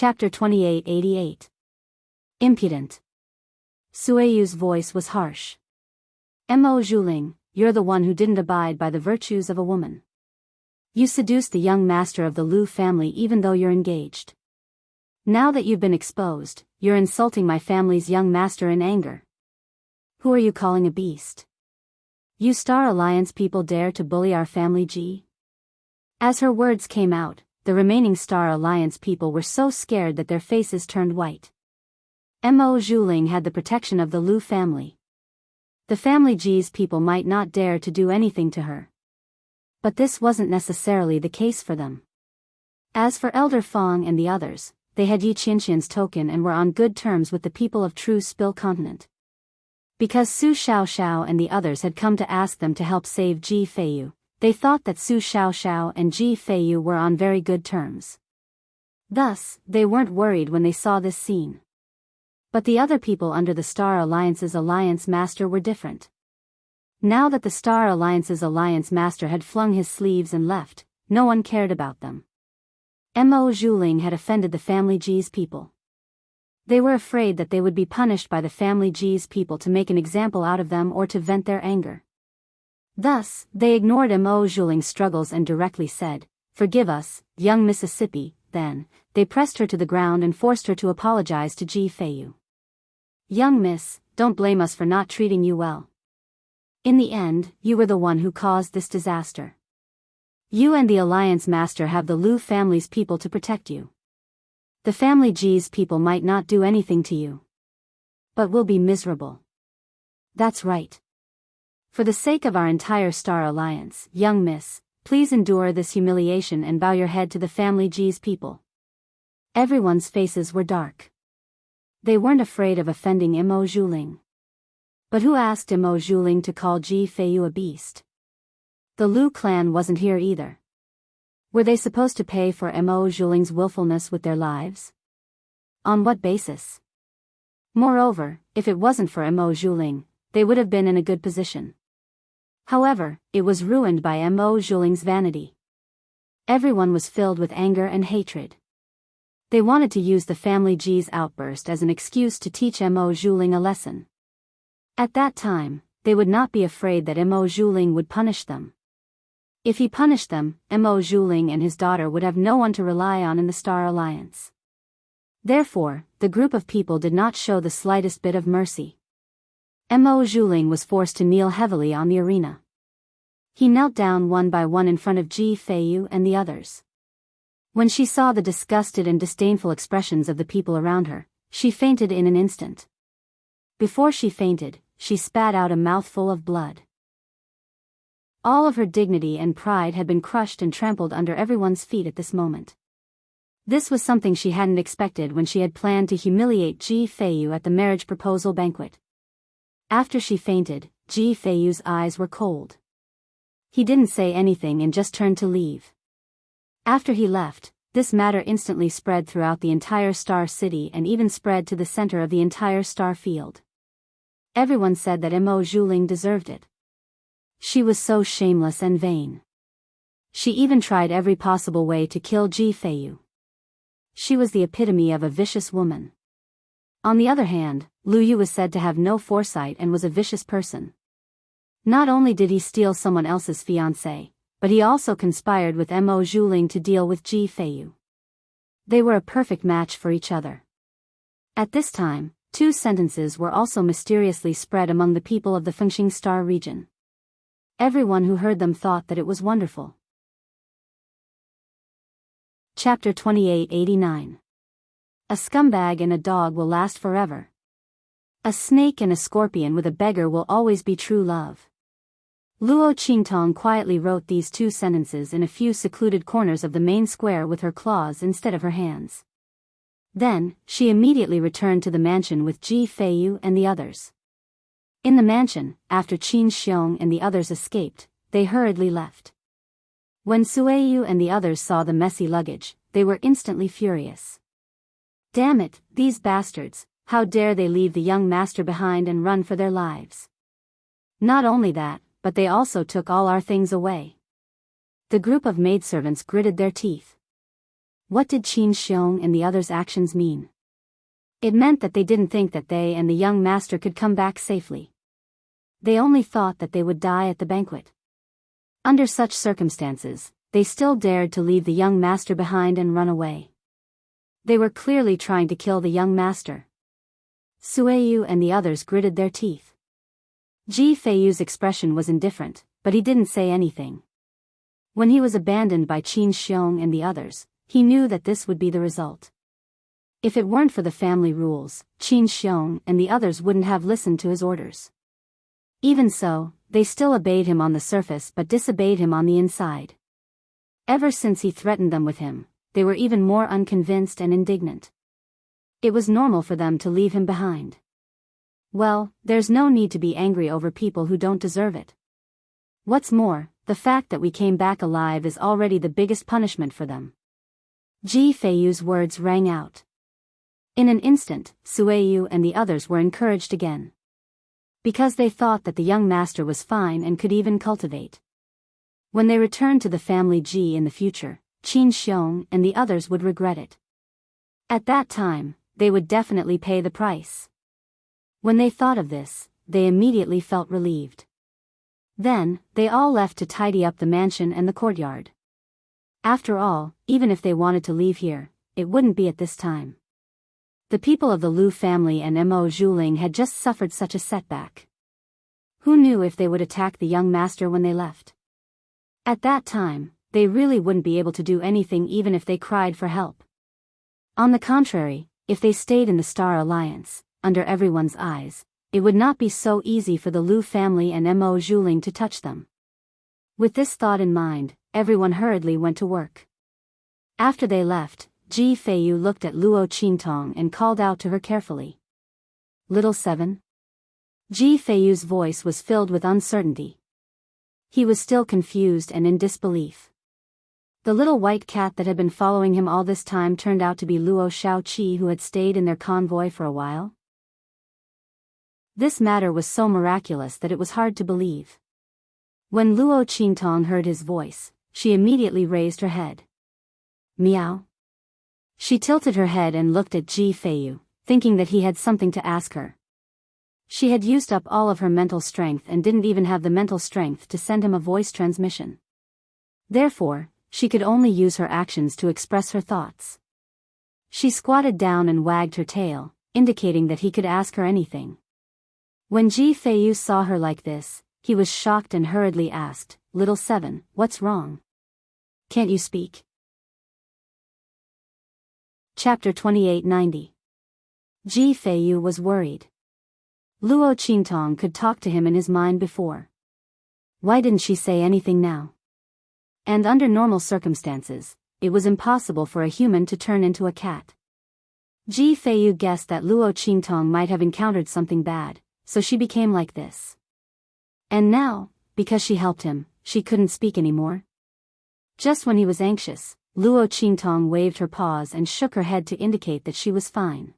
Chapter 2888. Impudent. Sueyu's voice was harsh. Mo Zhuling, you're the one who didn't abide by the virtues of a woman. You seduced the young master of the Lu family even though you're engaged. Now that you've been exposed, you're insulting my family's young master in anger. Who are you calling a beast? You Star Alliance people dare to bully our family G? As her words came out, the remaining Star Alliance people were so scared that their faces turned white. Mo Zhuling had the protection of the Lu family. The family G's people might not dare to do anything to her. But this wasn't necessarily the case for them. As for Elder Fong and the others, they had Yi Qianqian's token and were on good terms with the people of True Spill Continent. Because Su Xiaoxiao and the others had come to ask them to help save Ji Feiyu, they thought that Su Xiaoxiao and Ji Feiyu were on very good terms. Thus, they weren't worried when they saw this scene. But the other people under the Star Alliance's Alliance Master were different. Now that the Star Alliance's Alliance Master had flung his sleeves and left, no one cared about them. Mo Zhuling had offended the family G's people. They were afraid that they would be punished by the family G's people to make an example out of them or to vent their anger. Thus, they ignored Mo Zhuling's struggles and directly said, "Forgive us, young Mississippi." Then, they pressed her to the ground and forced her to apologize to Ji Feiyu. "Young miss, don't blame us for not treating you well. In the end, you were the one who caused this disaster. You and the Alliance Master have the Lu family's people to protect you. The family G's people might not do anything to you. But we'll be miserable. That's right. For the sake of our entire Star Alliance, young miss, please endure this humiliation and bow your head to the family G's people." Everyone's faces were dark. They weren't afraid of offending Mo Zhuling. But who asked Mo Zhuling to call Ji Feiyu a beast? The Lu clan wasn't here either. Were they supposed to pay for Mo Zhuling's willfulness with their lives? On what basis? Moreover, if it wasn't for Mo Zhuling, they would have been in a good position. However, it was ruined by Mo Zhuling's vanity. Everyone was filled with anger and hatred. They wanted to use the family G's outburst as an excuse to teach Mo Zhuling a lesson. At that time, they would not be afraid that Mo Zhuling would punish them. If he punished them, Mo Zhuling and his daughter would have no one to rely on in the Star Alliance. Therefore, the group of people did not show the slightest bit of mercy. Mo Zhuling was forced to kneel heavily on the arena. He knelt down one by one in front of Ji Feiyu and the others. When she saw the disgusted and disdainful expressions of the people around her, she fainted in an instant. Before she fainted, she spat out a mouthful of blood. All of her dignity and pride had been crushed and trampled under everyone's feet at this moment. This was something she hadn't expected when she had planned to humiliate Ji Feiyu at the marriage proposal banquet. After she fainted, Ji Feiyu's eyes were cold. He didn't say anything and just turned to leave. After he left, this matter instantly spread throughout the entire Star City and even spread to the center of the entire Star Field. Everyone said that Mo Zhuling deserved it. She was so shameless and vain. She even tried every possible way to kill Ji Feiyu. She was the epitome of a vicious woman. On the other hand, Lu Yu was said to have no foresight and was a vicious person. Not only did he steal someone else's fiancée, but he also conspired with Mo Zhuling to deal with Ji Feiyu. They were a perfect match for each other. At this time, 2 sentences were also mysteriously spread among the people of the Fengxing Star region. Everyone who heard them thought that it was wonderful. Chapter 2889. A scumbag and a dog will last forever. A snake and a scorpion with a beggar will always be true love. Luo Qingtong quietly wrote these 2 sentences in a few secluded corners of the main square with her claws instead of her hands. Then, she immediately returned to the mansion with Ji Feiyu and the others. In the mansion, after Qin Xiong and the others escaped, they hurriedly left. When Sueyu and the others saw the messy luggage, they were instantly furious. Damn it, these bastards, how dare they leave the young master behind and run for their lives. Not only that, but they also took all our things away. The group of maidservants gritted their teeth. What did Qin Xiong and the others' actions mean? It meant that they didn't think that they and the young master could come back safely. They only thought that they would die at the banquet. Under such circumstances, they still dared to leave the young master behind and run away. They were clearly trying to kill the young master. Sueyu and the others gritted their teeth. Ji Feiyu's expression was indifferent, but he didn't say anything. When he was abandoned by Qin Xiong and the others, he knew that this would be the result. If it weren't for the family rules, Qin Xiong and the others wouldn't have listened to his orders. Even so, they still obeyed him on the surface but disobeyed him on the inside. Ever since he threatened them with him, they were even more unconvinced and indignant. It was normal for them to leave him behind. Well, there's no need to be angry over people who don't deserve it. What's more, the fact that we came back alive is already the biggest punishment for them. Ji Feiyu's words rang out. In an instant, Sueyu and the others were encouraged again. Because they thought that the young master was fine and could even cultivate. When they returned to the family Ji in the future, Qin Xiong and the others would regret it. At that time, they would definitely pay the price. When they thought of this, they immediately felt relieved. Then, they all left to tidy up the mansion and the courtyard. After all, even if they wanted to leave here, it wouldn't be at this time. The people of the Lu family and Mo Zhuling had just suffered such a setback. Who knew if they would attack the young master when they left? At that time, they really wouldn't be able to do anything even if they cried for help. On the contrary, if they stayed in the Star Alliance, under everyone's eyes, it would not be so easy for the Lu family and Mo Zhuling to touch them. With this thought in mind, everyone hurriedly went to work. After they left, Ji Feiyu looked at Luo Qintong and called out to her carefully. "Little Seven?" Ji Feiyu's voice was filled with uncertainty. He was still confused and in disbelief. The little white cat that had been following him all this time turned out to be Luo Shaoqi, who had stayed in their convoy for a while. This matter was so miraculous that it was hard to believe. When Luo Qintong heard his voice, she immediately raised her head. "Meow." She tilted her head and looked at Ji Feiyu, thinking that he had something to ask her. She had used up all of her mental strength and didn't even have the mental strength to send him a voice transmission. Therefore, she could only use her actions to express her thoughts. She squatted down and wagged her tail, indicating that he could ask her anything. When Ji Feiyu saw her like this, he was shocked and hurriedly asked, "Little Seven, what's wrong? Can't you speak?" Chapter 2890. Ji Feiyu was worried. Luo Qintong could talk to him in his mind before. Why didn't she say anything now? And under normal circumstances, it was impossible for a human to turn into a cat. Ji Feiyu guessed that Luo Qintong might have encountered something bad, so she became like this. And now, because she helped him, she couldn't speak anymore. Just when he was anxious, Luo Qintong waved her paws and shook her head to indicate that she was fine.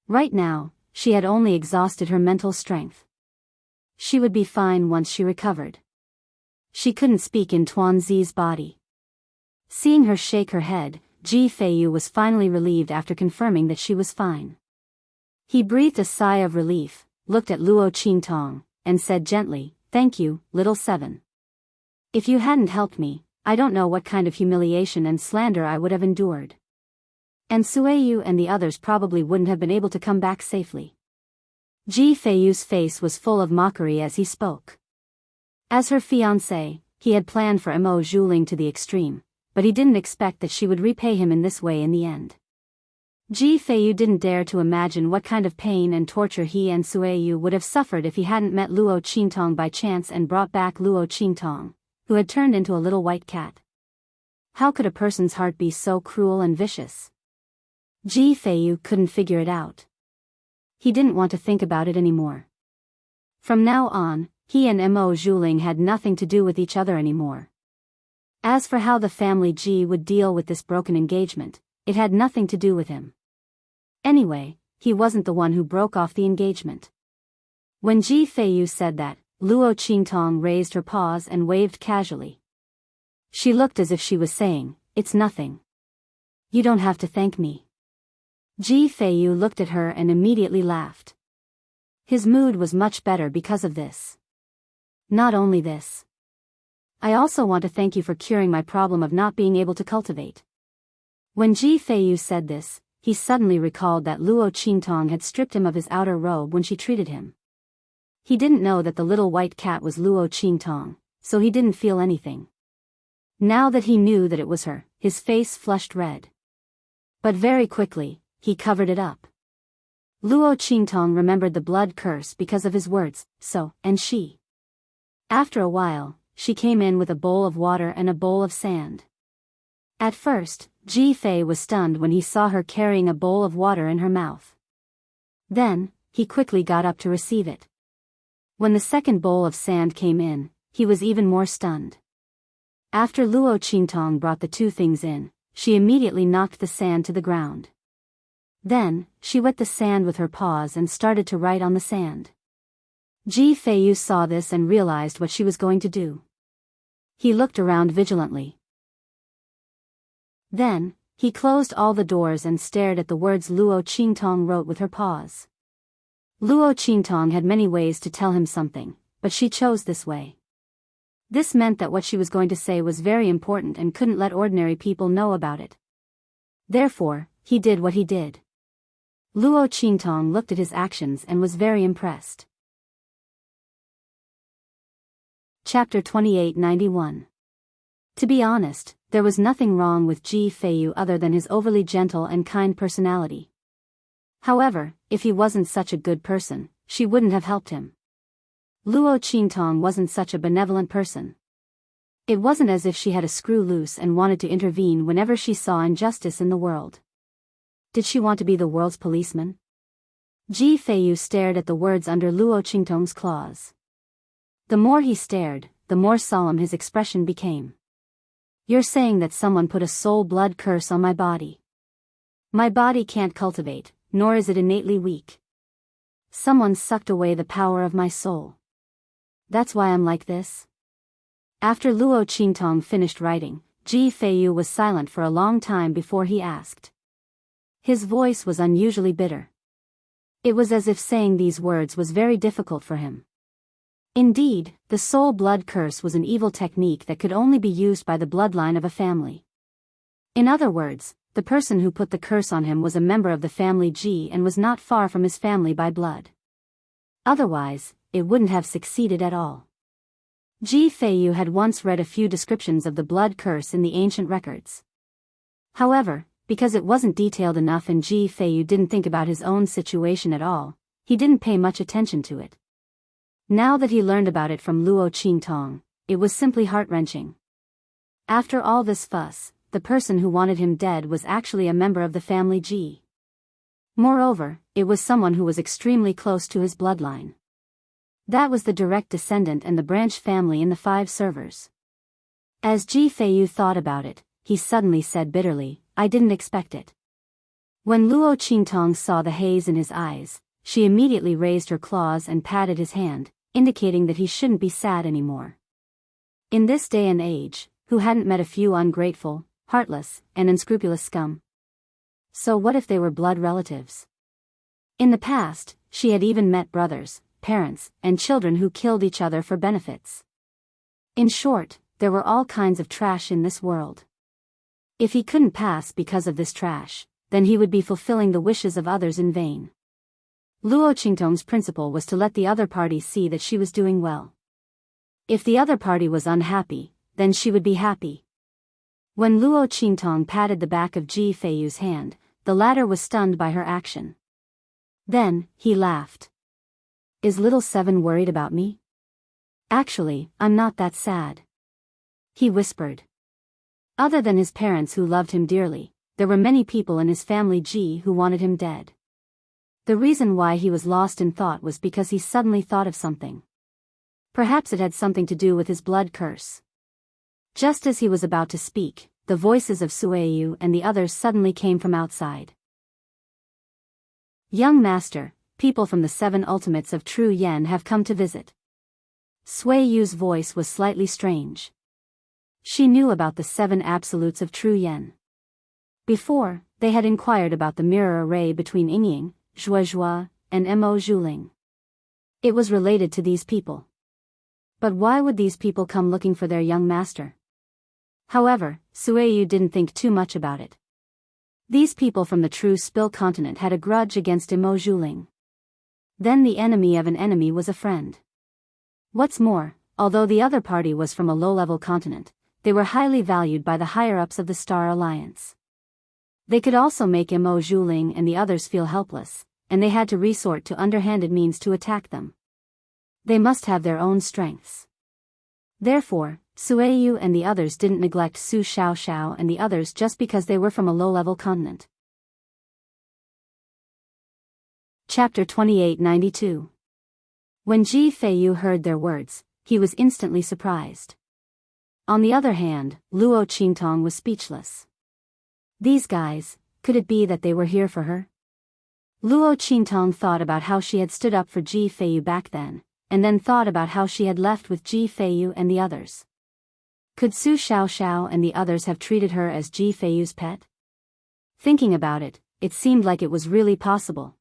Right now, she had only exhausted her mental strength. She would be fine once she recovered. She couldn't speak in Tuanzi's body. Seeing her shake her head, Ji Feiyu was finally relieved after confirming that she was fine. He breathed a sigh of relief, looked at Luo Qintong, and said gently, "Thank you, Little Seven. If you hadn't helped me, I don't know what kind of humiliation and slander I would have endured. And Sueyu and the others probably wouldn't have been able to come back safely." Ji Feiyu's face was full of mockery as he spoke. As her fiancé, he had planned for Mo Zhuling to the extreme, but he didn't expect that she would repay him in this way in the end. Ji Feiyu didn't dare to imagine what kind of pain and torture he and Sueyu would have suffered if he hadn't met Luo Qintong by chance and brought back Luo Qintong, who had turned into a little white cat. How could a person's heart be so cruel and vicious? Ji Feiyu couldn't figure it out. He didn't want to think about it anymore. From now on, he and Mo Zhuling had nothing to do with each other anymore. As for how the family Ji would deal with this broken engagement, it had nothing to do with him. Anyway, he wasn't the one who broke off the engagement. When Ji Feiyu said that, Luo Qintong raised her paws and waved casually. She looked as if she was saying, "It's nothing." You don't have to thank me. Ji Feiyu looked at her and immediately laughed. His mood was much better because of this. Not only this. I also want to thank you for curing my problem of not being able to cultivate. When Ji Feiyu said this, he suddenly recalled that Luo Qingtong had stripped him of his outer robe when she treated him. He didn't know that the little white cat was Luo Qingtong, so he didn't feel anything. Now that he knew that it was her, his face flushed red. But very quickly, he covered it up. Luo Qingtong remembered the blood curse because of his words, and she. After a while, she came in with a bowl of water and a bowl of sand. At first, Ji Fei was stunned when he saw her carrying a bowl of water in her mouth. Then, he quickly got up to receive it. When the second bowl of sand came in, he was even more stunned. After Luo Qingtong brought the two things in, she immediately knocked the sand to the ground. Then, she wet the sand with her paws and started to write on the sand. Ji Feiyu saw this and realized what she was going to do. He looked around vigilantly. Then, he closed all the doors and stared at the words Luo Qingtong wrote with her paws. Luo Qingtong had many ways to tell him something, but she chose this way. This meant that what she was going to say was very important and couldn't let ordinary people know about it. Therefore, he did what he did. Luo Qingtong looked at his actions and was very impressed. Chapter 2891. To be honest, there was nothing wrong with Ji Feiyu other than his overly gentle and kind personality. However, if he wasn't such a good person, she wouldn't have helped him. Luo Qingtong wasn't such a benevolent person. It wasn't as if she had a screw loose and wanted to intervene whenever she saw injustice in the world. Did she want to be the world's policeman? Ji Feiyu stared at the words under Luo Qingtong's claws. The more he stared, the more solemn his expression became. You're saying that someone put a soul blood curse on my body. My body can't cultivate, nor is it innately weak. Someone sucked away the power of my soul. That's why I'm like this? After Luo Qingtong finished writing, Ji Feiyu was silent for a long time before he asked. His voice was unusually bitter. It was as if saying these words was very difficult for him. Indeed, the soul blood curse was an evil technique that could only be used by the bloodline of a family. In other words, the person who put the curse on him was a member of the family Ji and was not far from his family by blood. Otherwise, it wouldn't have succeeded at all. Ji Feiyu had once read a few descriptions of the blood curse in the ancient records. However, because it wasn't detailed enough and Ji Feiyu didn't think about his own situation at all, he didn't pay much attention to it. Now that he learned about it from Luo Qingtong, it was simply heart-wrenching. After all this fuss, the person who wanted him dead was actually a member of the family Ji. Moreover, it was someone who was extremely close to his bloodline. That was the direct descendant and the branch family in the 5 servers. As Ji Feiyu thought about it, he suddenly said bitterly, I didn't expect it. When Luo Qingtong saw the haze in his eyes, she immediately raised her claws and patted his hand, indicating that he shouldn't be sad anymore. In this day and age, who hadn't met a few ungrateful, heartless, and unscrupulous scum? So what if they were blood relatives? In the past, she had even met brothers, parents, and children who killed each other for benefits. In short, there were all kinds of trash in this world. If he couldn't pass because of this trash, then he would be fulfilling the wishes of others in vain. Luo Qingtong's principle was to let the other party see that she was doing well. If the other party was unhappy, then she would be happy. When Luo Qingtong patted the back of Ji Feiyu's hand, the latter was stunned by her action. Then, he laughed. Is little Seven worried about me? Actually, I'm not that sad. He whispered. Other than his parents who loved him dearly, there were many people in his family Ji who wanted him dead. The reason why he was lost in thought was because he suddenly thought of something. Perhaps it had something to do with his blood curse. Just as he was about to speak, the voices of Sueyu and the others suddenly came from outside. Young master, people from the 7 ultimates of True Yen have come to visit. Sueyu's voice was slightly strange. She knew about the 7 absolutes of True Yen. Before, they had inquired about the mirror array between Yingying, Zhuozhua, and Mo Zhuling. It was related to these people. But why would these people come looking for their young master? However, Sueyu didn't think too much about it. These people from the true Spill continent had a grudge against Mo Zhuling. Then the enemy of an enemy was a friend. What's more, although the other party was from a low-level continent, they were highly valued by the higher-ups of the Star Alliance. They could also make Mo Zhuling and the others feel helpless, and they had to resort to underhanded means to attack them. They must have their own strengths. Therefore, Sueyu and the others didn't neglect Su Xiaoxiao and the others just because they were from a low-level continent. Chapter 2892. When Ji Feiyu heard their words, he was instantly surprised. On the other hand, Luo Qingtong was speechless. These guys, could it be that they were here for her? Luo Qingtong thought about how she had stood up for Ji Feiyu back then, and then thought about how she had left with Ji Feiyu and the others. Could Su Xiaoxiao and the others have treated her as Ji Feiyu's pet? Thinking about it, it seemed like it was really possible.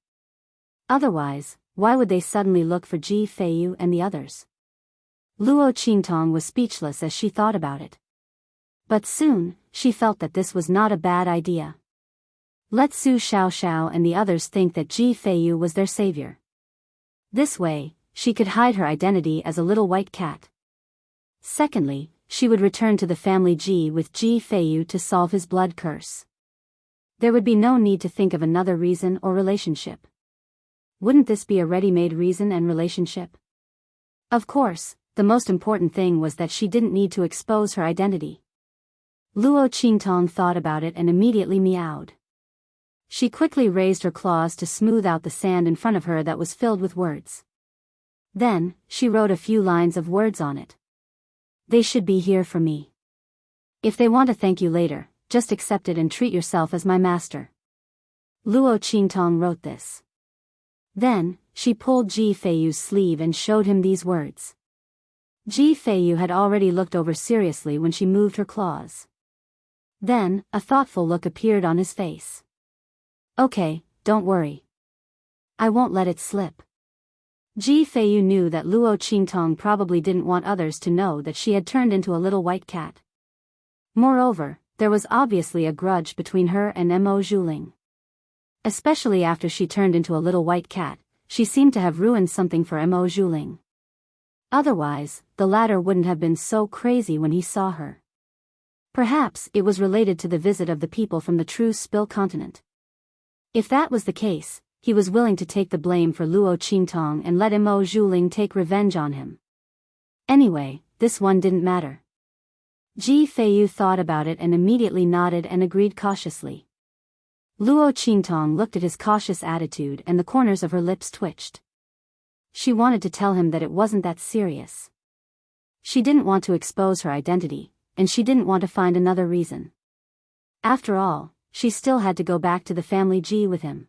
Otherwise, why would they suddenly look for Ji Feiyu and the others? Luo Qingtong was speechless as she thought about it. But soon, she felt that this was not a bad idea. Let Su Xiaoxiao and the others think that Ji Feiyu was their savior. This way, she could hide her identity as a little white cat. Secondly, she would return to the family Ji with Ji Feiyu to solve his blood curse. There would be no need to think of another reason or relationship. Wouldn't this be a ready-made reason and relationship? Of course, the most important thing was that she didn't need to expose her identity. Luo Qingtong thought about it and immediately meowed. She quickly raised her claws to smooth out the sand in front of her that was filled with words. Then, she wrote a few lines of words on it. They should be here for me. If they want to thank you later, just accept it and treat yourself as my master. Luo Qingtong wrote this. Then, she pulled Ji Feiyu's sleeve and showed him these words. Ji Feiyu had already looked over seriously when she moved her claws. Then, a thoughtful look appeared on his face. Okay, don't worry. I won't let it slip. Ji Feiyu knew that Luo Qingtong probably didn't want others to know that she had turned into a little white cat. Moreover, there was obviously a grudge between her and Mo Zhuling. Especially after she turned into a little white cat, she seemed to have ruined something for Mo Zhuling. Otherwise, the latter wouldn't have been so crazy when he saw her. Perhaps it was related to the visit of the people from the true Spill continent. If that was the case, he was willing to take the blame for Luo Qingtong and let Mo Zhuling take revenge on him. Anyway, this one didn't matter. Ji Feiyu thought about it and immediately nodded and agreed cautiously. Luo Qingtong looked at his cautious attitude and the corners of her lips twitched. She wanted to tell him that it wasn't that serious. She didn't want to expose her identity, and she didn't want to find another reason. After all, she still had to go back to the family Ji with him.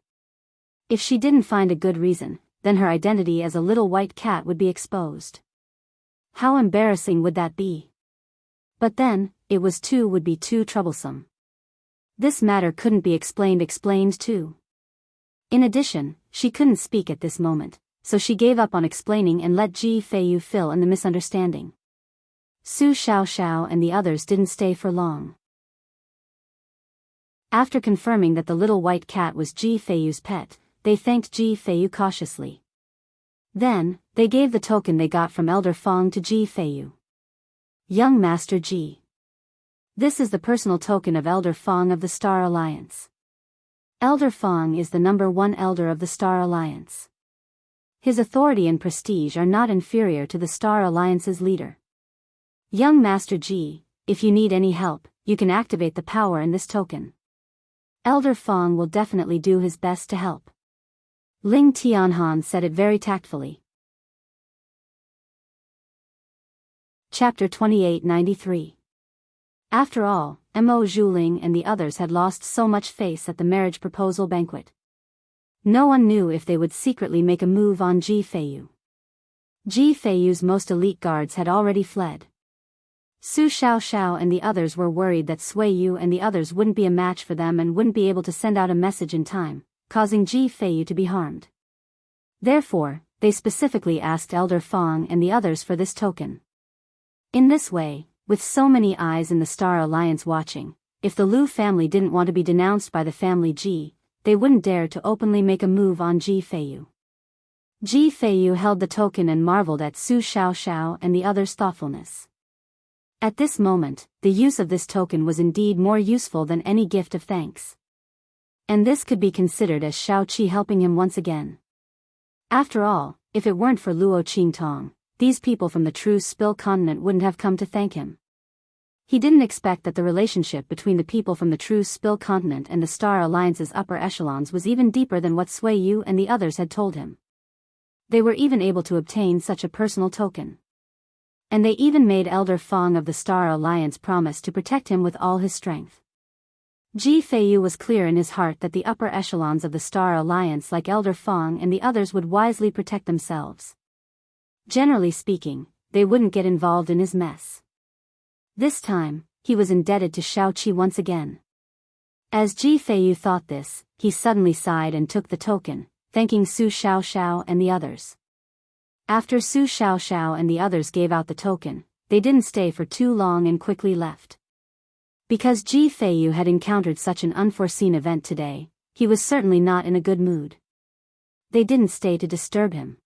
If she didn't find a good reason, then her identity as a little white cat would be exposed. How embarrassing would that be? But then, would be too troublesome. This matter couldn't be explained too. In addition, she couldn't speak at this moment, so she gave up on explaining and let Ji Feiyu fill in the misunderstanding. Su Xiaoxiao and the others didn't stay for long. After confirming that the little white cat was Ji Feiyu's pet, they thanked Ji Feiyu cautiously. Then, they gave the token they got from Elder Fong to Ji Feiyu. Young Master Ji. This is the personal token of Elder Fong of the Star Alliance. Elder Fong is the #1 elder of the Star Alliance. His authority and prestige are not inferior to the Star Alliance's leader. Young Master Ji, if you need any help, you can activate the power in this token. Elder Fong will definitely do his best to help. Ling Tianhan said it very tactfully. Chapter 2893. After all, Mo Zhuling and the others had lost so much face at the marriage proposal banquet. No one knew if they would secretly make a move on Ji Feiyu. Ji Feiyu's most elite guards had already fled. Su Xiaoxiao and the others were worried that Sui Yu and the others wouldn't be a match for them and wouldn't be able to send out a message in time, causing Ji Feiyu to be harmed. Therefore, they specifically asked Elder Fong and the others for this token. In this way, with so many eyes in the Star Alliance watching, if the Lu family didn't want to be denounced by the family Ji, they wouldn't dare to openly make a move on Ji Feiyu. Ji Feiyu held the token and marveled at Su Xiaoxiao and the others' thoughtfulness. At this moment, the use of this token was indeed more useful than any gift of thanks. And this could be considered as Shao Qi helping him once again. After all, if it weren't for Luo Qingtong, these people from the true Spill continent wouldn't have come to thank him. He didn't expect that the relationship between the people from the true Spill continent and the Star Alliance's upper echelons was even deeper than what Sui Yu and the others had told him. They were even able to obtain such a personal token. And they even made Elder Fong of the Star Alliance promise to protect him with all his strength. Ji Feiyu was clear in his heart that the upper echelons of the Star Alliance like Elder Fong and the others would wisely protect themselves. Generally speaking, they wouldn't get involved in his mess. This time, he was indebted to Shao Qi once again. As Ji Feiyu thought this, he suddenly sighed and took the token, thanking Su Xiaoxiao and the others. After Su Xiaoxiao and the others gave out the token, they didn't stay for too long and quickly left. Because Ji Feiyu had encountered such an unforeseen event today, he was certainly not in a good mood. They didn't stay to disturb him.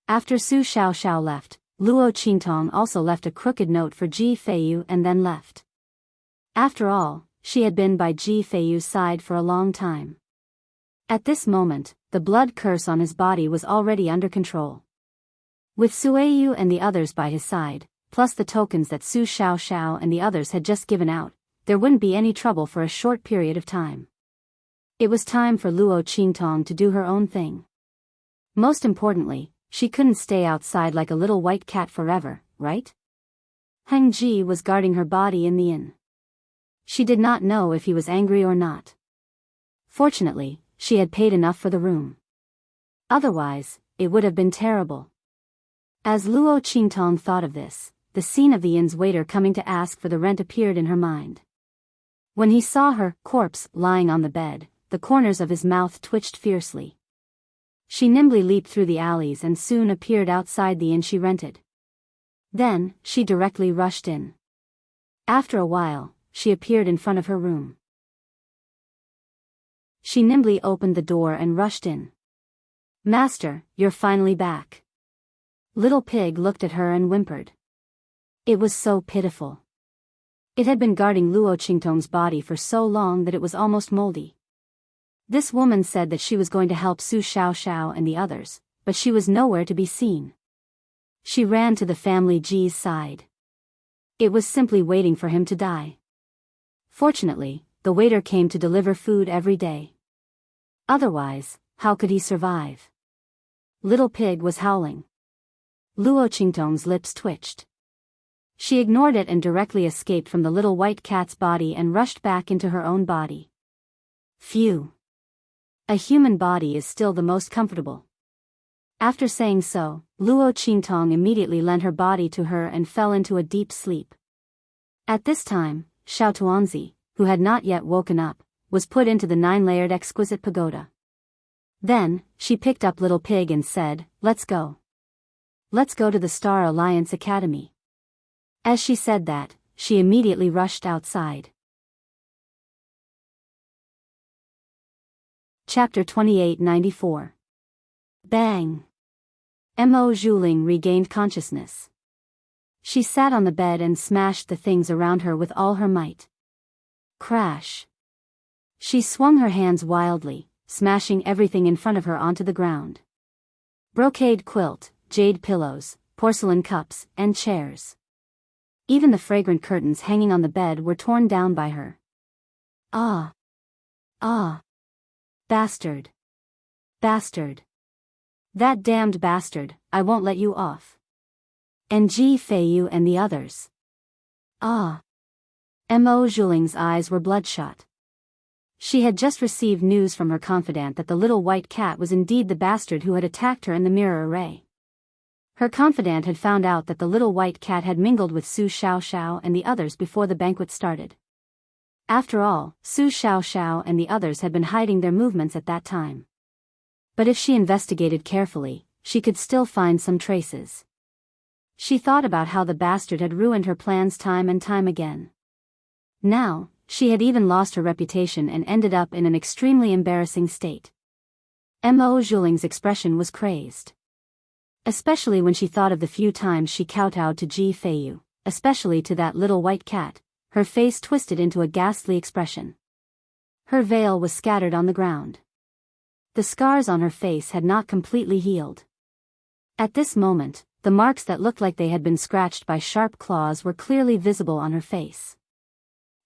After Su Xiaoxiao left, Luo Qingtong also left a crooked note for Ji Feiyu and then left. After all, she had been by Ji Feiyu's side for a long time. At this moment, the blood curse on his body was already under control. With Sui Yu and the others by his side, plus the tokens that Su Xiaoxiao and the others had just given out, there wouldn't be any trouble for a short period of time. It was time for Luo Qingtong to do her own thing. Most importantly, she couldn't stay outside like a little white cat forever, right? Heng Ji was guarding her body in the inn. She did not know if he was angry or not. Fortunately, she had paid enough for the room. Otherwise, it would have been terrible. As Luo Qingtong thought of this, the scene of the inn's waiter coming to ask for the rent appeared in her mind. When he saw her corpse lying on the bed, the corners of his mouth twitched fiercely. She nimbly leaped through the alleys and soon appeared outside the inn she rented. Then, she directly rushed in. After a while, she appeared in front of her room. She nimbly opened the door and rushed in. "Master, you're finally back." Little Pig looked at her and whimpered. It was so pitiful. It had been guarding Luo Qingtong's body for so long that it was almost moldy. This woman said that she was going to help Su Xiaoxiao and the others, but she was nowhere to be seen. She ran to the family Ji's side. It was simply waiting for him to die. Fortunately, the waiter came to deliver food every day. Otherwise, how could he survive? Little Pig was howling. Luo Qingtong's lips twitched. She ignored it and directly escaped from the little white cat's body and rushed back into her own body. Phew! A human body is still the most comfortable. After saying so, Luo Qingtong immediately lent her body to her and fell into a deep sleep. At this time, Xiao Tuanzi, who had not yet woken up, was put into the 9-layered exquisite pagoda. Then, she picked up Little Pig and said, "Let's go. Let's go to the Star Alliance Academy." As she said that, she immediately rushed outside. Chapter 2894. Bang! Mo Zhuling regained consciousness. She sat on the bed and smashed the things around her with all her might. Crash! She swung her hands wildly, smashing everything in front of her onto the ground. Brocade quilt, jade pillows, porcelain cups, and chairs. Even the fragrant curtains hanging on the bed were torn down by her. Ah! Ah! Bastard! Bastard! That damned bastard, I won't let you off. And Ji Feiyu and the others. Ah! Mo Zhuling's eyes were bloodshot. She had just received news from her confidant that the little white cat was indeed the bastard who had attacked her in the mirror array. Her confidant had found out that the little white cat had mingled with Su Xiaoxiao and the others before the banquet started. After all, Su Xiaoxiao and the others had been hiding their movements at that time. But if she investigated carefully, she could still find some traces. She thought about how the bastard had ruined her plans time and time again. Now, she had even lost her reputation and ended up in an extremely embarrassing state. Mo Zhuling's expression was crazed. Especially when she thought of the few times she kowtowed to Ji Feiyu, especially to that little white cat, her face twisted into a ghastly expression. Her veil was scattered on the ground. The scars on her face had not completely healed. At this moment, the marks that looked like they had been scratched by sharp claws were clearly visible on her face.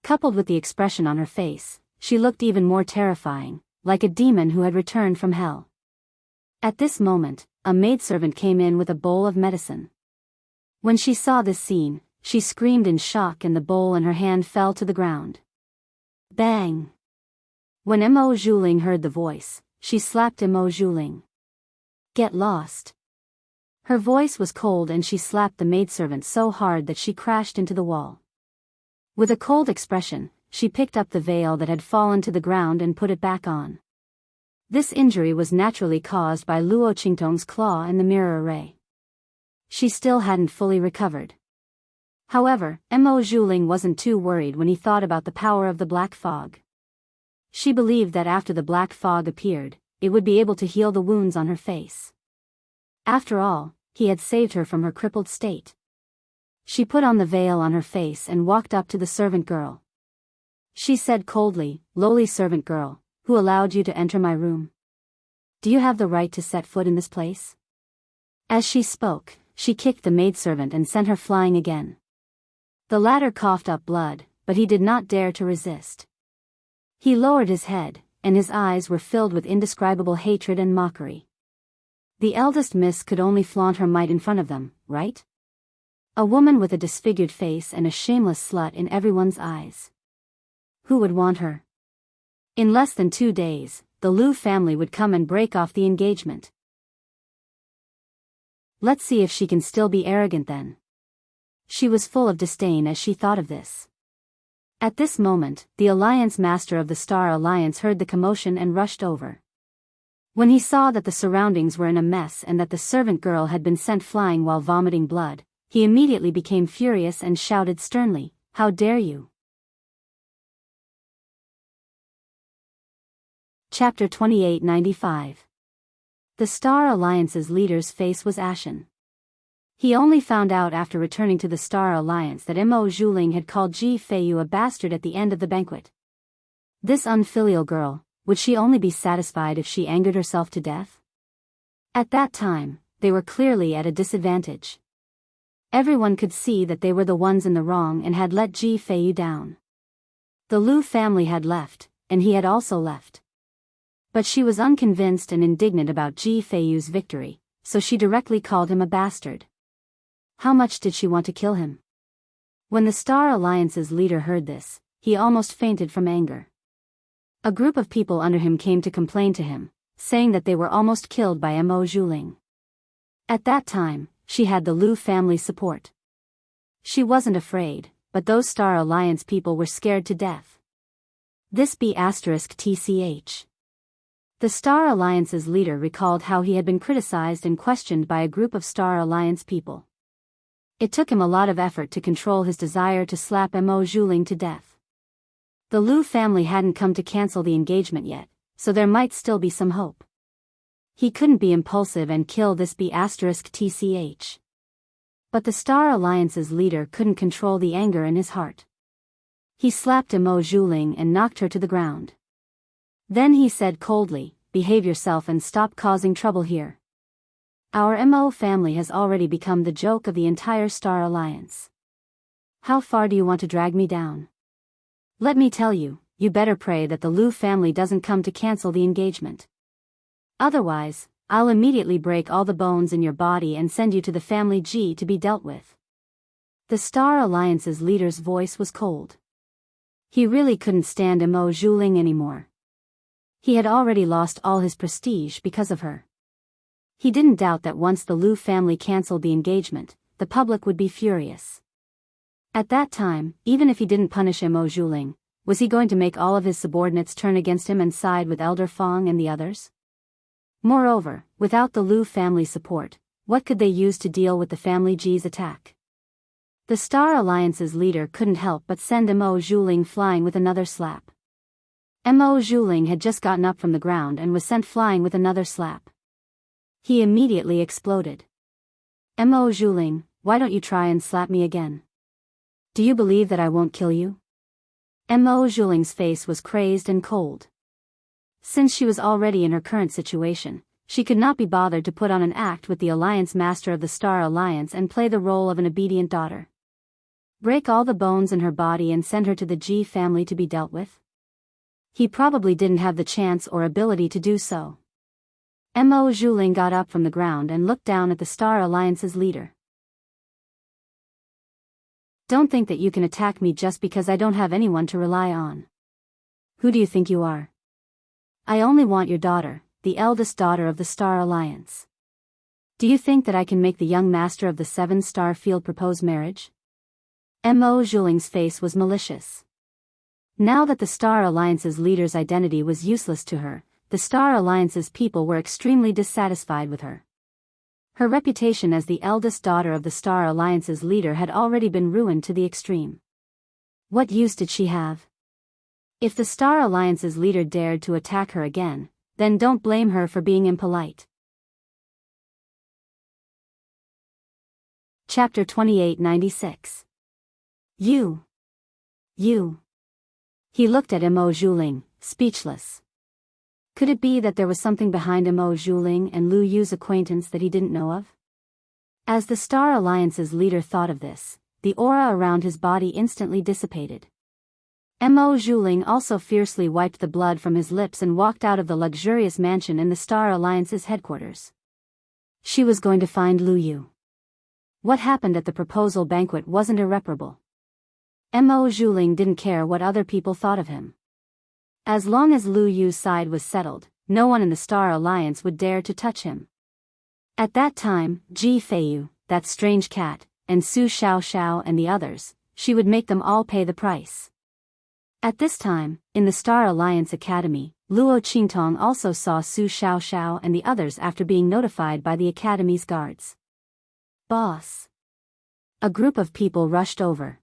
Coupled with the expression on her face, she looked even more terrifying, like a demon who had returned from hell. At this moment, a maidservant came in with a bowl of medicine. When she saw this scene, she screamed in shock and the bowl in her hand fell to the ground. Bang! When Mo Zhuling heard the voice, she slapped Mo Zhuling. Get lost. Her voice was cold and she slapped the maidservant so hard that she crashed into the wall. With a cold expression, she picked up the veil that had fallen to the ground and put it back on. This injury was naturally caused by Luo Qingtong's claw and the mirror array. She still hadn't fully recovered. However, Mo Zhuling wasn't too worried when he thought about the power of the black fog. She believed that after the black fog appeared, it would be able to heal the wounds on her face. After all, he had saved her from her crippled state. She put on the veil on her face and walked up to the servant girl. She said coldly, "Lowly servant girl, who allowed you to enter my room? Do you have the right to set foot in this place?" As she spoke, she kicked the maidservant and sent her flying again. The latter coughed up blood, but he did not dare to resist. He lowered his head, and his eyes were filled with indescribable hatred and mockery. The eldest miss could only flaunt her might in front of them, right? A woman with a disfigured face and a shameless slut in everyone's eyes. Who would want her? In less than 2 days, the Liu family would come and break off the engagement. Let's see if she can still be arrogant then. She was full of disdain as she thought of this. At this moment, the Alliance Master of the Star Alliance heard the commotion and rushed over. When he saw that the surroundings were in a mess and that the servant girl had been sent flying while vomiting blood, he immediately became furious and shouted sternly, "How dare you!" Chapter 2895. The Star Alliance's leader's face was ashen. He only found out after returning to the Star Alliance that Mo Zhuling had called Ji Feiyu a bastard at the end of the banquet. This unfilial girl, would she only be satisfied if she angered herself to death? At that time, they were clearly at a disadvantage. Everyone could see that they were the ones in the wrong and had let Ji Feiyu down. The Liu family had left, and he had also left. But she was unconvinced and indignant about Ji Feiyu's victory, so she directly called him a bastard. How much did she want to kill him? When the Star Alliance's leader heard this, he almost fainted from anger. A group of people under him came to complain to him, saying that they were almost killed by Mo Zhuling. At that time, she had the Liu family support. She wasn't afraid, but those Star Alliance people were scared to death. This *TCH. The Star Alliance's leader recalled how he had been criticized and questioned by a group of Star Alliance people. It took him a lot of effort to control his desire to slap Mo Zhuling to death. The Liu family hadn't come to cancel the engagement yet, so there might still be some hope. He couldn't be impulsive and kill this *TCH. But the Star Alliance's leader couldn't control the anger in his heart. He slapped Mo Zhuling and knocked her to the ground. Then he said coldly, "Behave yourself and stop causing trouble here. Our Mo family has already become the joke of the entire Star Alliance. How far do you want to drag me down? Let me tell you, you better pray that the Liu family doesn't come to cancel the engagement. Otherwise, I'll immediately break all the bones in your body and send you to the family G to be dealt with." The Star Alliance's leader's voice was cold. He really couldn't stand Mo Zhuling anymore. He had already lost all his prestige because of her. He didn't doubt that once the Lu family cancelled the engagement, the public would be furious. At that time, even if he didn't punish Mo Zhuling, was he going to make all of his subordinates turn against him and side with Elder Fong and the others? Moreover, without the Lu family support, what could they use to deal with the family Ji's attack? The Star Alliance's leader couldn't help but send Mo Zhuling flying with another slap. Mo Zhuling had just gotten up from the ground and was sent flying with another slap. He immediately exploded. Mo Zhuling, why don't you try and slap me again? Do you believe that I won't kill you? Mo Zhuling's face was crazed and cold. Since she was already in her current situation, she could not be bothered to put on an act with the Alliance Master of the Star Alliance and play the role of an obedient daughter. Break all the bones in her body and send her to the Ji family to be dealt with? He probably didn't have the chance or ability to do so. Mo Zhuling got up from the ground and looked down at the Star Alliance's leader. Don't think that you can attack me just because I don't have anyone to rely on. Who do you think you are? I only want your daughter, the eldest daughter of the Star Alliance. Do you think that I can make the young master of the 7-star field propose marriage? Mo Zhuling's face was malicious. Now that the Star Alliance's leader's identity was useless to her, the Star Alliance's people were extremely dissatisfied with her. Her reputation as the eldest daughter of the Star Alliance's leader had already been ruined to the extreme. What use did she have? If the Star Alliance's leader dared to attack her again, then don't blame her for being impolite. Chapter 2896. You. He looked at Mo Zhuling, speechless. Could it be that there was something behind Mo Zhuling and Lu Yu's acquaintance that he didn't know of? As the Star Alliance's leader thought of this, the aura around his body instantly dissipated. Mo Zhuling also fiercely wiped the blood from his lips and walked out of the luxurious mansion in the Star Alliance's headquarters. She was going to find Lu Yu. What happened at the proposal banquet wasn't irreparable. Mo Zhuling didn't care what other people thought of him. As long as Lu Yu's side was settled, no one in the Star Alliance would dare to touch him. At that time, Ji Feiyu, that strange cat, and Su Xiaoxiao and the others, she would make them all pay the price. At this time, in the Star Alliance Academy, Luo Qingtong also saw Su Xiaoxiao and the others after being notified by the Academy's guards. Boss. A group of people rushed over.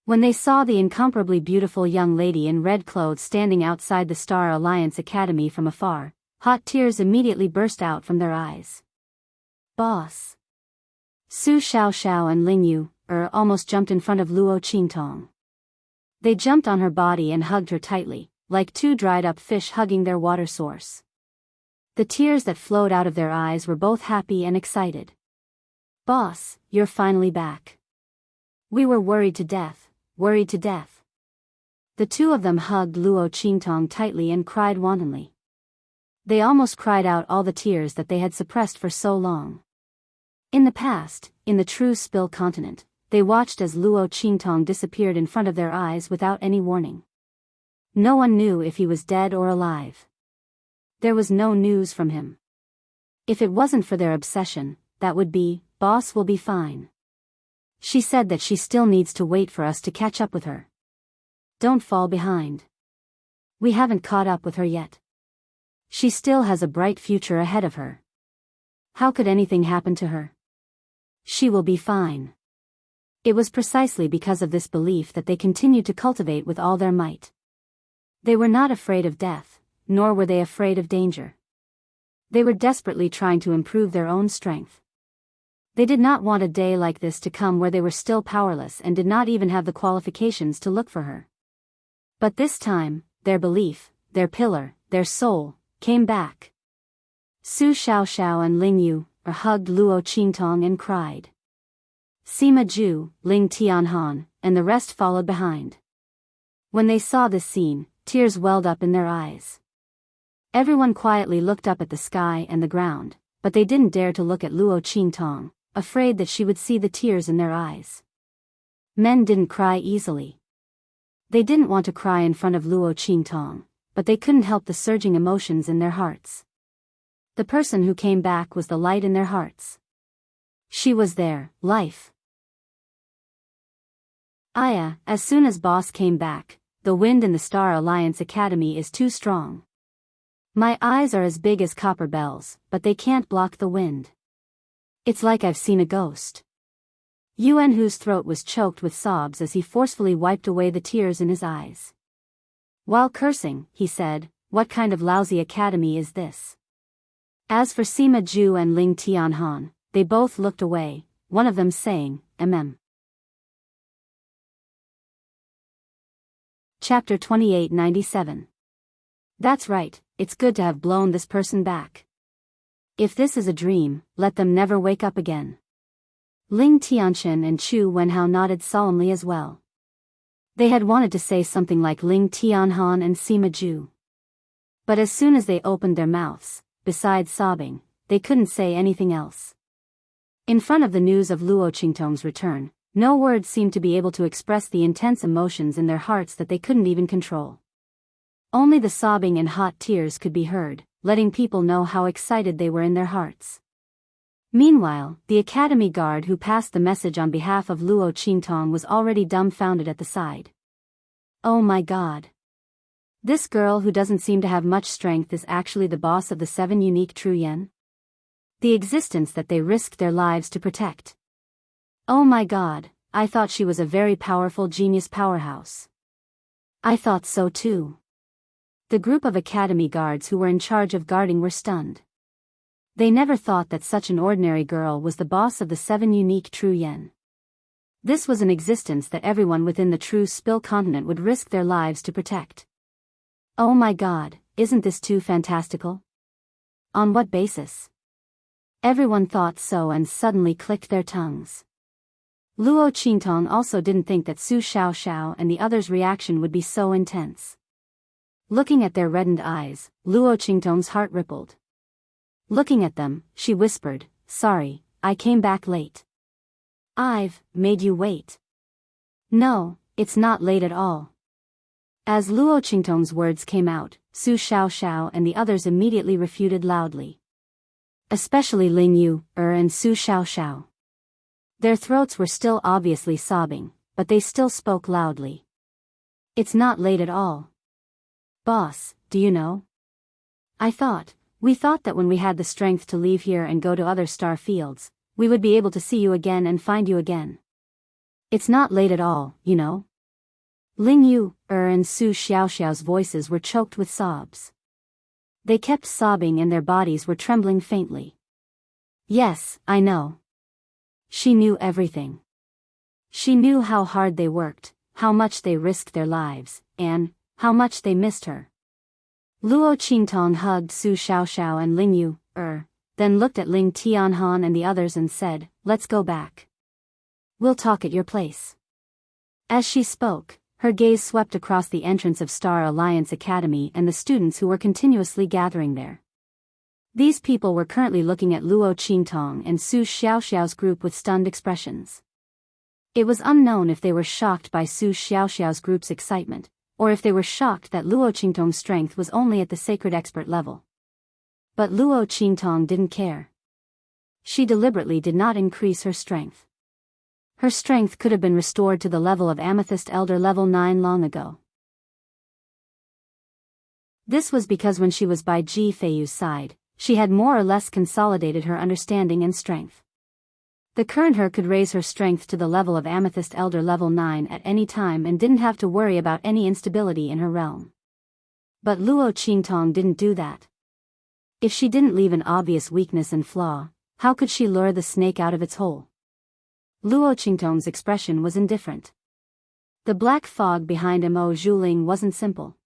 When they saw the incomparably beautiful young lady in red clothes standing outside the Star Alliance Academy from afar, hot tears immediately burst out from their eyes. Boss. Su Xiaoxiao and Ling Yu, almost jumped in front of Luo Qingtong. They jumped on her body and hugged her tightly, like two dried-up fish hugging their water source. The tears that flowed out of their eyes were both happy and excited. Boss, you're finally back. We were worried to death. The two of them hugged Luo Qingtong tightly and cried wantonly. They almost cried out all the tears that they had suppressed for so long. In the past, in the true Spill continent, they watched as Luo Qingtong disappeared in front of their eyes without any warning. No one knew if he was dead or alive. There was no news from him. If it wasn't for their obsession, that would be, boss will be fine. She said that she still needs to wait for us to catch up with her. Don't fall behind. We haven't caught up with her yet. She still has a bright future ahead of her. How could anything happen to her? She will be fine. It was precisely because of this belief that they continued to cultivate with all their might. They were not afraid of death, nor were they afraid of danger. They were desperately trying to improve their own strength. They did not want a day like this to come where they were still powerless and did not even have the qualifications to look for her. But this time, their belief, their pillar, their soul, came back. Su Xiaoxiao and Ling Yu hugged Luo Qingtong and cried. Sima Zhu, Ling Tianhan, and the rest followed behind. When they saw this scene, tears welled up in their eyes. Everyone quietly looked up at the sky and the ground, but they didn't dare to look at Luo Qingtong, afraid that she would see the tears in their eyes. Men didn't cry easily. They didn't want to cry in front of Luo Qingtong, but they couldn't help the surging emotions in their hearts. The person who came back was the light in their hearts. She was their life. Aya, as soon as boss came back, the wind in the Star Alliance Academy is too strong. My eyes are as big as copper bells, but they can't block the wind. It's like I've seen a ghost. Yuanhu's throat was choked with sobs as he forcefully wiped away the tears in his eyes. While cursing, he said, "What kind of lousy academy is this?" As for Sima Ju and Ling Tianhan, they both looked away, one of them saying, Chapter 2897. That's right, it's good to have blown this person back. If this is a dream, let them never wake up again. Ling Tianchen and Chu Wenhao nodded solemnly as well. They had wanted to say something like Ling Tianhan and Sima Ju. But as soon as they opened their mouths, besides sobbing, they couldn't say anything else. In front of the news of Luo Qingtong's return, no words seemed to be able to express the intense emotions in their hearts that they couldn't even control. Only the sobbing and hot tears could be heard, letting people know how excited they were in their hearts. Meanwhile, the academy guard who passed the message on behalf of Luo Qingtong was already dumbfounded at the side. Oh my god. This girl who doesn't seem to have much strength is actually the boss of the 7 unique true yen? The existence that they risked their lives to protect. Oh my god, I thought she was a very powerful genius powerhouse. I thought so too. The group of academy guards who were in charge of guarding were stunned. They never thought that such an ordinary girl was the boss of the 7 unique true yen. This was an existence that everyone within the true Spill continent would risk their lives to protect. Oh my god, isn't this too fantastical? On what basis? Everyone thought so and suddenly clicked their tongues. Luo Qingtong also didn't think that Su Xiaoxiao and the others' reaction would be so intense. Looking at their reddened eyes, Luo Qingtong's heart rippled. Looking at them, she whispered, "Sorry, I came back late." "I've made you wait." "No, it's not late at all." As Luo Qingtong's words came out, Su Xiaoxiao and the others immediately refuted loudly. Especially Ling Yu, and Su Xiaoxiao. Their throats were still obviously sobbing, but they still spoke loudly. "It's not late at all. Boss, do you know? We thought that when we had the strength to leave here and go to other star fields, we would be able to see you again and find you again. It's not late at all, you know." Ling Yu, and Su Xiaoxiao's voices were choked with sobs. They kept sobbing and their bodies were trembling faintly. Yes, I know. She knew everything. She knew how hard they worked, how much they risked their lives, and how much they missed her. Luo Qingtong hugged Su Xiaoxiao and Ling Yu, then looked at Ling Tianhan and the others and said, "Let's go back. We'll talk at your place." As she spoke, her gaze swept across the entrance of Star Alliance Academy and the students who were continuously gathering there. These people were currently looking at Luo Qingtong and Su Xiaoxiao's group with stunned expressions. It was unknown if they were shocked by Su Xiaoxiao's group's excitement, or if they were shocked that Luo Qingtong's strength was only at the sacred expert level. But Luo Qingtong didn't care. She deliberately did not increase her strength. Her strength could have been restored to the level of Amethyst Elder level 9 long ago. This was because when she was by Ji Feiyu's side, she had more or less consolidated her understanding and strength. The current her could raise her strength to the level of Amethyst Elder level 9 at any time and didn't have to worry about any instability in her realm. But Luo Qingtong didn't do that. If she didn't leave an obvious weakness and flaw, how could she lure the snake out of its hole? Luo Qingtong's expression was indifferent. The black fog behind Mo Zhuling wasn't simple.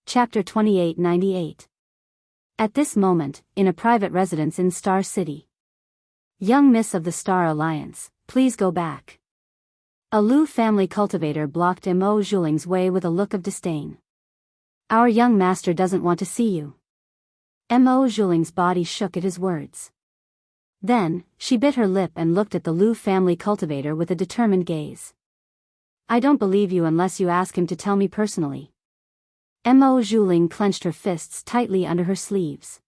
Chapter 2898. At this moment, in a private residence in Star City. "Young Miss of the Star Alliance, please go back." A Lu family cultivator blocked Mo Zhuling's way with a look of disdain. "Our young master doesn't want to see you." Mo Zhuling's body shook at his words. Then, she bit her lip and looked at the Lu family cultivator with a determined gaze. "I don't believe you unless you ask him to tell me personally." Mo Zhuling clenched her fists tightly under her sleeves.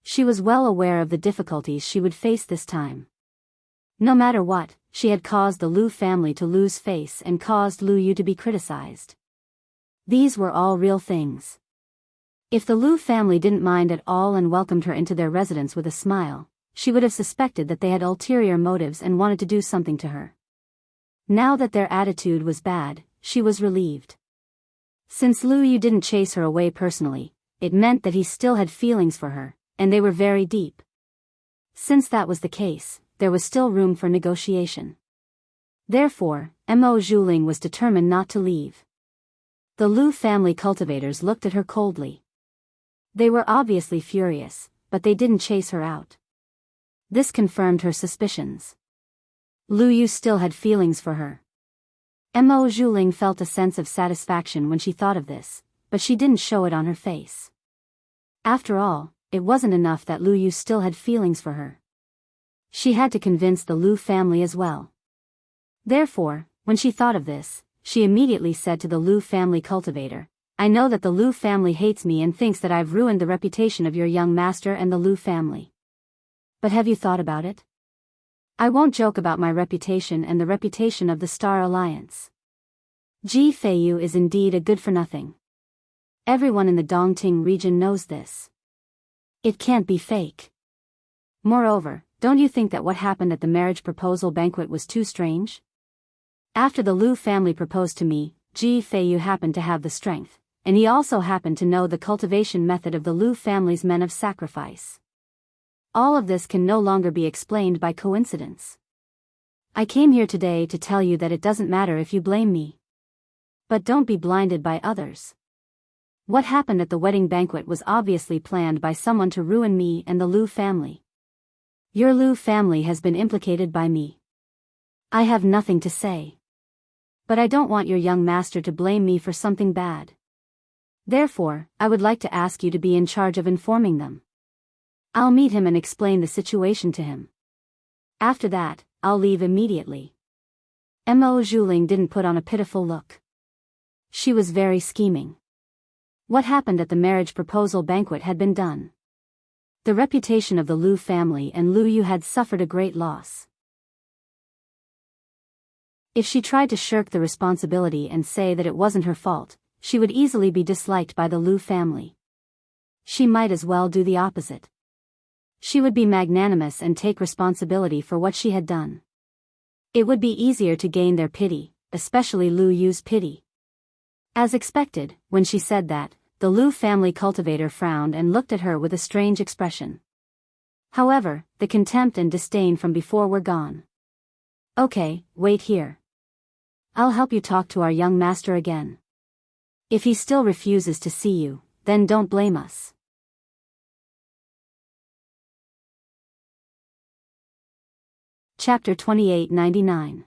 She was well aware of the difficulties she would face this time. No matter what, she had caused the Lu family to lose face and caused Lu Yu to be criticized. These were all real things. If the Lu family didn't mind at all and welcomed her into their residence with a smile, she would have suspected that they had ulterior motives and wanted to do something to her. Now that their attitude was bad, she was relieved. Since Lu Yu didn't chase her away personally, it meant that he still had feelings for her, and they were very deep. Since that was the case, there was still room for negotiation. Therefore, Mo Zhuling was determined not to leave. The Lu family cultivators looked at her coldly. They were obviously furious, but they didn't chase her out. This confirmed her suspicions. Lu Yu still had feelings for her. Mo Zhuling felt a sense of satisfaction when she thought of this, but she didn't show it on her face. After all, it wasn't enough that Lu Yu still had feelings for her. She had to convince the Lu family as well. Therefore, when she thought of this, she immediately said to the Lu family cultivator, "I know that the Lu family hates me and thinks that I've ruined the reputation of your young master and the Lu family. But have you thought about it? I won't joke about my reputation and the reputation of the Star Alliance. Ji Feiyu is indeed a good-for-nothing. Everyone in the Dongting region knows this. It can't be fake. Moreover, don't you think that what happened at the marriage proposal banquet was too strange? After the Lu family proposed to me, Ji Feiyu happened to have the strength, and he also happened to know the cultivation method of the Lu family's men of sacrifice. All of this can no longer be explained by coincidence. I came here today to tell you that it doesn't matter if you blame me. But don't be blinded by others. What happened at the wedding banquet was obviously planned by someone to ruin me and the Lu family. Your Lu family has been implicated by me. I have nothing to say. But I don't want your young master to blame me for something bad. Therefore, I would like to ask you to be in charge of informing them. I'll meet him and explain the situation to him. After that, I'll leave immediately." Mo Zhuling didn't put on a pitiful look. She was very scheming. What happened at the marriage proposal banquet had been done. The reputation of the Lu family and Lu Yu had suffered a great loss. If she tried to shirk the responsibility and say that it wasn't her fault, she would easily be disliked by the Lu family. She might as well do the opposite. She would be magnanimous and take responsibility for what she had done. It would be easier to gain their pity, especially Lu Yu's pity. As expected, when she said that, the Lu family cultivator frowned and looked at her with a strange expression. However, the contempt and disdain from before were gone. "Okay, wait here. I'll help you talk to our young master again. If he still refuses to see you, then don't blame us." Chapter 2899.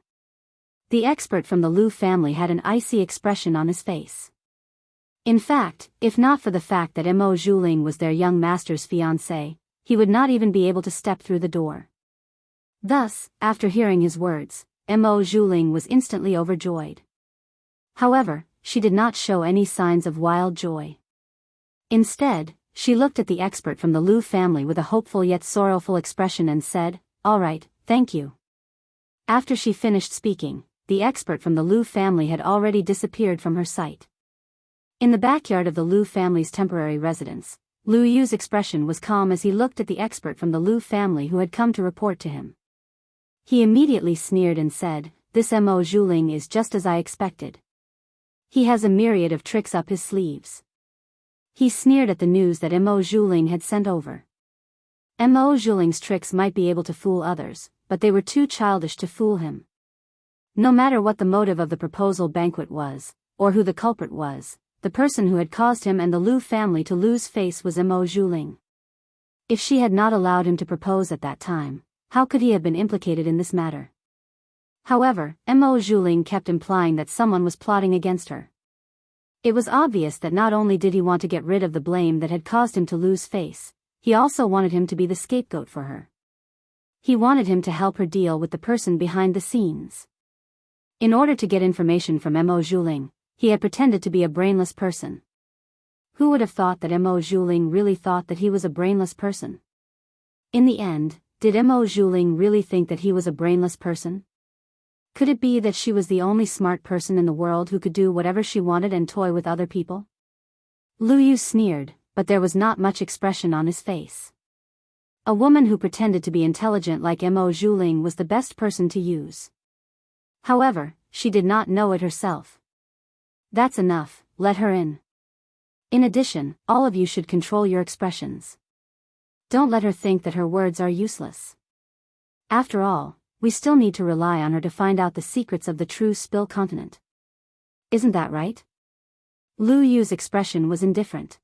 The expert from the Lu family had an icy expression on his face. In fact, if not for the fact that Mo Zhuling was their young master's fiancé, he would not even be able to step through the door. Thus, after hearing his words, Mo Zhuling was instantly overjoyed. However, she did not show any signs of wild joy. Instead, she looked at the expert from the Lu family with a hopeful yet sorrowful expression and said, "All right, thank you." After she finished speaking, the expert from the Lu family had already disappeared from her sight. In the backyard of the Lu family's temporary residence, Lu Yu's expression was calm as he looked at the expert from the Lu family who had come to report to him. He immediately sneered and said, "This Mo Zhuling is just as I expected. He has a myriad of tricks up his sleeves." He sneered at the news that Mo Zhuling had sent over. Mo Zhuling's tricks might be able to fool others, but they were too childish to fool him. No matter what the motive of the proposal banquet was, or who the culprit was, the person who had caused him and the Lu family to lose face was Mo Zhuling. If she had not allowed him to propose at that time, how could he have been implicated in this matter? However, Mo Zhuling kept implying that someone was plotting against her. It was obvious that not only did he want to get rid of the blame that had caused him to lose face, he also wanted him to be the scapegoat for her. He wanted him to help her deal with the person behind the scenes. In order to get information from Mo Zhuling, he had pretended to be a brainless person. Who would have thought that Mo Zhuling really thought that he was a brainless person? In the end, did Mo Zhuling really think that he was a brainless person? Could it be that she was the only smart person in the world who could do whatever she wanted and toy with other people? Lu Yu sneered, but there was not much expression on his face. A woman who pretended to be intelligent like Mo Zhuling was the best person to use. However, she did not know it herself. That's enough, let her in. In addition, all of you should control your expressions. Don't let her think that her words are useless. After all, we still need to rely on her to find out the secrets of the true Spill continent. Isn't that right? Lu Yu's expression was indifferent.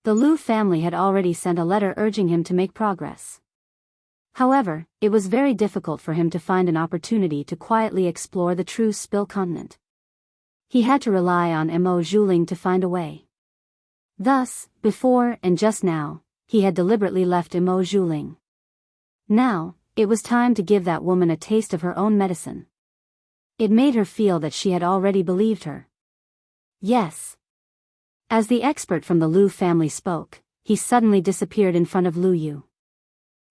The Lu family had already sent a letter urging him to make progress. However, it was very difficult for him to find an opportunity to quietly explore the true Spill continent. He had to rely on Mo Zhuling to find a way. Thus, before and just now, he had deliberately left Mo Zhuling. Now, it was time to give that woman a taste of her own medicine. It made her feel that she had already believed her. Yes. As the expert from the Lu family spoke, he suddenly disappeared in front of Lu Yu.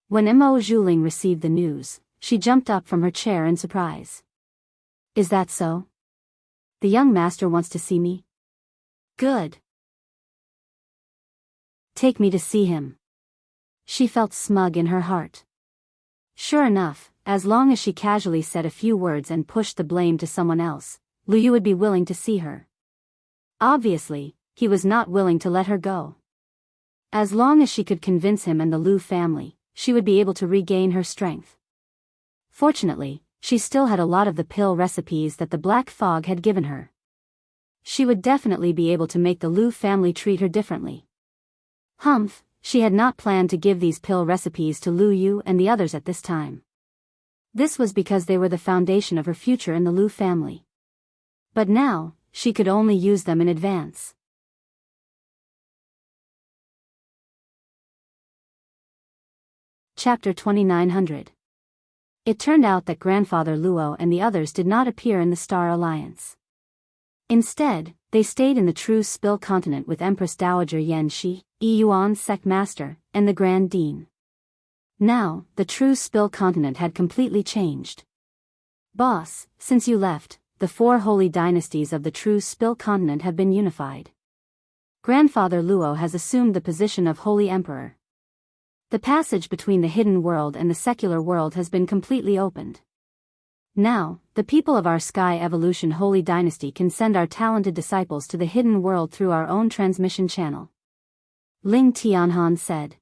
When Mo Zhuling received the news, she jumped up from her chair in surprise. Is that so? The young master wants to see me? Good. Take me to see him. She felt smug in her heart. Sure enough, as long as she casually said a few words and pushed the blame to someone else, Lu Yu would be willing to see her. Obviously, he was not willing to let her go. As long as she could convince him and the Lu family, she would be able to regain her strength. Fortunately, she still had a lot of the pill recipes that the Black Fog had given her. She would definitely be able to make the Lu family treat her differently. Humph, she had not planned to give these pill recipes to Lu Yu and the others at this time. This was because they were the foundation of her future in the Lu family. But now, she could only use them in advance. Chapter 2900. It turned out that Grandfather Luo and the others did not appear in the Star Alliance. Instead, they stayed in the true Spill continent with Empress Dowager Yan Shi, Yuan's sect master, and the Grand Dean. Now, the true Spill continent had completely changed. Boss, since you left, the 4 holy dynasties of the true Spill continent have been unified. Grandfather Luo has assumed the position of Holy Emperor. The passage between the hidden world and the secular world has been completely opened. Now, the people of our Sky Evolution Holy Dynasty can send our talented disciples to the hidden world through our own transmission channel. Ling Tianhan said.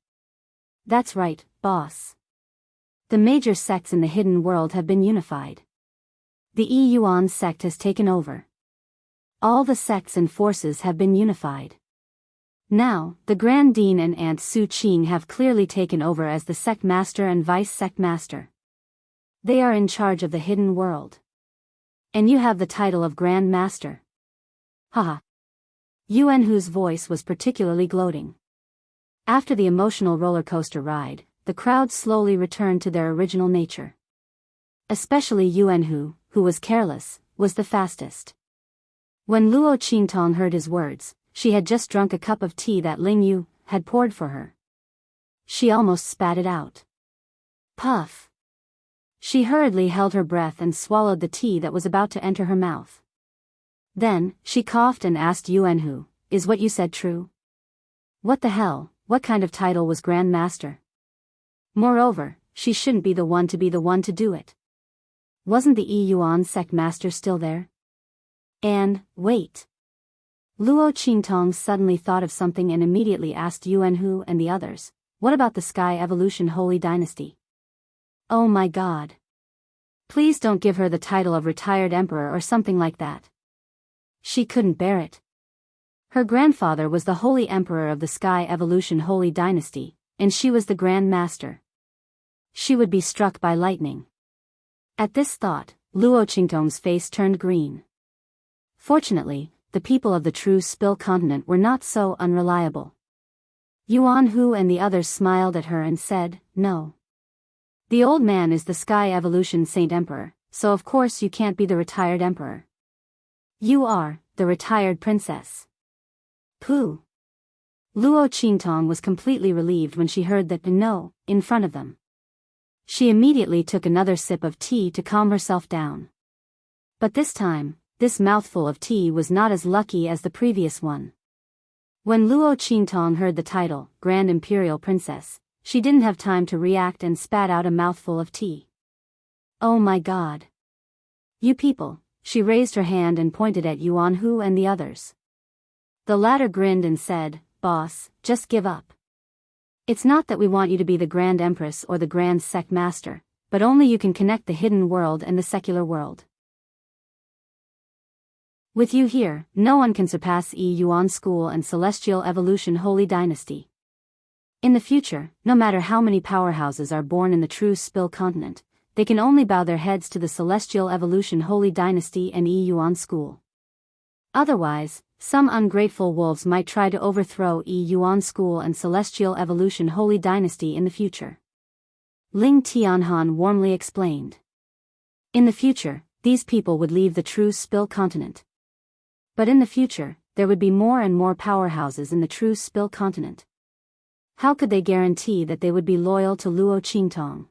That's right, boss. The major sects in the hidden world have been unified. The Yuan sect has taken over. All the sects and forces have been unified. Now, the Grand Dean and Aunt Su Qing have clearly taken over as the sect master and vice sect master. They are in charge of the hidden world. And you have the title of Grand Master. Haha. Yuan Hu's voice was particularly gloating. After the emotional roller coaster ride, the crowd slowly returned to their original nature. Especially Yuan Hu, who was careless, was the fastest. When Luo Qingtong heard his words, she had just drunk a cup of tea that Ling Yu had poured for her. She almost spat it out. Puff. She hurriedly held her breath and swallowed the tea that was about to enter her mouth. Then, she coughed and asked Yuan Hu, "Is what you said true?" What the hell, what kind of title was Grand Master? Moreover, she shouldn't be the one to do it. Wasn't the Yuan sect master still there? And, wait. Luo Qingtong suddenly thought of something and immediately asked Yuan Hu and the others, what about the Sky Evolution Holy Dynasty? Oh my god. Please don't give her the title of retired emperor or something like that. She couldn't bear it. Her grandfather was the holy emperor of the Sky Evolution Holy Dynasty, and she was the Grand Master. She would be struck by lightning. At this thought, Luo Qingtong's face turned green. Fortunately, the people of the true Spill continent were not so unreliable. Yuan Hu and the others smiled at her and said, "No. The old man is the Sky Evolution Saint Emperor, so of course you can't be the retired emperor. You are, the retired princess." Pooh. Luo Qingtong was completely relieved when she heard that no, in front of them. She immediately took another sip of tea to calm herself down. But this time, this mouthful of tea was not as lucky as the previous one. When Luo Qingtong heard the title, Grand Imperial Princess, she didn't have time to react and spat out a mouthful of tea. Oh my God! You people, she raised her hand and pointed at Yuanhu and the others. The latter grinned and said, Boss, just give up. It's not that we want you to be the Grand Empress or the Grand Sect Master, but only you can connect the hidden world and the secular world. With you here, no one can surpass Yuan School and Celestial Evolution Holy Dynasty. In the future, no matter how many powerhouses are born in the true Spill continent, they can only bow their heads to the Celestial Evolution Holy Dynasty and Yuan School. Otherwise, some ungrateful wolves might try to overthrow Yuan School and Celestial Evolution Holy Dynasty in the future. Ling Tianhan warmly explained. In the future, these people would leave the true Spill continent. But in the future, there would be more and more powerhouses in the true Spill continent. How could they guarantee that they would be loyal to Luo Qingtong?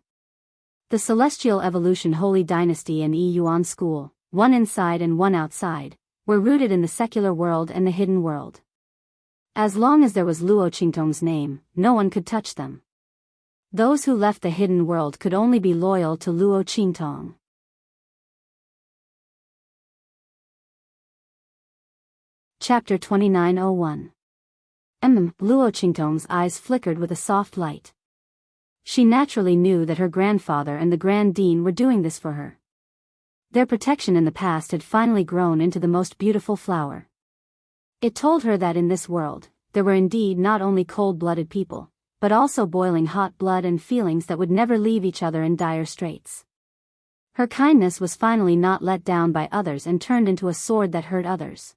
The Celestial Evolution Holy Dynasty and Yuan School, one inside and one outside, were rooted in the secular world and the hidden world. As long as there was Luo Qingtong's name, no one could touch them. Those who left the hidden world could only be loyal to Luo Qingtong. Chapter 2901. Luo Qingtong's eyes flickered with a soft light. She naturally knew that her grandfather and the Grand Dean were doing this for her. Their protection in the past had finally grown into the most beautiful flower. It told her that in this world, there were indeed not only cold-blooded people, but also boiling hot blood and feelings that would never leave each other in dire straits. Her kindness was finally not let down by others and turned into a sword that hurt others.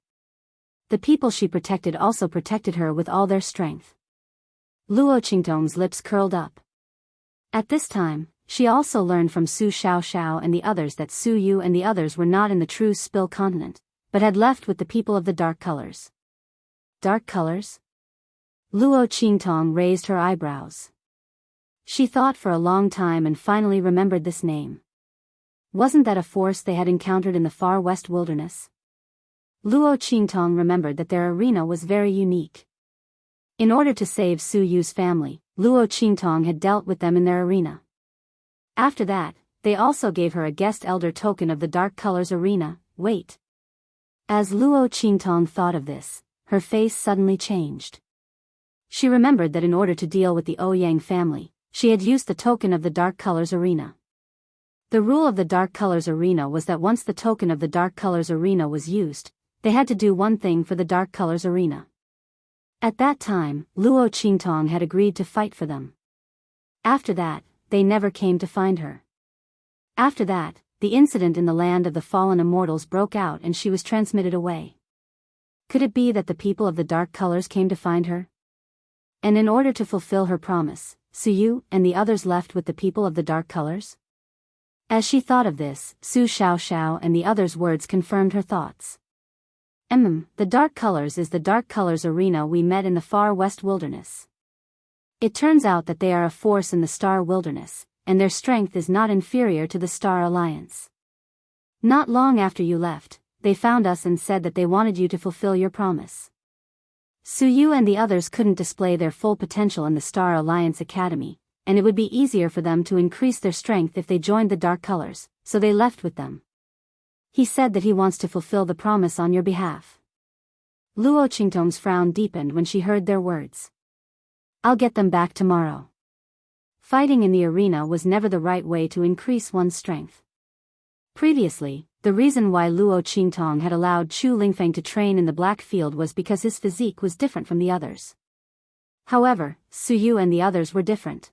The people she protected also protected her with all their strength. Luo Qingtong's lips curled up. At this time, she also learned from Su Xiaoxiao and the others that Su Yu and the others were not in the true Spill continent, but had left with the people of the dark colors. Dark colors? Luo Qingtong raised her eyebrows. She thought for a long time and finally remembered this name. Wasn't that a force they had encountered in the far west wilderness? Luo Qingtong remembered that their arena was very unique. In order to save Su Yu's family, Luo Qingtong had dealt with them in their arena. After that, they also gave her a guest elder token of the Dark Colors arena. Wait. As Luo Qingtong thought of this, her face suddenly changed. She remembered that in order to deal with the Ouyang family, she had used the token of the Dark Colors arena. The rule of the Dark Colors arena was that once the token of the Dark Colors arena was used, they had to do one thing for the Dark Colors arena. At that time, Luo Qingtong had agreed to fight for them. After that, they never came to find her. After that, the incident in the land of the fallen immortals broke out and she was transmitted away. Could it be that the people of the dark colors came to find her? And in order to fulfill her promise, Su Yu and the others left with the people of the dark colors? As she thought of this, Su Xiaoxiao and the others' words confirmed her thoughts. The dark colors is the dark colors arena we met in the far west wilderness. It turns out that they are a force in the Star Wilderness, and their strength is not inferior to the Star Alliance. Not long after you left, they found us and said that they wanted you to fulfill your promise. Su Yu and the others couldn't display their full potential in the Star Alliance Academy, and it would be easier for them to increase their strength if they joined the dark colors, so they left with them. He said that he wants to fulfill the promise on your behalf. Luo Qingtong's frown deepened when she heard their words. I'll get them back tomorrow. Fighting in the arena was never the right way to increase one's strength. Previously, the reason why Luo Qingtong had allowed Chu Lingfeng to train in the Black Field was because his physique was different from the others. However, Su Yu and the others were different.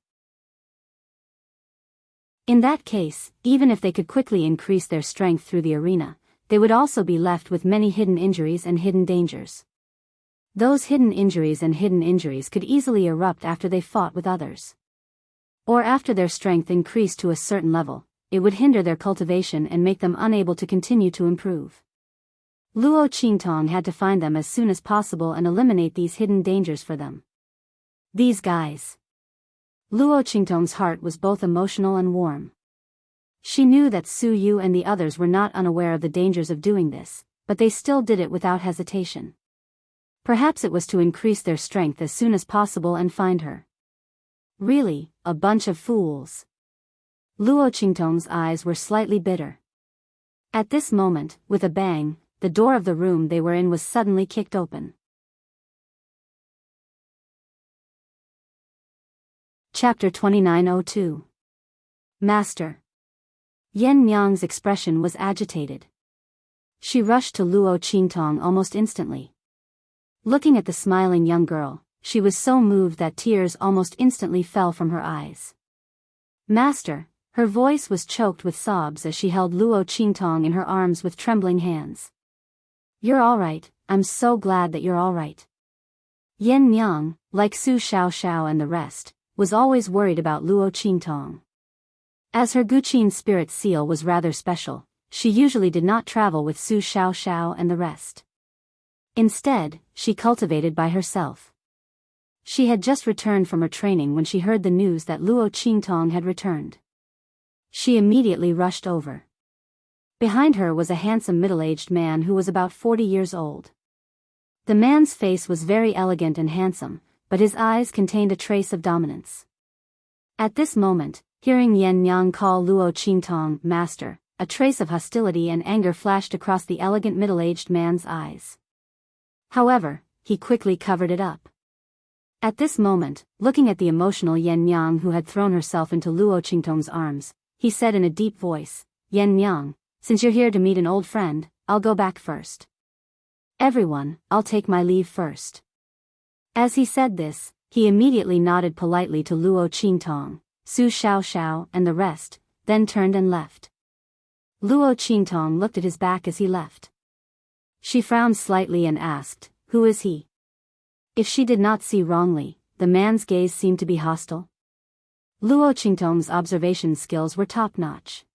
In that case, even if they could quickly increase their strength through the arena, they would also be left with many hidden injuries and hidden dangers. Those hidden injuries could easily erupt after they fought with others. Or after their strength increased to a certain level, it would hinder their cultivation and make them unable to continue to improve. Luo Qingtong had to find them as soon as possible and eliminate these hidden dangers for them. These guys. Luo Qingtong's heart was both emotional and warm. She knew that Su Yu and the others were not unaware of the dangers of doing this, but they still did it without hesitation. Perhaps it was to increase their strength as soon as possible and find her. Really, a bunch of fools. Luo Qingtong's eyes were slightly bitter. At this moment, with a bang, the door of the room they were in was suddenly kicked open. Chapter 2902. Master. Yan Nyang's expression was agitated. She rushed to Luo Qingtong almost instantly. Looking at the smiling young girl, she was so moved that tears almost instantly fell from her eyes. Master, her voice was choked with sobs as she held Luo Qingtong in her arms with trembling hands. You're all right, I'm so glad that you're all right. Yan Nyang, like Su Xiaoxiao and the rest, was always worried about Luo Qingtong. As her Guqin spirit seal was rather special, she usually did not travel with Su Xiaoxiao and the rest. Instead, she cultivated by herself. She had just returned from her training when she heard the news that Luo Qingtong had returned. She immediately rushed over. Behind her was a handsome middle-aged man who was about 40 years old. The man's face was very elegant and handsome, but his eyes contained a trace of dominance. At this moment, hearing Yan Nyang call Luo Qingtong master, a trace of hostility and anger flashed across the elegant middle-aged man's eyes. However, he quickly covered it up. At this moment, looking at the emotional Yan Nyang who had thrown herself into Luo Qingtong's arms, he said in a deep voice, Yan Nyang, since you're here to meet an old friend, I'll go back first. Everyone, I'll take my leave first. As he said this, he immediately nodded politely to Luo Qingtong, Su Xiaoxiao and the rest, then turned and left. Luo Qingtong looked at his back as he left. She frowned slightly and asked, who is he? If she did not see wrongly, the man's gaze seemed to be hostile. Luo Qingtong's observation skills were top-notch.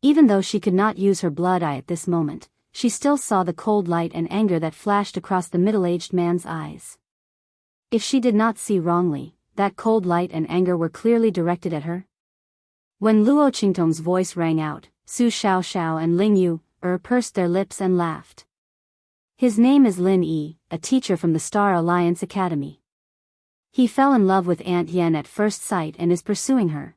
Even though she could not use her blood eye at this moment, she still saw the cold light and anger that flashed across the middle-aged man's eyes. If she did not see wrongly, that cold light and anger were clearly directed at her. When Luo Qingtong's voice rang out, Su Xiaoxiao and Ling Yu pursed their lips and laughed. His name is Lin Yi, a teacher from the Star Alliance Academy. He fell in love with Aunt Yen at first sight and is pursuing her.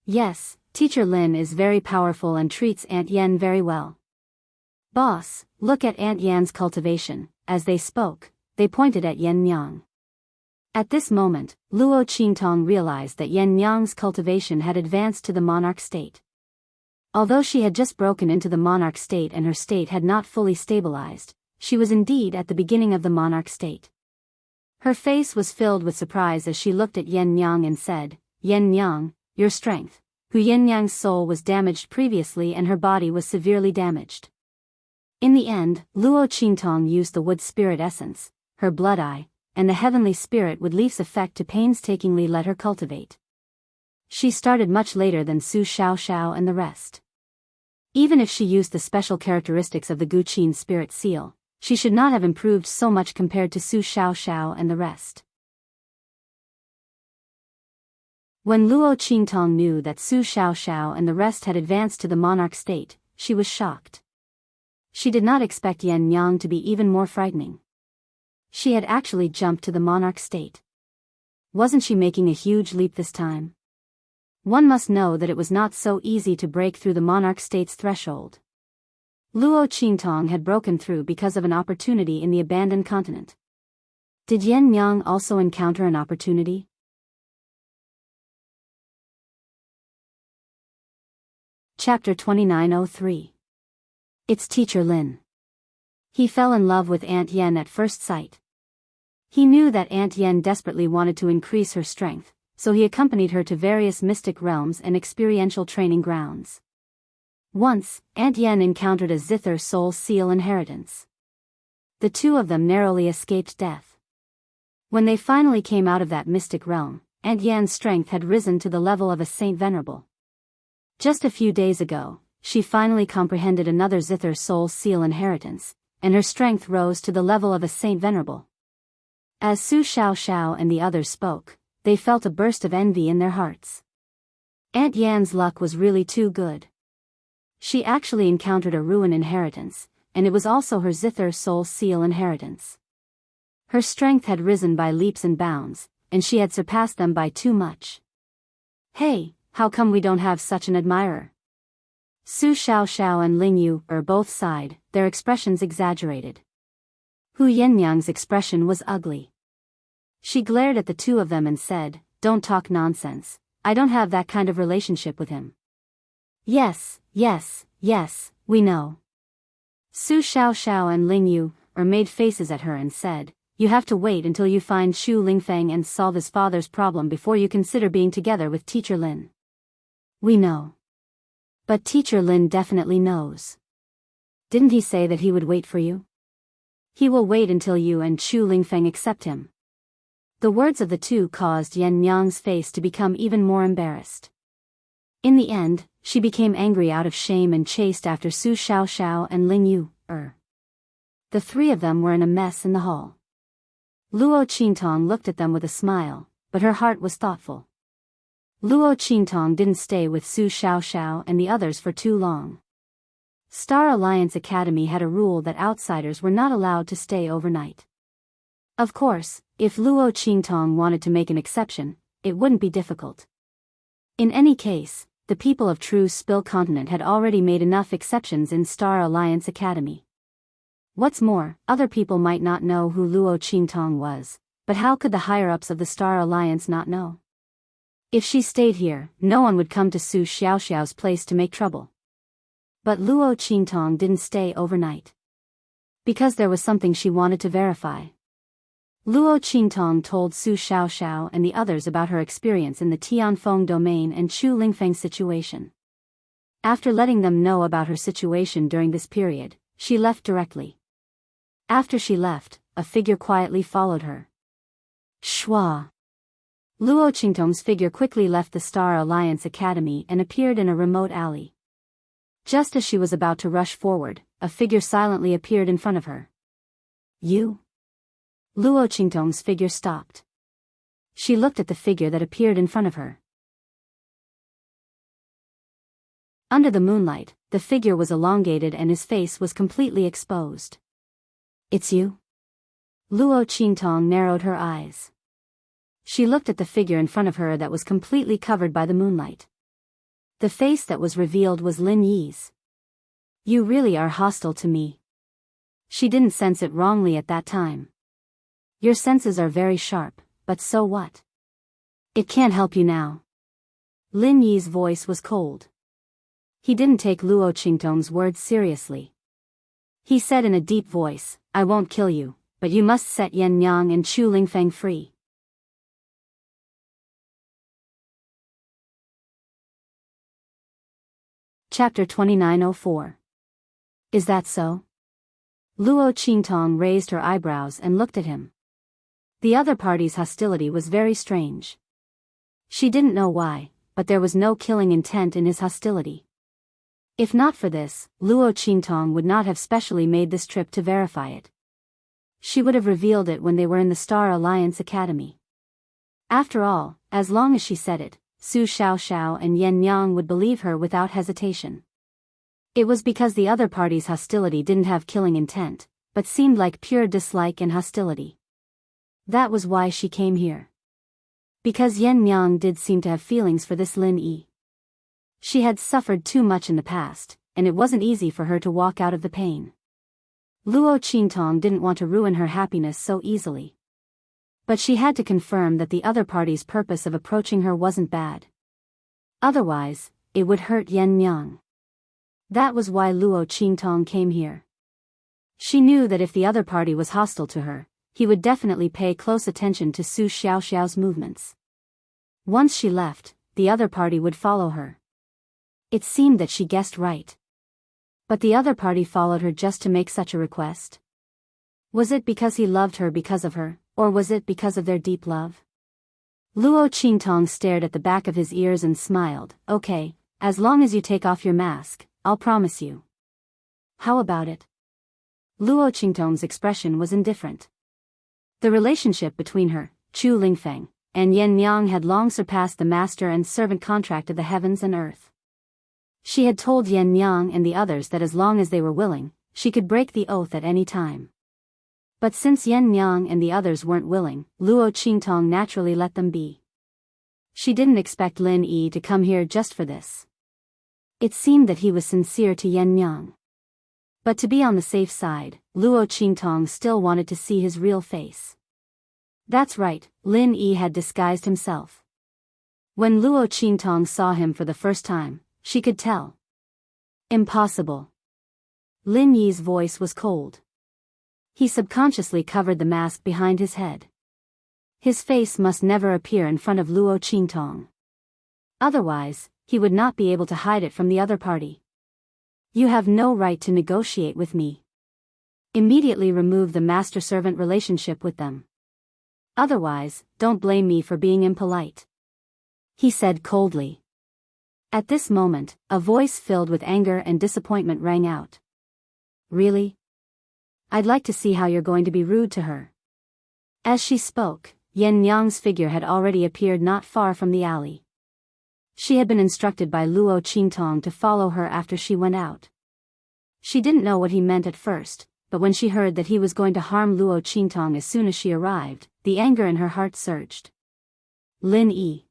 Yes, Teacher Lin is very powerful and treats Aunt Yen very well. Boss, look at Aunt Yan's cultivation. As they spoke, they pointed at Yan Nyang. At this moment, Luo Qingtong realized that Yan Nyang's cultivation had advanced to the monarch state. Although she had just broken into the monarch state and her state had not fully stabilized, she was indeed at the beginning of the monarch state. Her face was filled with surprise as she looked at Yan Nyang and said, Yan Nyang, your strength. Yan Nyang's soul was damaged previously and her body was severely damaged. In the end, Luo Qingtong used the wood spirit essence, her blood eye, and the heavenly spirit would leaf's effect to painstakingly let her cultivate. She started much later than Su Xiaoxiao and the rest. Even if she used the special characteristics of the Guqin spirit seal, she should not have improved so much compared to Su Xiaoxiao and the rest. When Luo Qingtong knew that Su Xiaoxiao and the rest had advanced to the monarch state, she was shocked. She did not expect Yan Nyang to be even more frightening. She had actually jumped to the monarch state. Wasn't she making a huge leap this time? One must know that it was not so easy to break through the monarch state's threshold. Luo Qingtong had broken through because of an opportunity in the abandoned continent. Did Yan Nyang also encounter an opportunity? Chapter 2903. It's Teacher Lin. He fell in love with Aunt Yen at first sight. He knew that Aunt Yen desperately wanted to increase her strength, so he accompanied her to various mystic realms and experiential training grounds. Once, Aunt Yen encountered a Zither soul seal inheritance. The two of them narrowly escaped death. When they finally came out of that mystic realm, Aunt Yen's strength had risen to the level of a saint venerable. Just a few days ago, she finally comprehended another Zither soul seal inheritance, and her strength rose to the level of a saint venerable. As Su Xiaoxiao and the others spoke, they felt a burst of envy in their hearts. Aunt Yan's luck was really too good. She actually encountered a ruin inheritance, and it was also her Zither soul seal inheritance. Her strength had risen by leaps and bounds, and she had surpassed them by too much. Hey, how come we don't have such an admirer? Su Xiaoxiao and Ling Yu both sighed, their expressions exaggerated. Hu Yannyang's expression was ugly. She glared at the two of them and said, "Don't talk nonsense, I don't have that kind of relationship with him." Yes, we know. Su Xiaoxiao and Ling Yu made faces at her and said, "You have to wait until you find Shu Lingfeng and solve his father's problem before you consider being together with Teacher Lin." We know. But Teacher Lin definitely knows. Didn't he say that he would wait for you? He will wait until you and Shu Lingfeng accept him. The words of the two caused Yan Nyang's face to become even more embarrassed. In the end, she became angry out of shame and chased after Su Xiaoxiao and Ling Yu. The three of them were in a mess in the hall. Luo Qingtong looked at them with a smile, but her heart was thoughtful. Luo Qingtong didn't stay with Su Xiaoxiao and the others for too long. Star Alliance Academy had a rule that outsiders were not allowed to stay overnight. Of course, if Luo Qingtong wanted to make an exception, it wouldn't be difficult. In any case, the people of True Spill Continent had already made enough exceptions in Star Alliance Academy. What's more, other people might not know who Luo Qingtong was, but how could the higher-ups of the Star Alliance not know? If she stayed here, no one would come to Su Xiaoxiao's place to make trouble. But Luo Qingtong didn't stay overnight. Because there was something she wanted to verify. Luo Qingtong told Su Xiaoxiao and the others about her experience in the Tianfeng domain and Chu Lingfeng's situation. After letting them know about her situation during this period, she left directly. After she left, a figure quietly followed her. Shua. Luo Qingtong's figure quickly left the Star Alliance Academy and appeared in a remote alley. Just as she was about to rush forward, a figure silently appeared in front of her. You? Luo Qingtong's figure stopped. She looked at the figure that appeared in front of her. Under the moonlight, the figure was elongated and his face was completely exposed. It's you? Luo Qingtong narrowed her eyes. She looked at the figure in front of her that was completely covered by the moonlight. The face that was revealed was Lin Yi's. You really are hostile to me. She didn't sense it wrongly at that time. Your senses are very sharp, but so what? It can't help you now. Lin Yi's voice was cold. He didn't take Luo Qingtong's words seriously. He said in a deep voice, I won't kill you, but you must set Yan Nyang and Chu Lingfeng free. Chapter 2904. Is that so? Luo Qingtong raised her eyebrows and looked at him. The other party's hostility was very strange. She didn't know why, but there was no killing intent in his hostility. If not for this, Luo Qingtong would not have specially made this trip to verify it. She would have revealed it when they were in the Star Alliance Academy. After all, as long as she said it, Su Xiaoxiao and Yan Nyang would believe her without hesitation. It was because the other party's hostility didn't have killing intent, but seemed like pure dislike and hostility. That was why she came here. Because Yan Nyang did seem to have feelings for this Lin Yi. She had suffered too much in the past, and it wasn't easy for her to walk out of the pain. Luo Qingtong didn't want to ruin her happiness so easily. But she had to confirm that the other party's purpose of approaching her wasn't bad. Otherwise, it would hurt Yan Nyang. That was why Luo Qingtong came here. She knew that if the other party was hostile to her, he would definitely pay close attention to Su Xiaoxiao's movements. Once she left, the other party would follow her. It seemed that she guessed right. But the other party followed her just to make such a request? Was it because he loved her because of her, or was it because of their deep love? Luo Qingtong stared at the back of his ears and smiled. Okay, as long as you take off your mask, I'll promise you. How about it? Luo Qingtong's expression was indifferent. The relationship between her, Chu Lingfeng, and Yen Yang had long surpassed the master and servant contract of the heavens and earth. She had told Yen Yang and the others that as long as they were willing, she could break the oath at any time. But since Yen Yang and the others weren't willing, Luo Qingtong naturally let them be. She didn't expect Lin Yi to come here just for this. It seemed that he was sincere to Yen Yang. But to be on the safe side, Luo Qingtong still wanted to see his real face. That's right, Lin Yi had disguised himself. When Luo Qingtong saw him for the first time, she could tell. Impossible. Lin Yi's voice was cold. He subconsciously covered the mask behind his head. His face must never appear in front of Luo Qingtong. Otherwise, he would not be able to hide it from the other party. You have no right to negotiate with me. Immediately remove the master-servant relationship with them. Otherwise, don't blame me for being impolite. He said coldly. At this moment, a voice filled with anger and disappointment rang out. Really? I'd like to see how you're going to be rude to her. As she spoke, Yen Yang's figure had already appeared not far from the alley. She had been instructed by Luo Qingtong to follow her after she went out. She didn't know what he meant at first, but when she heard that he was going to harm Luo Qingtong as soon as she arrived, the anger in her heart surged. Lin Yi.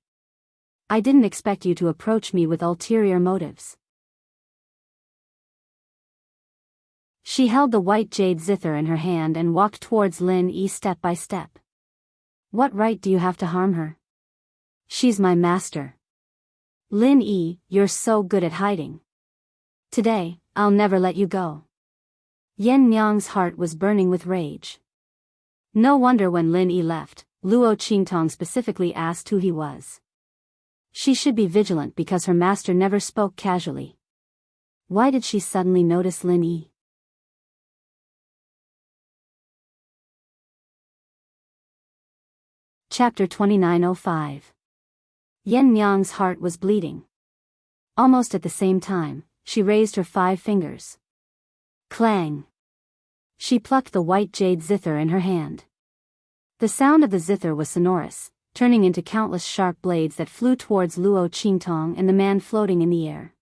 I didn't expect you to approach me with ulterior motives. She held the white jade zither in her hand and walked towards Lin Yi step by step. What right do you have to harm her? She's my master. Lin Yi, you're so good at hiding. Today, I'll never let you go. Yen Yang's heart was burning with rage. No wonder when Lin Yi left, Luo Qingtong specifically asked who he was. She should be vigilant because her master never spoke casually. Why did she suddenly notice Lin Yi? Chapter 2905. Yen Yang's heart was bleeding. Almost at the same time, she raised her 5 fingers. Clang! She plucked the white jade zither in her hand. The sound of the zither was sonorous, turning into countless sharp blades that flew towards Luo Qingtong and the man floating in the air.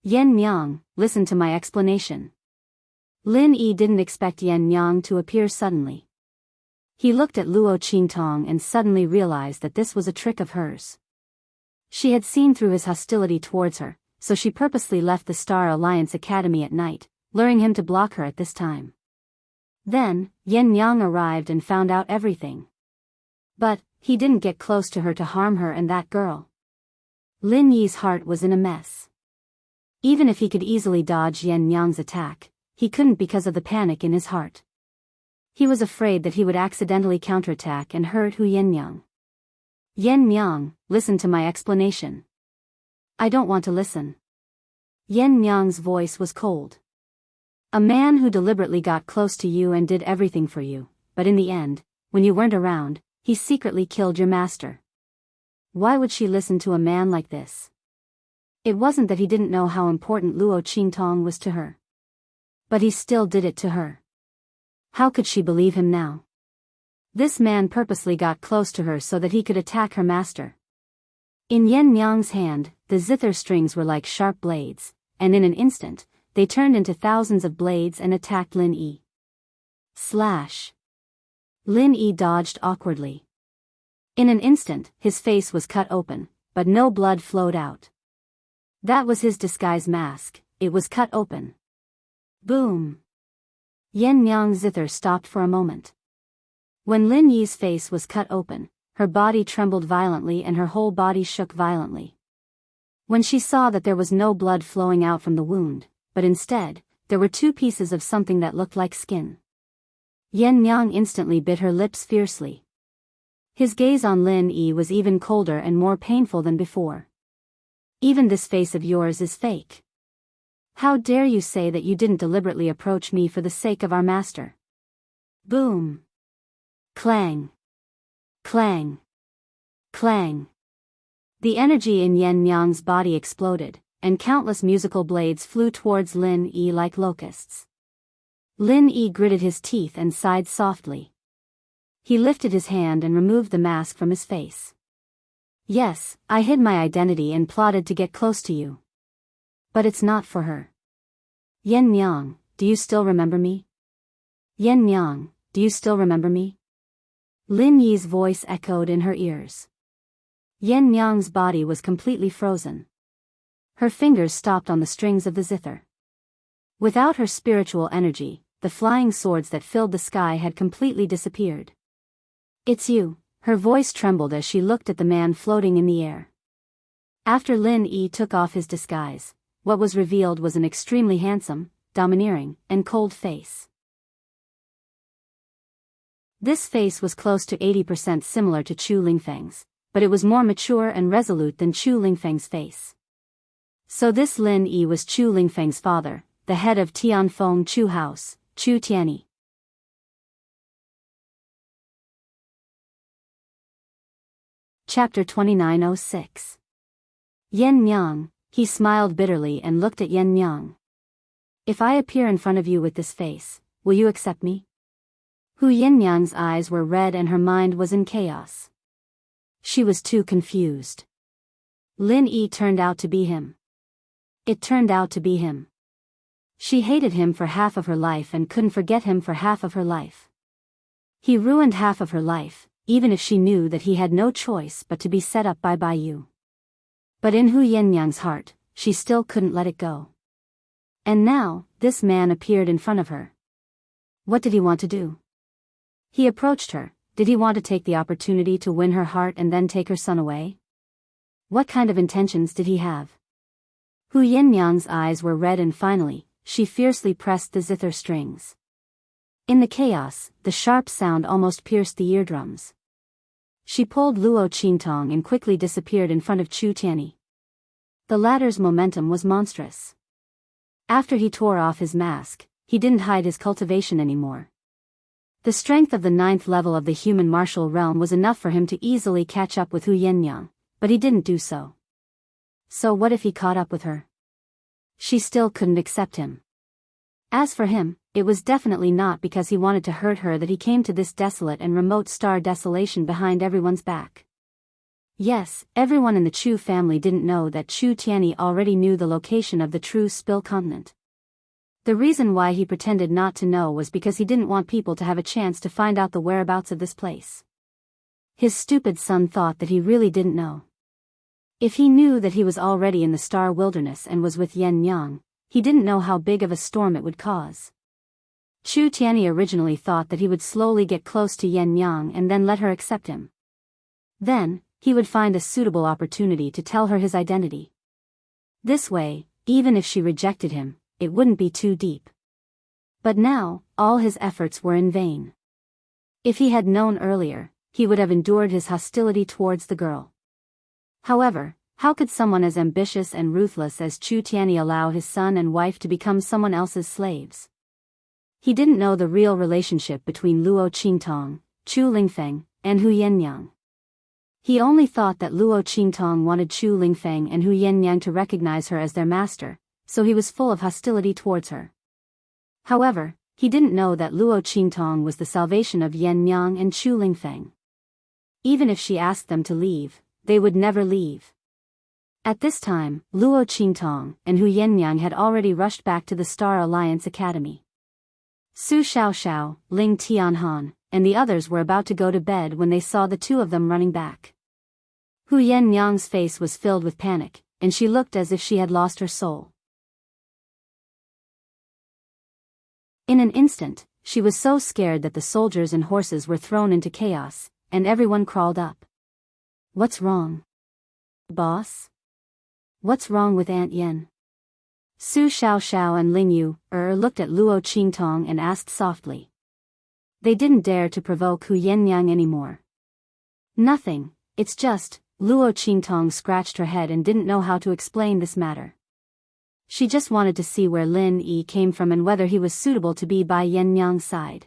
Yen Yang, listen to my explanation. Lin Yi didn't expect Yen Yang to appear suddenly. He looked at Luo Qingtong and suddenly realized that this was a trick of hers. She had seen through his hostility towards her, so she purposely left the Star Alliance Academy at night, luring him to block her at this time. Then, Yen Yang arrived and found out everything. But, he didn't get close to her to harm her and that girl. Lin Yi's heart was in a mess. Even if he could easily dodge Yen Yang's attack, he couldn't because of the panic in his heart. He was afraid that he would accidentally counterattack and hurt Yen Yang. Yen Yang, listen to my explanation. I don't want to listen. Yen Yang's voice was cold. A man who deliberately got close to you and did everything for you, but in the end, when you weren't around, he secretly killed your master. Why would she listen to a man like this? It wasn't that he didn't know how important Luo Qingtong was to her. But he still did it to her. How could she believe him now? This man purposely got close to her so that he could attack her master. In Yen Yang's hand, the zither strings were like sharp blades, and in an instant, they turned into thousands of blades and attacked Lin Yi. Slash! Lin Yi dodged awkwardly. In an instant, his face was cut open, but no blood flowed out. That was his disguise mask, it was cut open. Boom! Yen Yang's zither stopped for a moment. When Lin Yi's face was cut open, her body trembled violently and her whole body shook violently. When she saw that there was no blood flowing out from the wound, but instead, there were 2 pieces of something that looked like skin. Yen Yang instantly bit her lips fiercely. His gaze on Lin Yi was even colder and more painful than before. Even this face of yours is fake. How dare you say that you didn't deliberately approach me for the sake of our master? Boom! Clang! Clang! Clang! The energy in Yen Yang's body exploded, and countless musical blades flew towards Lin Yi like locusts. Lin Yi gritted his teeth and sighed softly. He lifted his hand and removed the mask from his face. Yes, I hid my identity and plotted to get close to you. But it's not for her. Yen Nyang, do you still remember me? Yen Nyang, do you still remember me? Lin Yi's voice echoed in her ears. Yen Nyang's body was completely frozen. Her fingers stopped on the strings of the zither. Without her spiritual energy, the flying swords that filled the sky had completely disappeared. It's you, her voice trembled as she looked at the man floating in the air. After Lin Yi took off his disguise, what was revealed was an extremely handsome, domineering, and cold face. This face was close to 80% similar to Chu Lingfeng's, but it was more mature and resolute than Chu Lingfeng's face. So this Lin Yi was Chu Lingfeng's father, the head of Tianfeng Chu House, Chu Tianyi. Chapter 2906. Yen Nyang, he smiled bitterly and looked at Yen Nyang. If I appear in front of you with this face, will you accept me? Hu Yennyang's eyes were red and her mind was in chaos. She was too confused. Lin Yi turned out to be him. It turned out to be him. She hated him for half of her life and couldn't forget him for half of her life. He ruined half of her life, even if she knew that he had no choice but to be set up by Biyao. But in Hu Yennyang's heart, she still couldn't let it go. And now, this man appeared in front of her. What did he want to do? He approached her. Did he want to take the opportunity to win her heart and then take her son away? What kind of intentions did he have? Hu Yennyang's eyes were red and finally, she fiercely pressed the zither strings. In the chaos, the sharp sound almost pierced the eardrums. She pulled Luo Qingtong and quickly disappeared in front of Chu Tianyi. The latter's momentum was monstrous. After he tore off his mask, he didn't hide his cultivation anymore. The strength of the 9th level of the human martial realm was enough for him to easily catch up with Hu Yennyang, but he didn't do so. So what if he caught up with her? She still couldn't accept him. As for him, it was definitely not because he wanted to hurt her that he came to this desolate and remote star desolation behind everyone's back. Yes, everyone in the Chu family didn't know that Chu Tianyi already knew the location of the true Spill continent. The reason why he pretended not to know was because he didn't want people to have a chance to find out the whereabouts of this place. His stupid son thought that he really didn't know. If he knew that he was already in the star wilderness and was with Yen Nyang, he didn't know how big of a storm it would cause. Chu Tianyi originally thought that he would slowly get close to Yen Nyang and then let her accept him. Then, he would find a suitable opportunity to tell her his identity. This way, even if she rejected him, it wouldn't be too deep. But now, all his efforts were in vain. If he had known earlier, he would have endured his hostility towards the girl. However, how could someone as ambitious and ruthless as Chu Tianyi allow his son and wife to become someone else's slaves? He didn't know the real relationship between Luo Qingtong, Chu Lingfeng, and Hu Yennyang. He only thought that Luo Qingtong wanted Chu Lingfeng and Hu Yennyang to recognize her as their master, so he was full of hostility towards her. However, he didn't know that Luo Qingtong was the salvation of Yen Nyang and Chu Lingfeng. Even if she asked them to leave, they would never leave. At this time, Luo Qingtong and Hu Yennyang had already rushed back to the Star Alliance Academy. Su Xiaoxiao, Ling Tianhan, and the others were about to go to bed when they saw the two of them running back. Hu Yennyang's face was filled with panic, and she looked as if she had lost her soul. In an instant, she was so scared that the soldiers and horses were thrown into chaos, and everyone crawled up. What's wrong? Boss? What's wrong with Aunt Yen? Su Xiaoxiao and Ling Yu looked at Luo Qingtong and asked softly. They didn't dare to provoke Hu Yennyang anymore. Nothing, it's just, Luo Qingtong scratched her head and didn't know how to explain this matter. She just wanted to see where Lin Yi came from and whether he was suitable to be by Yen Nyang's side.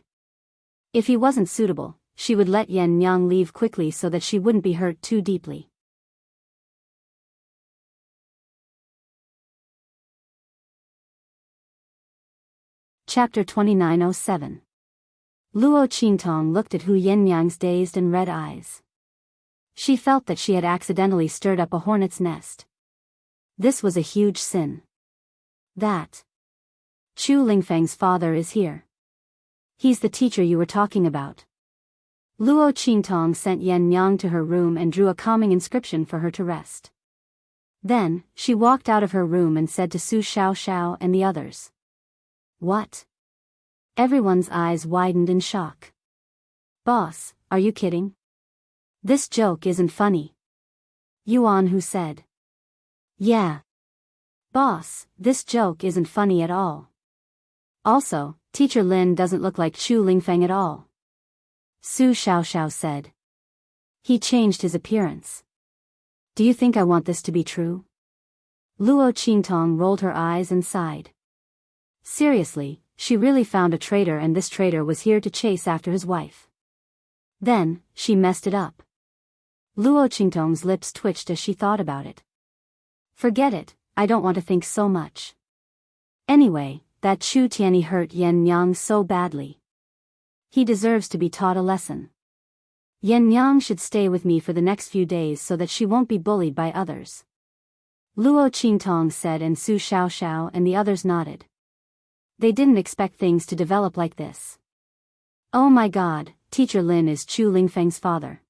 If he wasn't suitable, she would let Yen Nyang leave quickly so that she wouldn't be hurt too deeply. Chapter 2907. Luo Qingtong looked at Hu Yennyang's dazed and red eyes. She felt that she had accidentally stirred up a hornet's nest. This was a huge sin. That Chu Lingfeng's father is here. He's the teacher you were talking about. Luo Qingtong sent Yen Yang to her room and drew a calming inscription for her to rest. Then, she walked out of her room and said to Su Xiaoxiao and the others. What? Everyone's eyes widened in shock. Boss, are you kidding? This joke isn't funny. Yuan Hu said. Yeah. Boss, this joke isn't funny at all. Also, Teacher Lin doesn't look like Chu Lingfeng at all. Su Xiaoxiao said. He changed his appearance. Do you think I want this to be true? Luo Qingtong rolled her eyes and sighed. Seriously, she really found a traitor, and this traitor was here to chase after his wife. Then, she messed it up. Luo Qingtong's lips twitched as she thought about it. Forget it, I don't want to think so much. Anyway, that Chu Tianyi hurt Yen Yang so badly. He deserves to be taught a lesson. Yen Yang should stay with me for the next few days so that she won't be bullied by others. Luo Qingtong said, and Su Xiaoxiao and the others nodded. They didn't expect things to develop like this. Oh my god, Teacher Lin is Chu Lingfeng's father.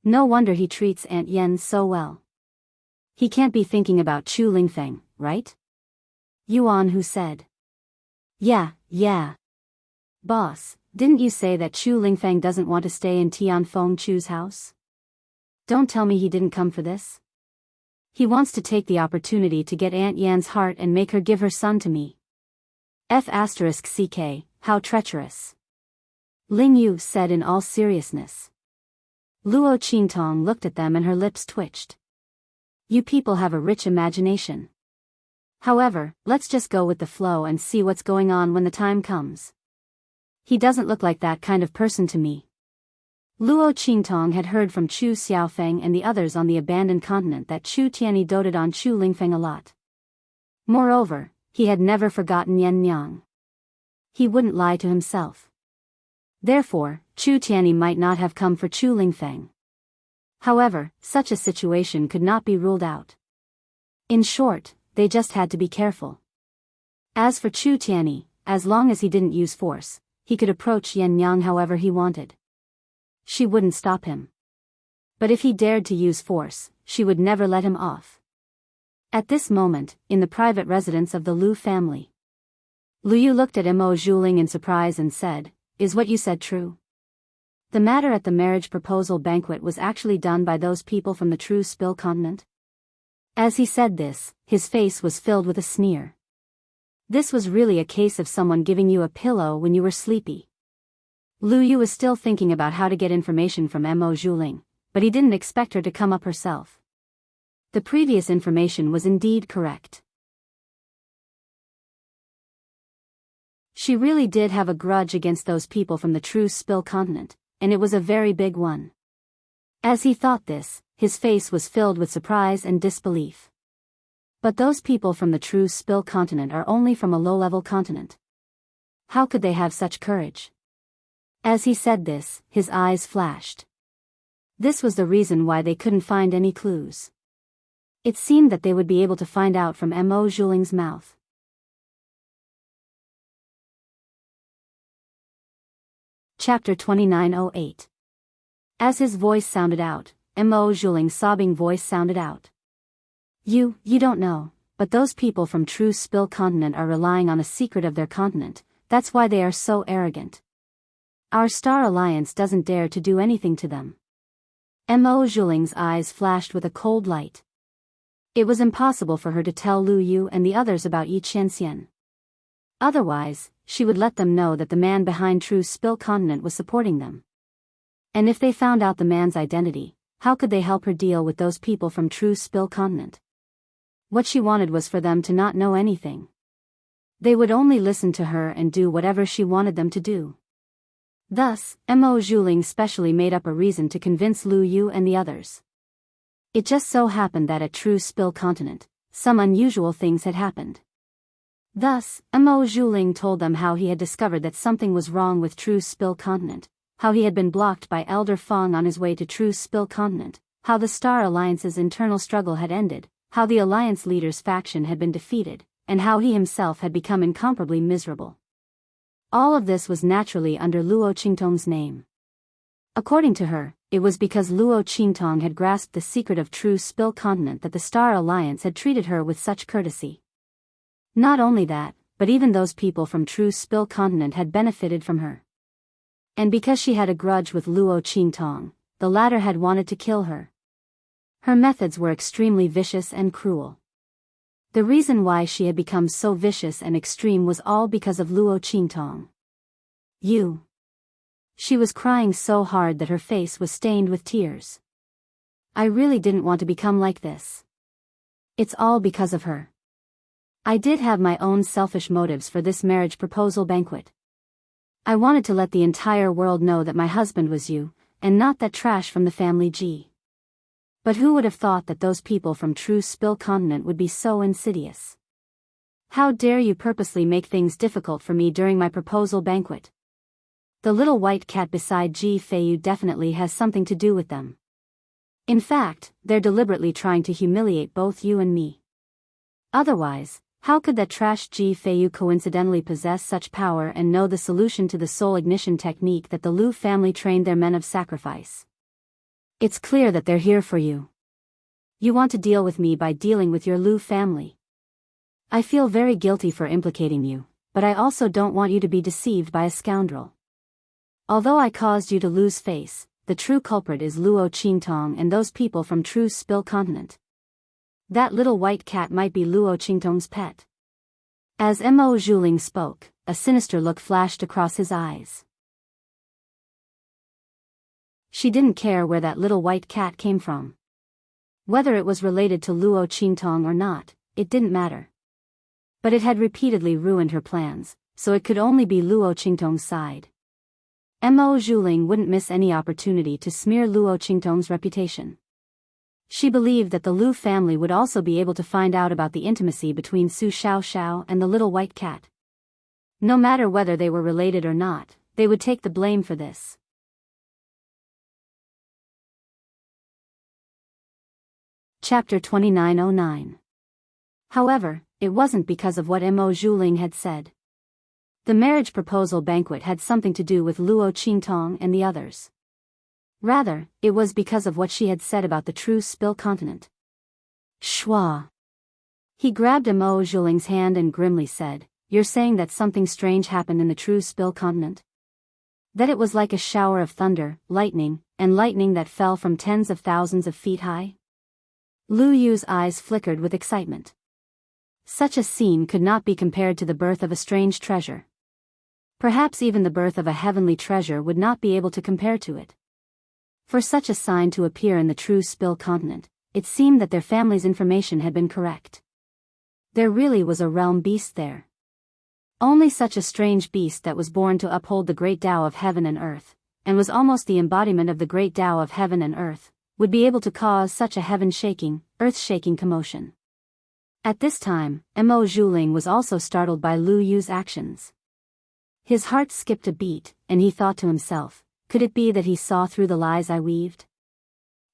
No wonder he treats Aunt Yen so well. He can't be thinking about Chu Lingfeng, right? Yuan Hu said. Yeah. Boss, didn't you say that Chu Lingfeng doesn't want to stay in Tianfeng Chu's house? Don't tell me he didn't come for this. He wants to take the opportunity to get Aunt Yan's heart and make her give her son to me. F***ck, how treacherous. Ling Yu said in all seriousness. Luo Qingtong looked at them and her lips twitched. You people have a rich imagination. However, let's just go with the flow and see what's going on when the time comes. He doesn't look like that kind of person to me. Luo Qingtong had heard from Chu Xiaofeng and the others on the abandoned continent that Chu Tianyi doted on Chu Lingfeng a lot. Moreover, he had never forgotten Yen Yang. He wouldn't lie to himself. Therefore, Chu Tianyi might not have come for Chu Lingfeng. However, such a situation could not be ruled out. In short, they just had to be careful. As for Chu Tianyi, as long as he didn't use force, he could approach Yen Yang however he wanted. She wouldn't stop him. But if he dared to use force, she would never let him off. At this moment, in the private residence of the Lu family, Lu Yu looked at Mo Zhuling in surprise and said, Is what you said true? The matter at the marriage proposal banquet was actually done by those people from the true Spill continent? As he said this, his face was filled with a sneer. This was really a case of someone giving you a pillow when you were sleepy. Lu Yu was still thinking about how to get information from Mo Zhuling, but he didn't expect her to come up herself. The previous information was indeed correct. She really did have a grudge against those people from the true Spill continent, and it was a very big one. As he thought this, his face was filled with surprise and disbelief. But those people from the true Spill continent are only from a low-level continent. How could they have such courage? As he said this, his eyes flashed. This was the reason why they couldn't find any clues. It seemed that they would be able to find out from Mo Zhuling's mouth. Chapter 2908. As his voice sounded out, Mo Zhuling's sobbing voice sounded out. You don't know, but those people from true Spill continent are relying on a secret of their continent, that's why they are so arrogant. Our Star Alliance doesn't dare to do anything to them. Mo Zhuling's eyes flashed with a cold light. It was impossible for her to tell Lu Yu and the others about Yi Qianxian. Otherwise, she would let them know that the man behind true Spill continent was supporting them. And if they found out the man's identity, how could they help her deal with those people from true Spill continent? What she wanted was for them to not know anything. They would only listen to her and do whatever she wanted them to do. Thus, Mo Zhuling specially made up a reason to convince Lu Yu and the others. It just so happened that at true Spill continent, some unusual things had happened. Thus, Mo Zhuling told them how he had discovered that something was wrong with True's Spill Continent, how he had been blocked by Elder Feng on his way to True's Spill Continent, how the Star Alliance's internal struggle had ended, how the Alliance leader's faction had been defeated, and how he himself had become incomparably miserable. All of this was naturally under Luo Qingtong's name. According to her, it was because Luo Qingtong had grasped the secret of True's Spill Continent that the Star Alliance had treated her with such courtesy. Not only that, but even those people from True's Spill Continent had benefited from her. And because she had a grudge with Luo Qingtong, the latter had wanted to kill her. Her methods were extremely vicious and cruel. The reason why she had become so vicious and extreme was all because of Luo Qingtong. She was crying so hard that her face was stained with tears. I really didn't want to become like this. It's all because of her. I did have my own selfish motives for this marriage proposal banquet. I wanted to let the entire world know that my husband was you, and not that trash from the family G. But who would have thought that those people from True's Spill Continent would be so insidious? How dare you purposely make things difficult for me during my proposal banquet? The little white cat beside Ji Feiyu definitely has something to do with them. In fact, they're deliberately trying to humiliate both you and me. Otherwise, how could that trash Ji Feiyu coincidentally possess such power and know the solution to the soul ignition technique that the Lu family trained their men of sacrifice? It's clear that they're here for you. You want to deal with me by dealing with your Lu family. I feel very guilty for implicating you, but I also don't want you to be deceived by a scoundrel. Although I caused you to lose face, the true culprit is Luo Qingtong and those people from True's Spill Continent. That little white cat might be Luo Qingtong's pet. As Mo Zhuling spoke, a sinister look flashed across his eyes. She didn't care where that little white cat came from. Whether it was related to Luo Qingtong or not, it didn't matter. But it had repeatedly ruined her plans, so it could only be Luo Qingtong's side. Mo Zhuling wouldn't miss any opportunity to smear Luo Qingtong's reputation. She believed that the Lu family would also be able to find out about the intimacy between Su Xiaoxiao and the little white cat. No matter whether they were related or not, they would take the blame for this. Chapter 2909. However, it wasn't because of what Mo Zhuling had said. The marriage proposal banquet had something to do with Luo Qingtong and the others. Rather, it was because of what she had said about the True Spill Continent. Schwa. He grabbed Mo Zhuling's hand and grimly said, "You're saying that something strange happened in the True Spill Continent? That it was like a shower of thunder, lightning, and lightning that fell from tens of thousands of feet high?" Lu Yu's eyes flickered with excitement. Such a scene could not be compared to the birth of a strange treasure. Perhaps even the birth of a heavenly treasure would not be able to compare to it. For such a sign to appear in the True Spill Continent, it seemed that their family's information had been correct. There really was a realm beast there. Only such a strange beast that was born to uphold the great Tao of heaven and earth, and was almost the embodiment of the great Tao of heaven and earth, would be able to cause such a heaven-shaking, earth-shaking commotion. At this time, Mo Zhuling was also startled by Lu Yu's actions. His heart skipped a beat, and he thought to himself, could it be that he saw through the lies I weaved?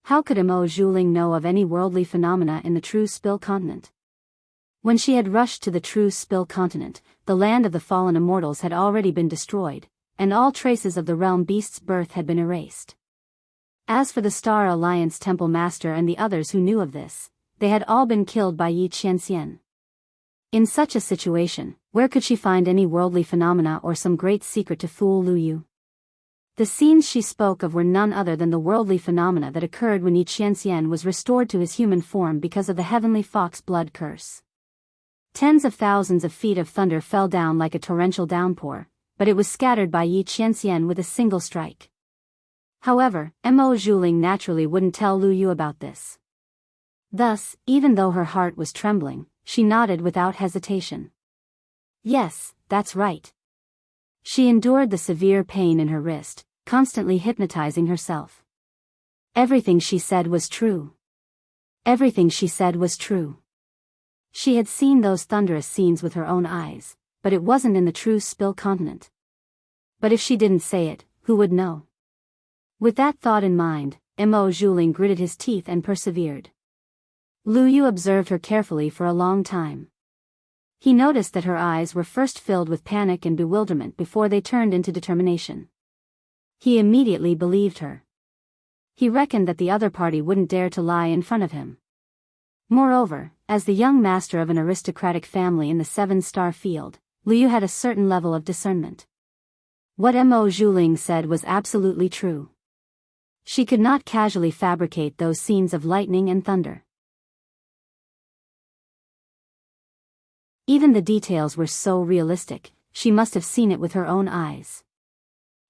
How could Mo Zhuling know of any worldly phenomena in the True Spill Continent? When she had rushed to the True Spill Continent, the land of the fallen immortals had already been destroyed, and all traces of the realm beast's birth had been erased. As for the Star Alliance Temple Master and the others who knew of this, they had all been killed by Yi Qianxian. In such a situation, where could she find any worldly phenomena or some great secret to fool Lu Yu? The scenes she spoke of were none other than the worldly phenomena that occurred when Yi Qianxian was restored to his human form because of the heavenly fox blood curse. Tens of thousands of feet of thunder fell down like a torrential downpour, but it was scattered by Yi Qianxian with a single strike. However, Mo Zhuling naturally wouldn't tell Lu Yu about this. Thus, even though her heart was trembling, she nodded without hesitation. Yes, that's right. She endured the severe pain in her wrist, constantly hypnotizing herself. Everything she said was true. Everything she said was true. She had seen those thunderous scenes with her own eyes, but it wasn't in the true Spill continent. But if she didn't say it, who would know? With that thought in mind, Mo Zhuling gritted his teeth and persevered. Lu Yu observed her carefully for a long time. He noticed that her eyes were first filled with panic and bewilderment before they turned into determination. He immediately believed her. He reckoned that the other party wouldn't dare to lie in front of him. Moreover, as the young master of an aristocratic family in the 7-star field, Lu Yu had a certain level of discernment. What Mo Zhuling said was absolutely true. She could not casually fabricate those scenes of lightning and thunder. Even the details were so realistic, she must have seen it with her own eyes.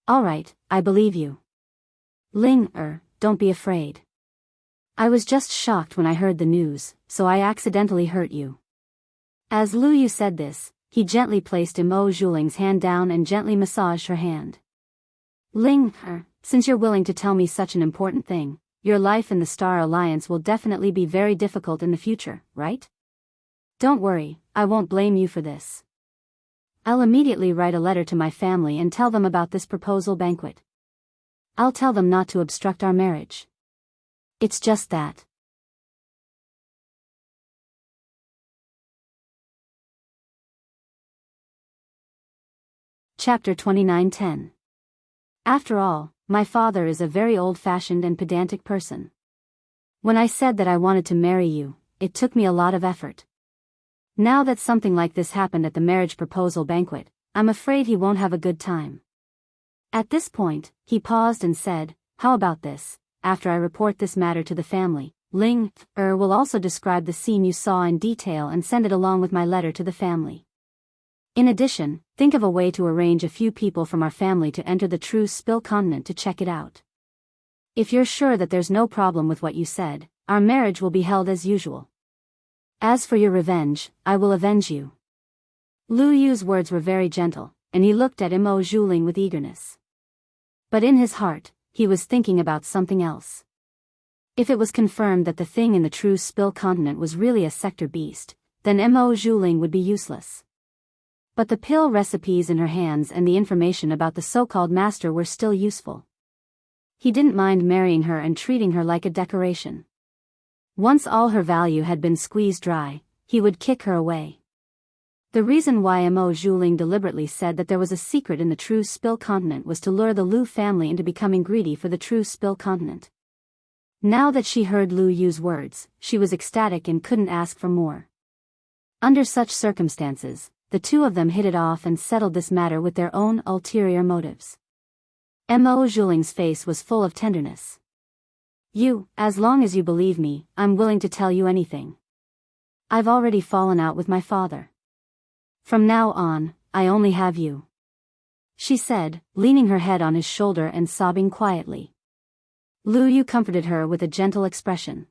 All right, I believe you. Ling, don't be afraid. I was just shocked when I heard the news, so I accidentally hurt you. As Lu Yu said this, he gently placed Mo Zhuling's hand down and gently massaged her hand. Ling, since you're willing to tell me such an important thing, your life in the Star Alliance will definitely be very difficult in the future, right? Don't worry, I won't blame you for this. I'll immediately write a letter to my family and tell them about this proposal banquet. I'll tell them not to obstruct our marriage. It's just that. Chapter 29:10. After all, my father is a very old-fashioned and pedantic person. When I said that I wanted to marry you, it took me a lot of effort. Now that something like this happened at the marriage proposal banquet, I'm afraid he won't have a good time. At this point, he paused and said, how about this, after I report this matter to the family, Ling, will also describe the scene you saw in detail and send it along with my letter to the family. In addition, think of a way to arrange a few people from our family to enter the true Spill continent to check it out. If you're sure that there's no problem with what you said, our marriage will be held as usual. As for your revenge, I will avenge you. Lu Yu's words were very gentle, and he looked at Mo Zhuling with eagerness. But in his heart, he was thinking about something else. If it was confirmed that the thing in the true Spill continent was really a sector beast, then Mo Zhuling would be useless. But the pill recipes in her hands and the information about the so-called master were still useful. He didn't mind marrying her and treating her like a decoration. Once all her value had been squeezed dry, he would kick her away. The reason why Mo Zhuling deliberately said that there was a secret in the true Spill continent was to lure the Lu family into becoming greedy for the true Spill continent. Now that she heard Lu Yu's words, she was ecstatic and couldn't ask for more. Under such circumstances, the two of them hit it off and settled this matter with their own ulterior motives. Mo Zhuling's face was full of tenderness. As long as you believe me, I'm willing to tell you anything. I've already fallen out with my father. From now on, I only have you. She said, leaning her head on his shoulder and sobbing quietly. Lu Yu comforted her with a gentle expression.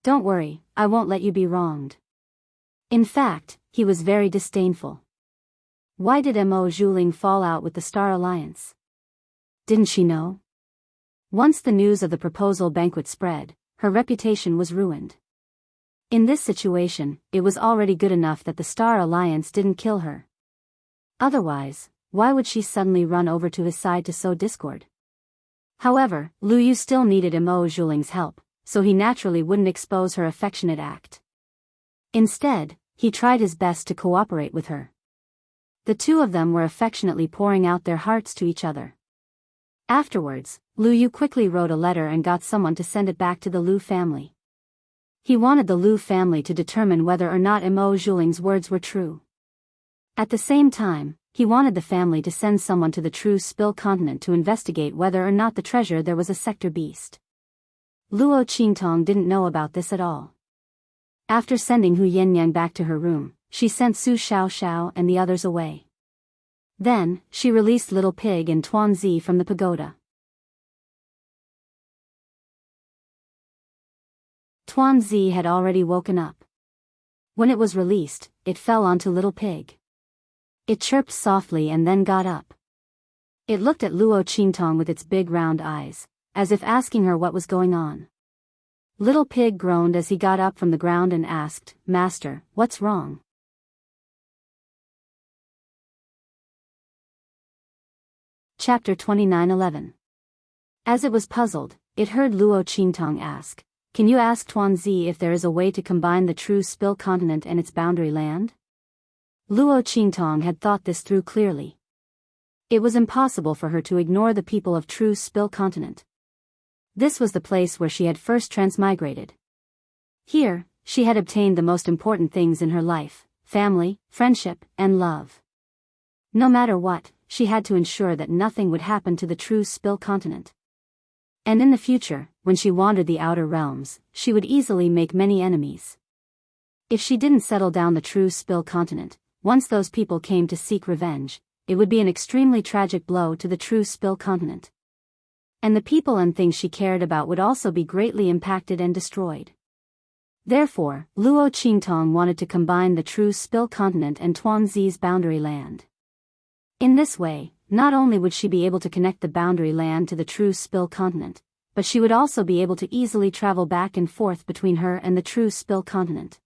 Don't worry, I won't let you be wronged. In fact, he was very disdainful. Why did Mo Zhuling fall out with the Star Alliance? Didn't she know? Once the news of the proposal banquet spread, her reputation was ruined. In this situation, it was already good enough that the Star Alliance didn't kill her. Otherwise, why would she suddenly run over to his side to sow discord? However, Lu Yu still needed Mo Zhuling's help, so he naturally wouldn't expose her affectionate act. Instead, he tried his best to cooperate with her. The two of them were affectionately pouring out their hearts to each other. Afterwards, Lu Yu quickly wrote a letter and got someone to send it back to the Lu family. He wanted the Lu family to determine whether or not Mo Zhuling's words were true. At the same time, he wanted the family to send someone to the true Spill continent to investigate whether or not the treasure there was a sector beast. Luo Qingtong didn't know about this at all. After sending Hu Yannyang back to her room, she sent Su Xiaoxiao and the others away. Then, she released Little Pig and Tuanzi from the pagoda. Tuanzi had already woken up. When it was released, it fell onto Little Pig. It chirped softly and then got up. It looked at Luo Qingtong with its big round eyes, as if asking her what was going on. Little Pig groaned as he got up from the ground and asked, "Master, what's wrong?" Chapter 29:11. As it was puzzled, it heard Luo Qingtong ask, "Can you ask Tuanzi if there is a way to combine the true Spill continent and its boundary land?" Luo Qingtong had thought this through clearly. It was impossible for her to ignore the people of true Spill continent. This was the place where she had first transmigrated. Here, she had obtained the most important things in her life: family, friendship, and love. No matter what, she had to ensure that nothing would happen to the true Spill continent. And in the future, when she wandered the outer realms, she would easily make many enemies. If she didn't settle down the true Spill continent, once those people came to seek revenge, it would be an extremely tragic blow to the true Spill continent. And the people and things she cared about would also be greatly impacted and destroyed. Therefore, Luo Qingtong wanted to combine the true Spill continent and Tuanzi's boundary land. In this way, not only would she be able to connect the boundary land to the true Spill continent, but she would also be able to easily travel back and forth between her and the true Spill continent.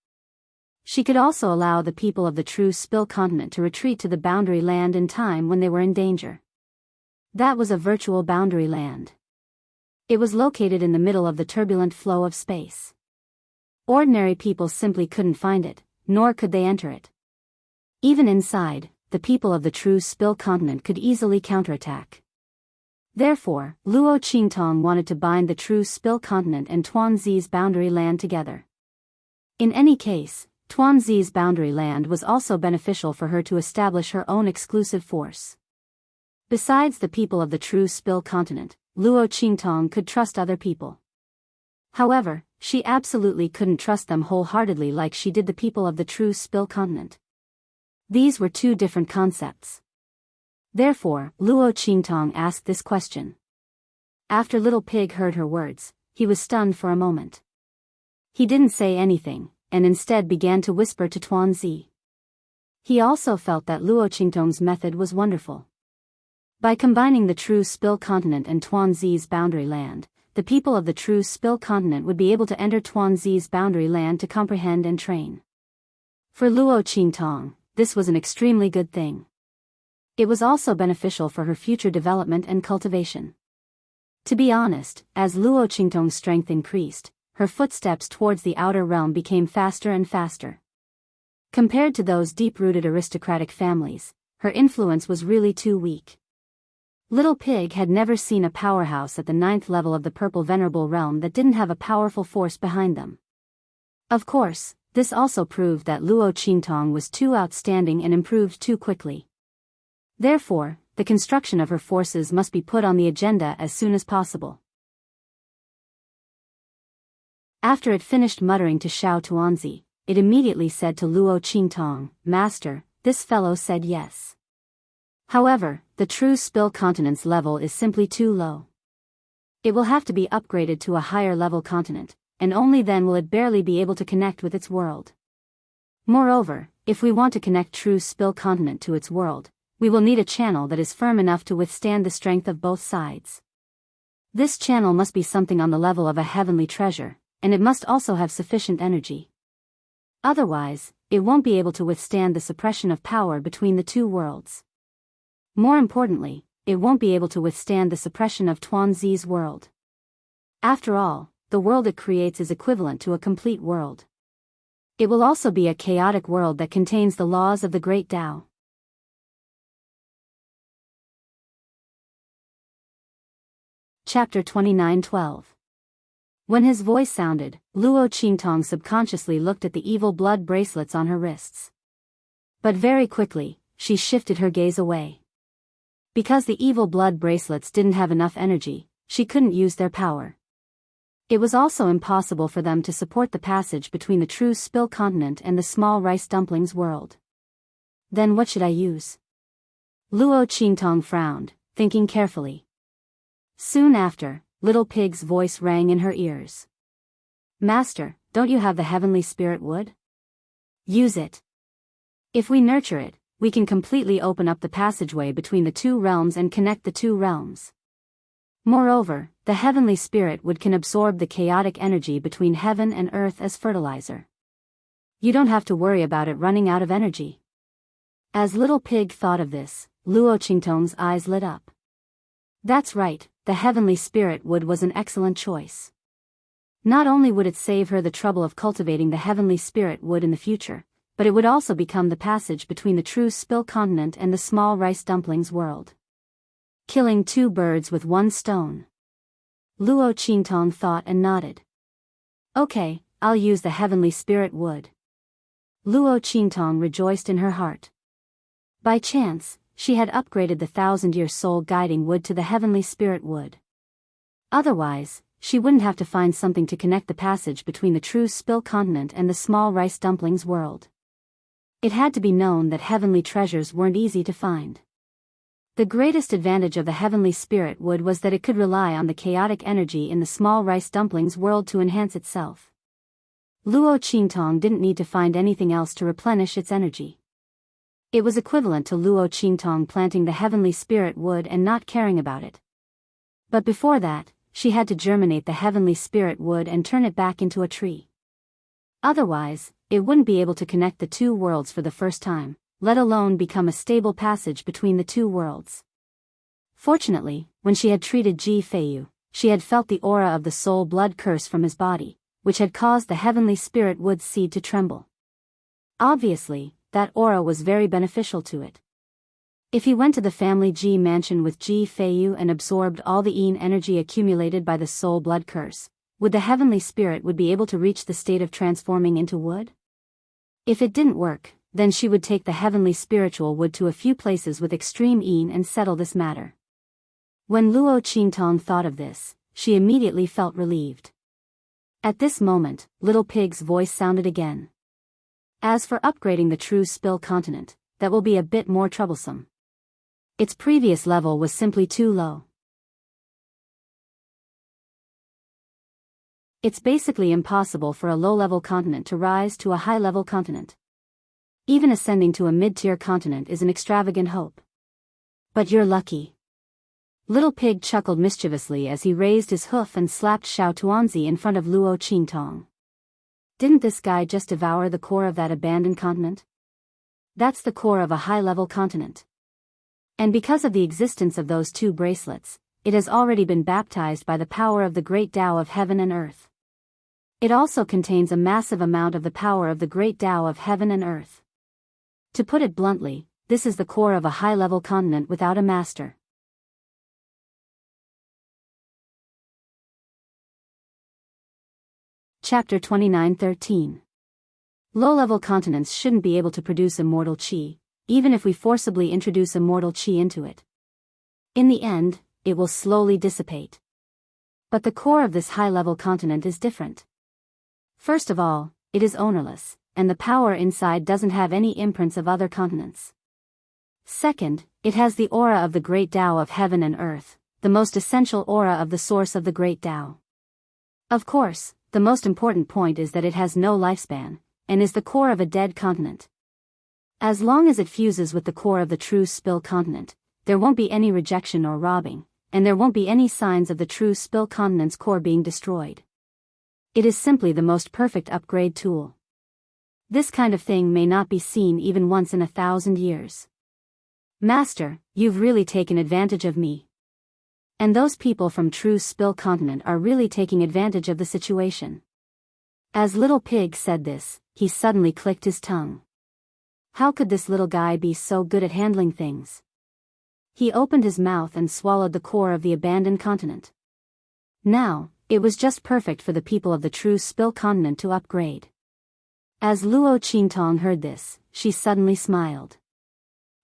She could also allow the people of the true Spill continent to retreat to the boundary land in time when they were in danger. That was a virtual boundary land. It was located in the middle of the turbulent flow of space. Ordinary people simply couldn't find it, nor could they enter it. Even inside, the people of the true Spill continent could easily counterattack. Therefore, Luo Qingtong wanted to bind the true Spill continent and Tuanzi's boundary land together. In any case, Tuanzi's boundary land was also beneficial for her to establish her own exclusive force. Besides the people of the true Spill continent, Luo Qingtong could trust other people. However, she absolutely couldn't trust them wholeheartedly like she did the people of the true Spill continent. These were two different concepts. Therefore, Luo Qingtong asked this question. After Little Pig heard her words, he was stunned for a moment. He didn't say anything, and instead began to whisper to Tuanzi. He also felt that Luo Qingtong's method was wonderful. By combining the true Spill continent and Tuanzi's boundary land, the people of the true Spill continent would be able to enter Tuanzi's boundary land to comprehend and train. For Luo Qingtong, this was an extremely good thing. It was also beneficial for her future development and cultivation. To be honest, as Luo Qingtong's strength increased, her footsteps towards the outer realm became faster and faster. Compared to those deep-rooted aristocratic families, her influence was really too weak. Little Pig had never seen a powerhouse at the 9th level of the Purple Venerable Realm that didn't have a powerful force behind them. Of course, this also proved that Luo Qingtong was too outstanding and improved too quickly. Therefore, the construction of her forces must be put on the agenda as soon as possible. After it finished muttering to Xiao Tuanzi, it immediately said to Luo Qingtong, "Master, this fellow said yes. However, the true Spill continent's level is simply too low. It will have to be upgraded to a higher level continent, and only then will it barely be able to connect with its world. Moreover, if we want to connect true Spill continent to its world, we will need a channel that is firm enough to withstand the strength of both sides. This channel must be something on the level of a heavenly treasure, and it must also have sufficient energy. Otherwise, it won't be able to withstand the suppression of power between the two worlds. More importantly, it won't be able to withstand the suppression of Tuanzi's world. After all, the world it creates is equivalent to a complete world. It will also be a chaotic world that contains the laws of the Great Tao. Chapter 29:12. When his voice sounded, Luo Qingtong subconsciously looked at the evil blood bracelets on her wrists. But very quickly, she shifted her gaze away. Because the evil blood bracelets didn't have enough energy, she couldn't use their power. It was also impossible for them to support the passage between the true Spill continent and the small rice dumplings world. Then what should I use? Luo Qingtong frowned, thinking carefully. Soon after, Little Pig's voice rang in her ears. "Master, don't you have the heavenly spirit wood? Use it. If we nurture it, we can completely open up the passageway between the two realms and connect the two realms." Moreover, the heavenly spirit wood can absorb the chaotic energy between heaven and earth as fertilizer. You don't have to worry about it running out of energy. As Little Pig thought of this, Luo Qingtong's eyes lit up. That's right, the heavenly spirit wood was an excellent choice. Not only would it save her the trouble of cultivating the heavenly spirit wood in the future, but it would also become the passage between the true Spill continent and the small rice dumplings world. Killing two birds with one stone. Luo Qingtong thought and nodded. Okay, I'll use the heavenly spirit wood. Luo Qingtong rejoiced in her heart. By chance, she had upgraded the 1,000-year soul guiding wood to the heavenly spirit wood. Otherwise, she wouldn't have to find something to connect the passage between the true Spill continent and the small rice dumplings world. It had to be known that heavenly treasures weren't easy to find. The greatest advantage of the heavenly spirit wood was that it could rely on the chaotic energy in the small rice dumplings world to enhance itself. Luo Qingtong didn't need to find anything else to replenish its energy. It was equivalent to Luo Qingtong planting the heavenly spirit wood and not caring about it. But before that, she had to germinate the heavenly spirit wood and turn it back into a tree. Otherwise, it wouldn't be able to connect the two worlds for the first time, let alone become a stable passage between the two worlds. Fortunately, when she had treated Ji Feiyu, she had felt the aura of the soul blood curse from his body, which had caused the heavenly spirit wood seed to tremble. Obviously, that aura was very beneficial to it. If he went to the family Ji mansion with Ji Feiyu and absorbed all the yin energy accumulated by the soul blood curse, would the heavenly spirit would be able to reach the state of transforming into wood? If it didn't work, then she would take the heavenly spiritual wood to a few places with extreme yin and settle this matter. When Luo Qingtong thought of this, she immediately felt relieved. At this moment, Little Pig's voice sounded again. As for upgrading the true Spill continent, that will be a bit more troublesome. Its previous level was simply too low. It's basically impossible for a low-level continent to rise to a high-level continent. Even ascending to a mid-tier continent is an extravagant hope. But you're lucky. Little Pig chuckled mischievously as he raised his hoof and slapped Xiao Tuanzi in front of Luo Qingtong. Didn't this guy just devour the core of that abandoned continent? That's the core of a high-level continent. And because of the existence of those two bracelets, it has already been baptized by the power of the great Tao of heaven and earth. It also contains a massive amount of the power of the great Tao of heaven and earth. To put it bluntly, this is the core of a high-level continent without a master. Chapter 29:13. Low-level continents shouldn't be able to produce immortal qi, even if we forcibly introduce immortal qi into it. In the end, it will slowly dissipate. But the core of this high-level continent is different. First of all, it is ownerless, and the power inside doesn't have any imprints of other continents. Second, it has the aura of the great Tao of heaven and earth, the most essential aura of the source of the great Tao. Of course, the most important point is that it has no lifespan, and is the core of a dead continent. As long as it fuses with the core of the true Spill continent, there won't be any rejection or robbing, and there won't be any signs of the true Spill continent's core being destroyed. It is simply the most perfect upgrade tool. This kind of thing may not be seen even once in 1,000 years. Master, you've really taken advantage of me. And those people from true Spill continent are really taking advantage of the situation. As Little Pig said this, he suddenly clicked his tongue. How could this little guy be so good at handling things? He opened his mouth and swallowed the core of the abandoned continent. Now, it was just perfect for the people of the true Spill continent to upgrade. As Luo Qingtong heard this, she suddenly smiled.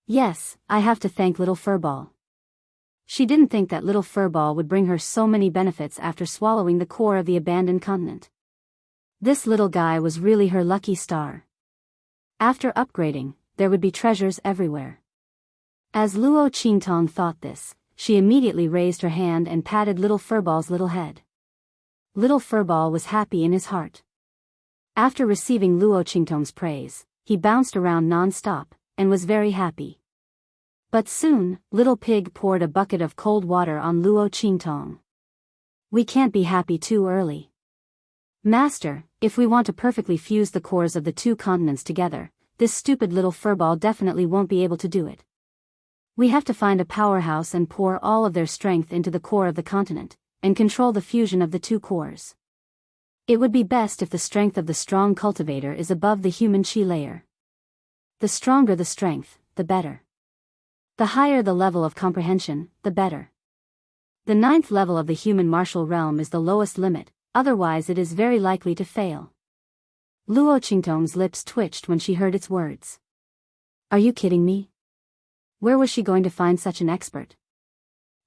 Yes, I have to thank Little Furball. She didn't think that Little Furball would bring her so many benefits after swallowing the core of the abandoned continent. This little guy was really her lucky star. After upgrading, there would be treasures everywhere. As Luo Qingtong thought this, she immediately raised her hand and patted Little Furball's little head. Little Furball was happy in his heart. After receiving Luo Qingtong's praise, he bounced around non-stop, and was very happy. But soon, Little Pig poured a bucket of cold water on Luo Qingtong. We can't be happy too early. Master, if we want to perfectly fuse the cores of the two continents together, this stupid little furball definitely won't be able to do it. We have to find a powerhouse and pour all of their strength into the core of the continent, and control the fusion of the two cores. It would be best if the strength of the strong cultivator is above the human chi layer. The stronger the strength, the better. The higher the level of comprehension, the better. The 9th level of the human martial realm is the lowest limit, otherwise it is very likely to fail. Luo Qingtong's lips twitched when she heard its words. Are you kidding me? Where was she going to find such an expert?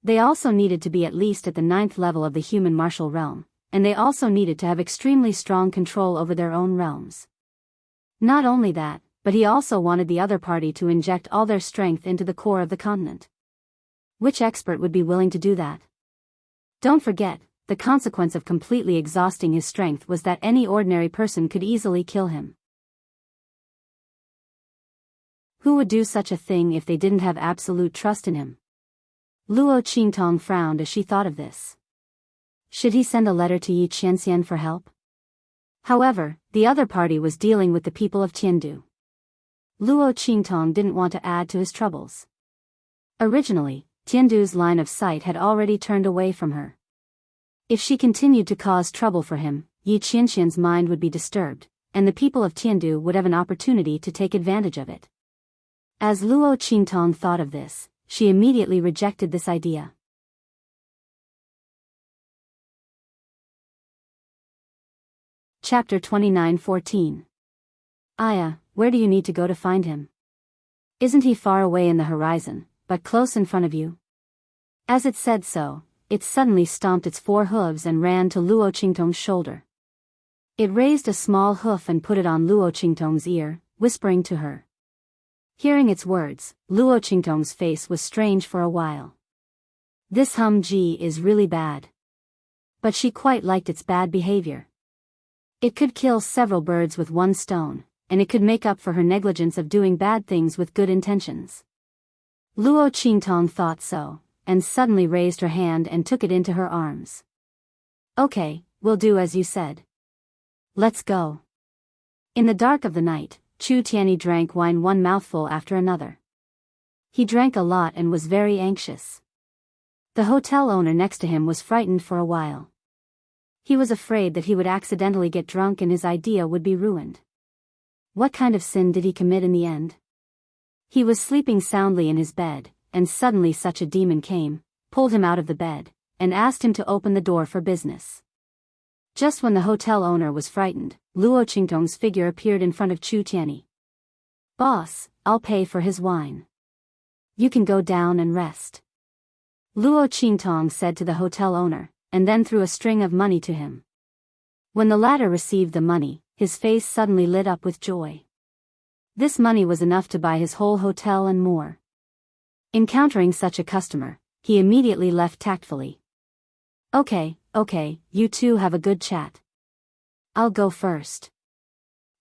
They also needed to be at least at the 9th level of the human martial realm, and they also needed to have extremely strong control over their own realms. Not only that, but he also wanted the other party to inject all their strength into the core of the continent. Which expert would be willing to do that? Don't forget, the consequence of completely exhausting his strength was that any ordinary person could easily kill him. Who would do such a thing if they didn't have absolute trust in him? Luo Qingtong frowned as she thought of this. Should he send a letter to Yi Qianxian for help? However, the other party was dealing with the people of Tiandu. Luo Qingtong didn't want to add to his troubles. Originally, Tiandu's line of sight had already turned away from her. If she continued to cause trouble for him, Yi Qianxian's mind would be disturbed, and the people of Tiandu would have an opportunity to take advantage of it. As Luo Qingtong thought of this, she immediately rejected this idea. Chapter 29:14. Aya, where do you need to go to find him? Isn't he far away in the horizon, but close in front of you? As it said so, it suddenly stomped its 4 hooves and ran to Luo Qingtong's shoulder. It raised a small hoof and put it on Luo Qingtong's ear, whispering to her. Hearing its words, Luo Qingtong's face was strange for a while. This hum-ji is really bad. But she quite liked its bad behavior. It could kill several birds with one stone, and it could make up for her negligence of doing bad things with good intentions. Luo Qingtong thought so, and suddenly raised her hand and took it into her arms. Okay, we'll do as you said. Let's go. In the dark of the night, Chu Tianyi drank wine one mouthful after another. He drank a lot and was very anxious. The hotel owner next to him was frightened for a while. He was afraid that he would accidentally get drunk and his idea would be ruined. What kind of sin did he commit in the end? He was sleeping soundly in his bed, and suddenly such a demon came, pulled him out of the bed, and asked him to open the door for business. Just when the hotel owner was frightened, Luo Qingtong's figure appeared in front of Chu Tianyi. Boss, I'll pay for his wine. You can go down and rest. Luo Qingtong said to the hotel owner, and then threw a string of money to him. When the latter received the money, his face suddenly lit up with joy. This money was enough to buy his whole hotel and more. Encountering such a customer, he immediately left tactfully. Okay, you two have a good chat. I'll go first.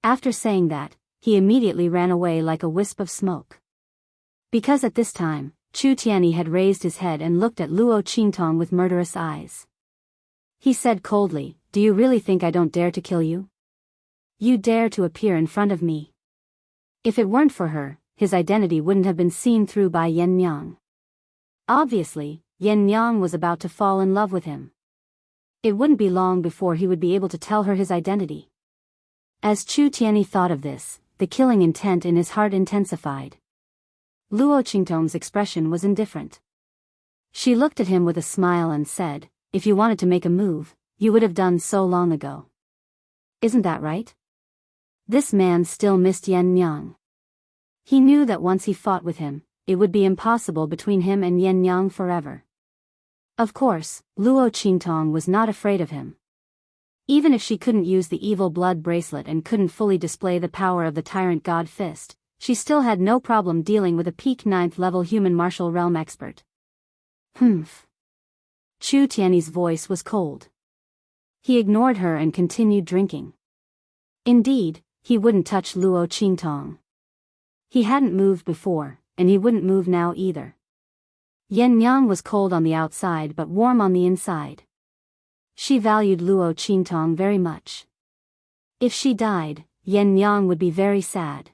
After saying that, he immediately ran away like a wisp of smoke. Because at this time, Chu Tianyi had raised his head and looked at Luo Qingtong with murderous eyes. He said coldly, "Do you really think I don't dare to kill you? You dare to appear in front of me." If it weren't for her, his identity wouldn't have been seen through by Yan Nyang. Obviously, Yan Nyang was about to fall in love with him. It wouldn't be long before he would be able to tell her his identity. As Chu Tianyi thought of this, the killing intent in his heart intensified. Luo Qingtong's expression was indifferent. She looked at him with a smile and said, "If you wanted to make a move, you would have done so long ago. Isn't that right?" This man still missed Yan Nyang. He knew that once he fought with him, it would be impossible between him and Yan Nyang forever. Of course, Luo Qingtong was not afraid of him. Even if she couldn't use the evil blood bracelet and couldn't fully display the power of the tyrant god fist, she still had no problem dealing with a peak 9th level human martial realm expert. Humph. Chu Tianyi's voice was cold. He ignored her and continued drinking. Indeed, he wouldn't touch Luo Qingtong. He hadn't moved before, and he wouldn't move now either. Yan Yang was cold on the outside but warm on the inside. She valued Luo Qingtong very much. If she died, Yan Yang would be very sad.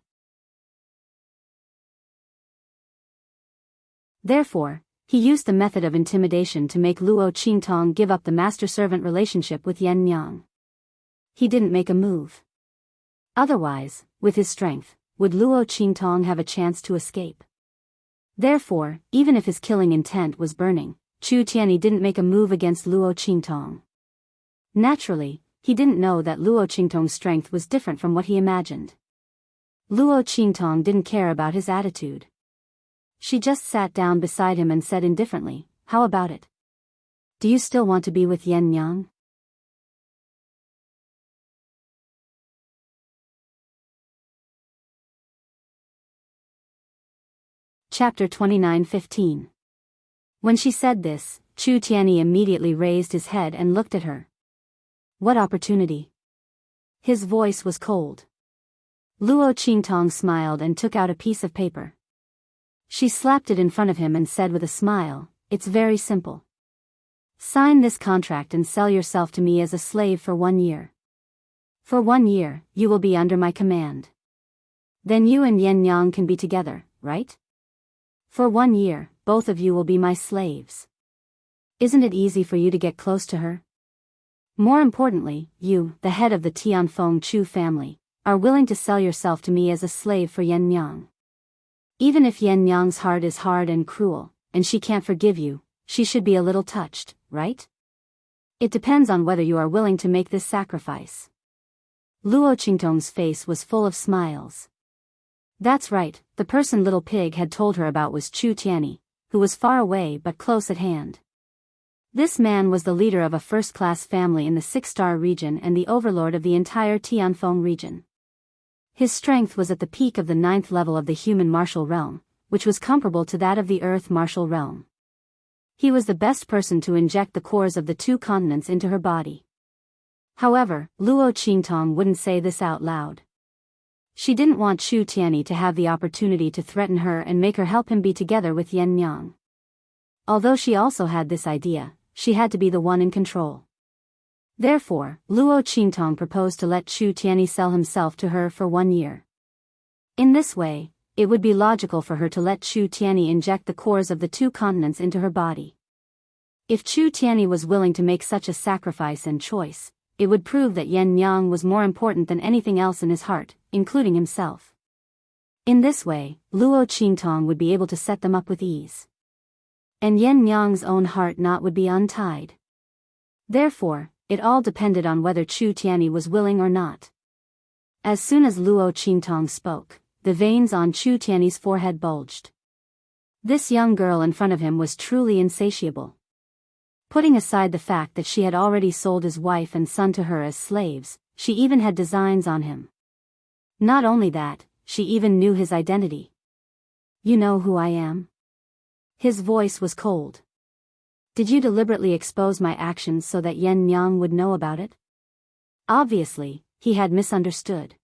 Therefore, he used the method of intimidation to make Luo Qingtong give up the master-servant relationship with Yan Yang. He didn't make a move. Otherwise, with his strength, would Luo Qingtong have a chance to escape? Therefore, even if his killing intent was burning, Chu Tianyi didn't make a move against Luo Qingtong. Naturally, he didn't know that Luo Qingtong's strength was different from what he imagined. Luo Qingtong didn't care about his attitude. She just sat down beside him and said indifferently, "How about it? Do you still want to be with Yan Yang?" Chapter 29:15. When she said this, Chu Tianyi immediately raised his head and looked at her. What opportunity? His voice was cold. Luo Qingtong smiled and took out a piece of paper. She slapped it in front of him and said with a smile, "It's very simple. Sign this contract and sell yourself to me as a slave for 1 year. For 1 year, you will be under my command. Then you and Yan Yang can be together, right? For 1 year, both of you will be my slaves. Isn't it easy for you to get close to her? More importantly, you, the head of the Tianfeng Chu family, are willing to sell yourself to me as a slave for Yan Yang. Even if Yan Yang's heart is hard and cruel, and she can't forgive you, she should be a little touched, right? It depends on whether you are willing to make this sacrifice." Luo Qingtong's face was full of smiles. That's right, the person Little Pig had told her about was Chu Tianyi, who was far away but close at hand. This man was the leader of a first-class family in the 6-star region and the overlord of the entire Tianfeng region. His strength was at the peak of the 9th level of the human martial realm, which was comparable to that of the earth martial realm. He was the best person to inject the cores of the 2 continents into her body. However, Luo Qingtong wouldn't say this out loud. She didn't want Chu Tianyi to have the opportunity to threaten her and make her help him be together with Yan Yang. Although she also had this idea, she had to be the one in control. Therefore, Luo Qingtong proposed to let Chu Tianyi sell himself to her for 1 year. In this way, it would be logical for her to let Chu Tianyi inject the cores of the 2 continents into her body. If Chu Tianyi was willing to make such a sacrifice and choice, it would prove that Yan Yang was more important than anything else in his heart, including himself. In this way, Luo Qingtong would be able to set them up with ease. And Yan Yang's own heart knot would be untied. Therefore, it all depended on whether Chu Tianyi was willing or not. As soon as Luo Qingtong spoke, the veins on Chu Tianyi's forehead bulged. This young girl in front of him was truly insatiable. Putting aside the fact that she had already sold his wife and son to her as slaves, she even had designs on him. Not only that, she even knew his identity. "You know who I am?" His voice was cold. "Did you deliberately expose my actions so that Yan Yang would know about it?" Obviously, he had misunderstood.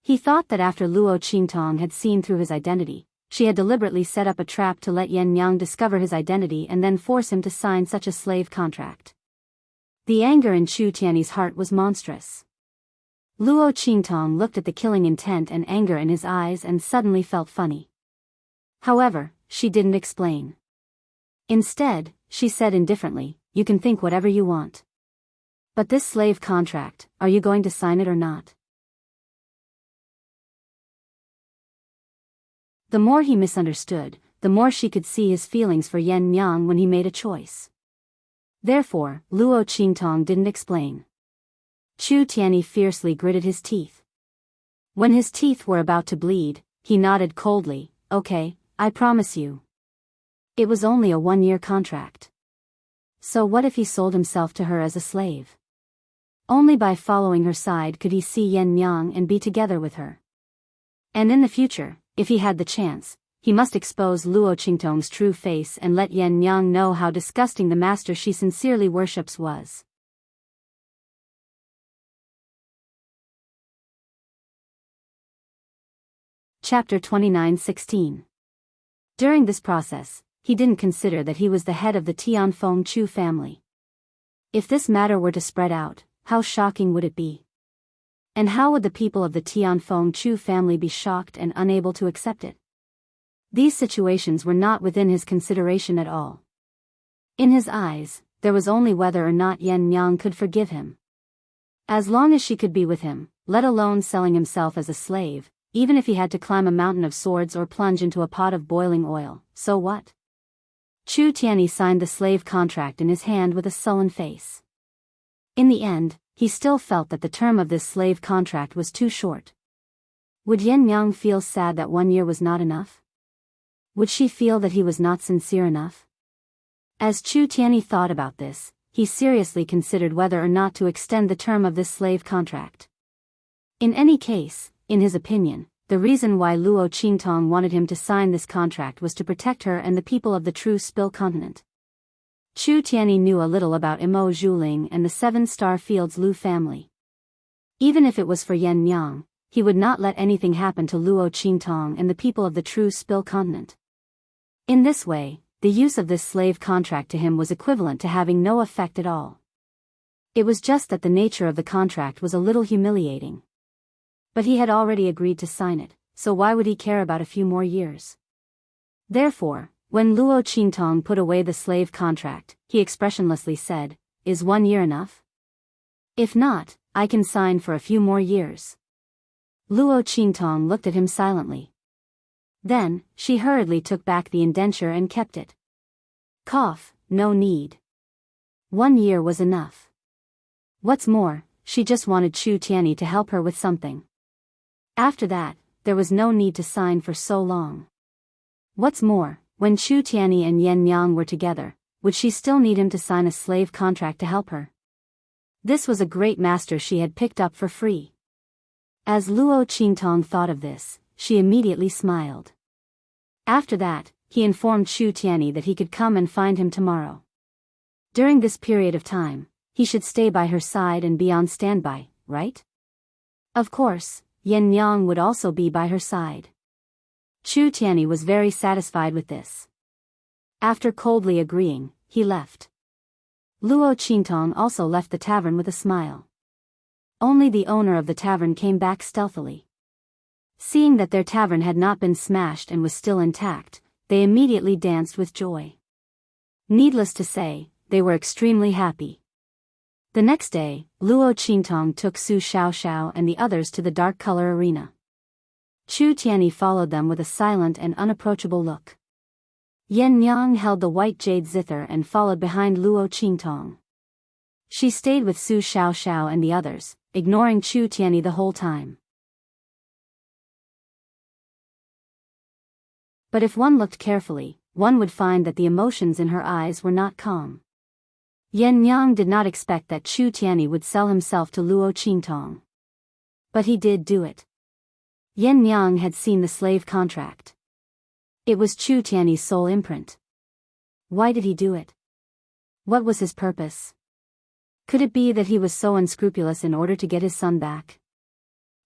He thought that after Luo Qingtong had seen through his identity, she had deliberately set up a trap to let Yan Yang discover his identity and then force him to sign such a slave contract. The anger in Chu Tianyi's heart was monstrous. Luo Qingtong looked at the killing intent and anger in his eyes and suddenly felt funny. However, she didn't explain. Instead, she said indifferently, "You can think whatever you want. But this slave contract, are you going to sign it or not?" The more he misunderstood, the more she could see his feelings for Yan Yang when he made a choice. Therefore, Luo Qingtong didn't explain. Chu Tianyi fiercely gritted his teeth. When his teeth were about to bleed, he nodded coldly, "Okay, I promise you." It was only a 1-year contract. So what if he sold himself to her as a slave? Only by following her side could he see Yan Yang and be together with her. And in the future, if he had the chance, he must expose Luo Qingtong's true face and let Yan Yang know how disgusting the master she sincerely worships was. Chapter 29:16. During this process, he didn't consider that he was the head of the Tianfeng Chu family. If this matter were to spread out, how shocking would it be? And how would the people of the Tianfeng Chu family be shocked and unable to accept it? These situations were not within his consideration at all. In his eyes, there was only whether or not Yan Yang could forgive him. As long as she could be with him, let alone selling himself as a slave, even if he had to climb a mountain of swords or plunge into a pot of boiling oil, so what? Chu Tianyi signed the slave contract in his hand with a sullen face. In the end, he still felt that the term of this slave contract was too short. Would Yan Yang feel sad that 1 year was not enough? Would she feel that he was not sincere enough? As Chu Tianyi thought about this, he seriously considered whether or not to extend the term of this slave contract. In any case, in his opinion, the reason why Luo Qingtong wanted him to sign this contract was to protect her and the people of the true Spill continent. Chu Tianyi knew a little about Mo Zhuling and the 7-Star Fields Lu family. Even if it was for Yan Yang, he would not let anything happen to Luo Qingtong and the people of the true Spill continent. In this way, the use of this slave contract to him was equivalent to having no effect at all. It was just that the nature of the contract was a little humiliating. But he had already agreed to sign it, so why would he care about a few more years? Therefore, when Luo Qingtong put away the slave contract, he expressionlessly said, "Is 1 year enough? If not, I can sign for a few more years." Luo Qingtong looked at him silently. Then, she hurriedly took back the indenture and kept it. Cough, no need. 1 year was enough. What's more, she just wanted Chu Tianyi to help her with something. After that, there was no need to sign for so long. What's more, when Chu Tianyi and Yan Yang were together, would she still need him to sign a slave contract to help her? This was a great master she had picked up for free. As Luo Qingtong thought of this, she immediately smiled. After that, he informed Chu Tianyi that he could come and find him tomorrow. During this period of time, he should stay by her side and be on standby, right? Of course, Yan Yang would also be by her side. Chu Tianyi was very satisfied with this. After coldly agreeing, he left. Luo Qingtong also left the tavern with a smile. Only the owner of the tavern came back stealthily. Seeing that their tavern had not been smashed and was still intact, they immediately danced with joy. Needless to say, they were extremely happy. The next day, Luo Qingtong took Su Xiaoxiao and the others to the dark color arena. Chu Tianyi followed them with a silent and unapproachable look. Yan Yang held the white jade zither and followed behind Luo Qingtong. She stayed with Su Xiaoxiao and the others, ignoring Chu Tianyi the whole time. But if one looked carefully, one would find that the emotions in her eyes were not calm. Yan Yang did not expect that Chu Tianyi would sell himself to Luo Qingtong. But he did do it. Yan Yang had seen the slave contract. It was Chu Tianyi's sole imprint. Why did he do it? What was his purpose? Could it be that he was so unscrupulous in order to get his son back?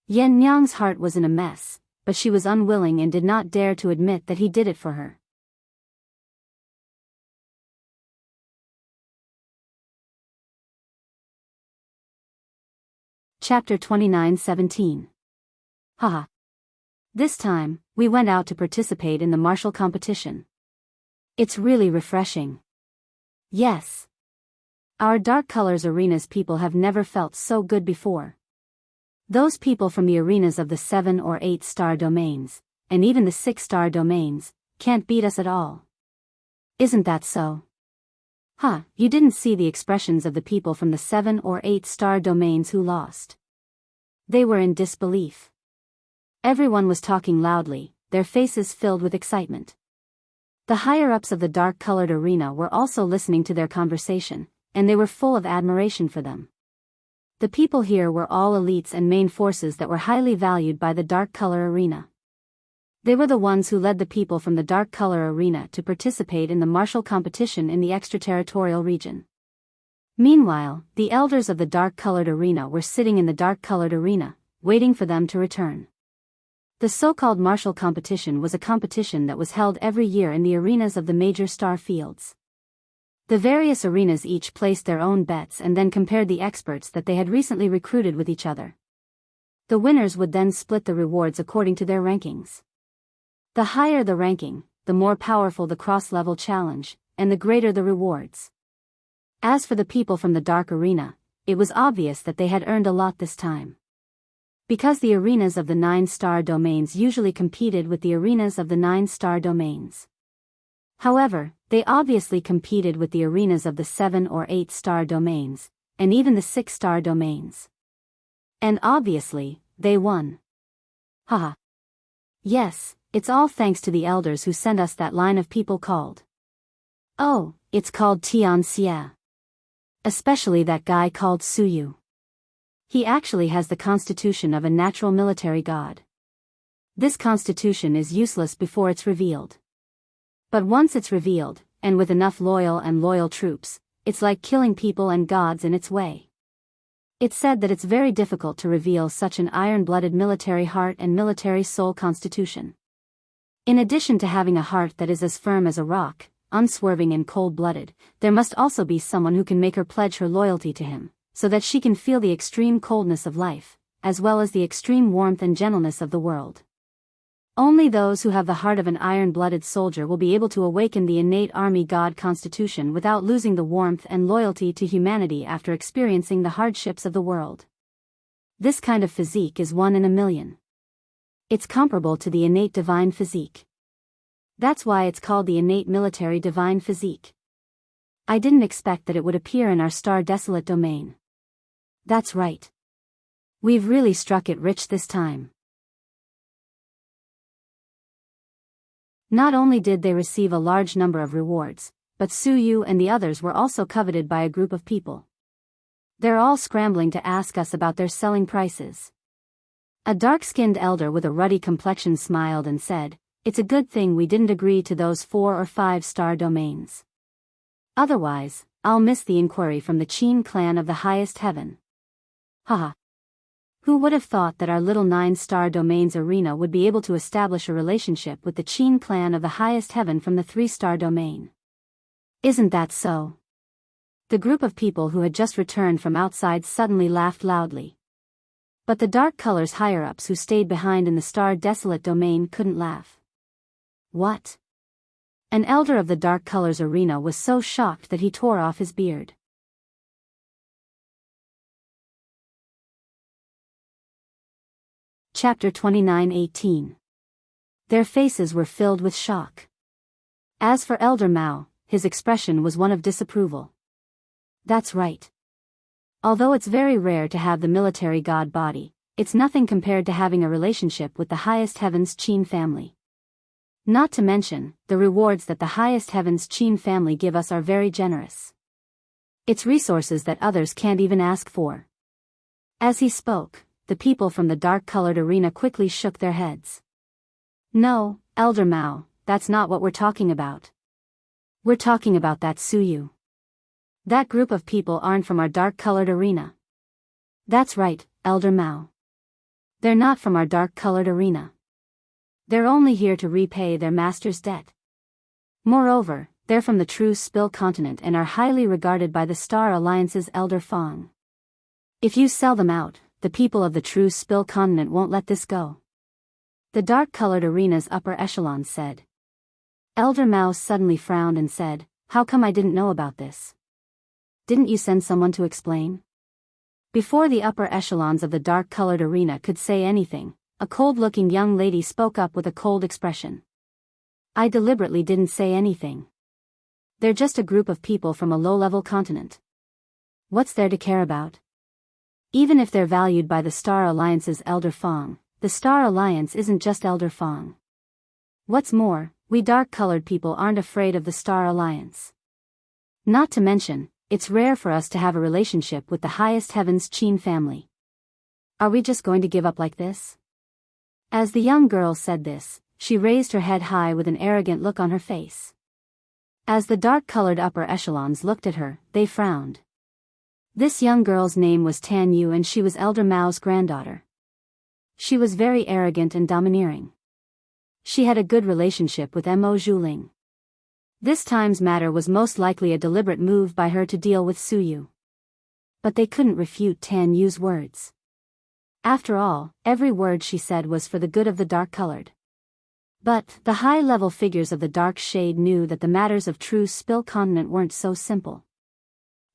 Yan Yang's heart was in a mess, but she was unwilling and did not dare to admit that he did it for her. Chapter 29:17. Haha. This time, we went out to participate in the martial competition. It's really refreshing. Yes. Our Dark Colors Arena's people have never felt so good before. Those people from the arenas of the 7 or 8-star domains, and even the 6-star domains, can't beat us at all. Isn't that so? You didn't see the expressions of the people from the 7 or 8-star domains who lost. They were in disbelief. Everyone was talking loudly, their faces filled with excitement. The higher-ups of the dark-colored arena were also listening to their conversation, and they were full of admiration for them. The people here were all elites and main forces that were highly valued by the dark color arena. They were the ones who led the people from the dark color arena to participate in the martial competition in the extraterritorial region. Meanwhile, the elders of the dark-colored arena were sitting in the dark-colored arena, waiting for them to return. The so-called martial competition was a competition that was held every year in the arenas of the major star fields. The various arenas each placed their own bets and then compared the experts that they had recently recruited with each other. The winners would then split the rewards according to their rankings. The higher the ranking, the more powerful the cross-level challenge, and the greater the rewards. As for the people from the dark arena, it was obvious that they had earned a lot this time. Because the arenas of the 9-star domains usually competed with the arenas of the 9-star domains. However, they obviously competed with the arenas of the 7 or 8-star domains, and even the 6-star domains. And obviously, they won. Haha. Yes, it's all thanks to the elders who sent us that line of people called. Oh, it's called Tianxia. Especially that guy called Suyu. He actually has the constitution of a natural military god. This constitution is useless before it's revealed. But once it's revealed, and with enough loyal troops, it's like killing people and gods in its way. It's said that it's very difficult to reveal such an iron-blooded military heart and military soul constitution. In addition to having a heart that is as firm as a rock, unswerving and cold-blooded, there must also be someone who can make her pledge her loyalty to him, so that she can feel the extreme coldness of life, as well as the extreme warmth and gentleness of the world. Only those who have the heart of an iron-blooded soldier will be able to awaken the innate army god constitution without losing the warmth and loyalty to humanity after experiencing the hardships of the world. This kind of physique is 1 in a million. It's comparable to the innate divine physique. That's why it's called the innate military divine physique. I didn't expect that it would appear in our star desolate domain. That's right. We've really struck it rich this time. Not only did they receive a large number of rewards, but Suyu and the others were also coveted by a group of people. They're all scrambling to ask us about their selling prices. A dark-skinned elder with a ruddy complexion smiled and said, "It's a good thing we didn't agree to those 4 or 5-star domains. Otherwise, I'll miss the inquiry from the Qin clan of the highest heaven." Haha. Who would have thought that our little 9-star domains arena would be able to establish a relationship with the Qin clan of the highest heaven from the 3-star domain? Isn't that so? The group of people who had just returned from outside suddenly laughed loudly. But the dark colors higher-ups who stayed behind in the star desolate domain couldn't laugh. What? An elder of the dark colors arena was so shocked that he tore off his beard. Chapter 29:18. Their faces were filled with shock. As for Elder Mao, his expression was one of disapproval. That's right. Although it's very rare to have the military god body, it's nothing compared to having a relationship with the highest heavens Qin family. Not to mention, the rewards that the highest heavens Qin family give us are very generous. It's resources that others can't even ask for. As he spoke, the people from the dark-colored arena quickly shook their heads. No, Elder Mao, that's not what we're talking about. We're talking about that Suyu. That group of people aren't from our dark-colored arena. That's right, Elder Mao. They're not from our dark-colored arena. They're only here to repay their master's debt. Moreover, they're from the True Spill continent and are highly regarded by the Star Alliance's Elder Fong. If you sell them out, the people of the True Spill continent won't let this go. The dark-colored arena's upper echelon said. Elder Mao suddenly frowned and said, "How come I didn't know about this? Didn't you send someone to explain?" Before the upper echelons of the dark-colored arena could say anything, a cold-looking young lady spoke up with a cold expression. "I deliberately didn't say anything. They're just a group of people from a low-level continent. What's there to care about? Even if they're valued by the Star Alliance's Elder Fong, the Star Alliance isn't just Elder Fong. What's more, we dark-colored people aren't afraid of the Star Alliance. Not to mention, it's rare for us to have a relationship with the highest heavens Qin family. Are we just going to give up like this?" As the young girl said this, she raised her head high with an arrogant look on her face. As the dark-colored upper echelons looked at her, they frowned. This young girl's name was Tan Yu and she was Elder Mao's granddaughter. She was very arrogant and domineering. She had a good relationship with Mo Zhuling. This time's matter was most likely a deliberate move by her to deal with Su Yu. But they couldn't refute Tan Yu's words. After all, every word she said was for the good of the dark-colored. But the high-level figures of the dark shade knew that the matters of true Spill Continent weren't so simple.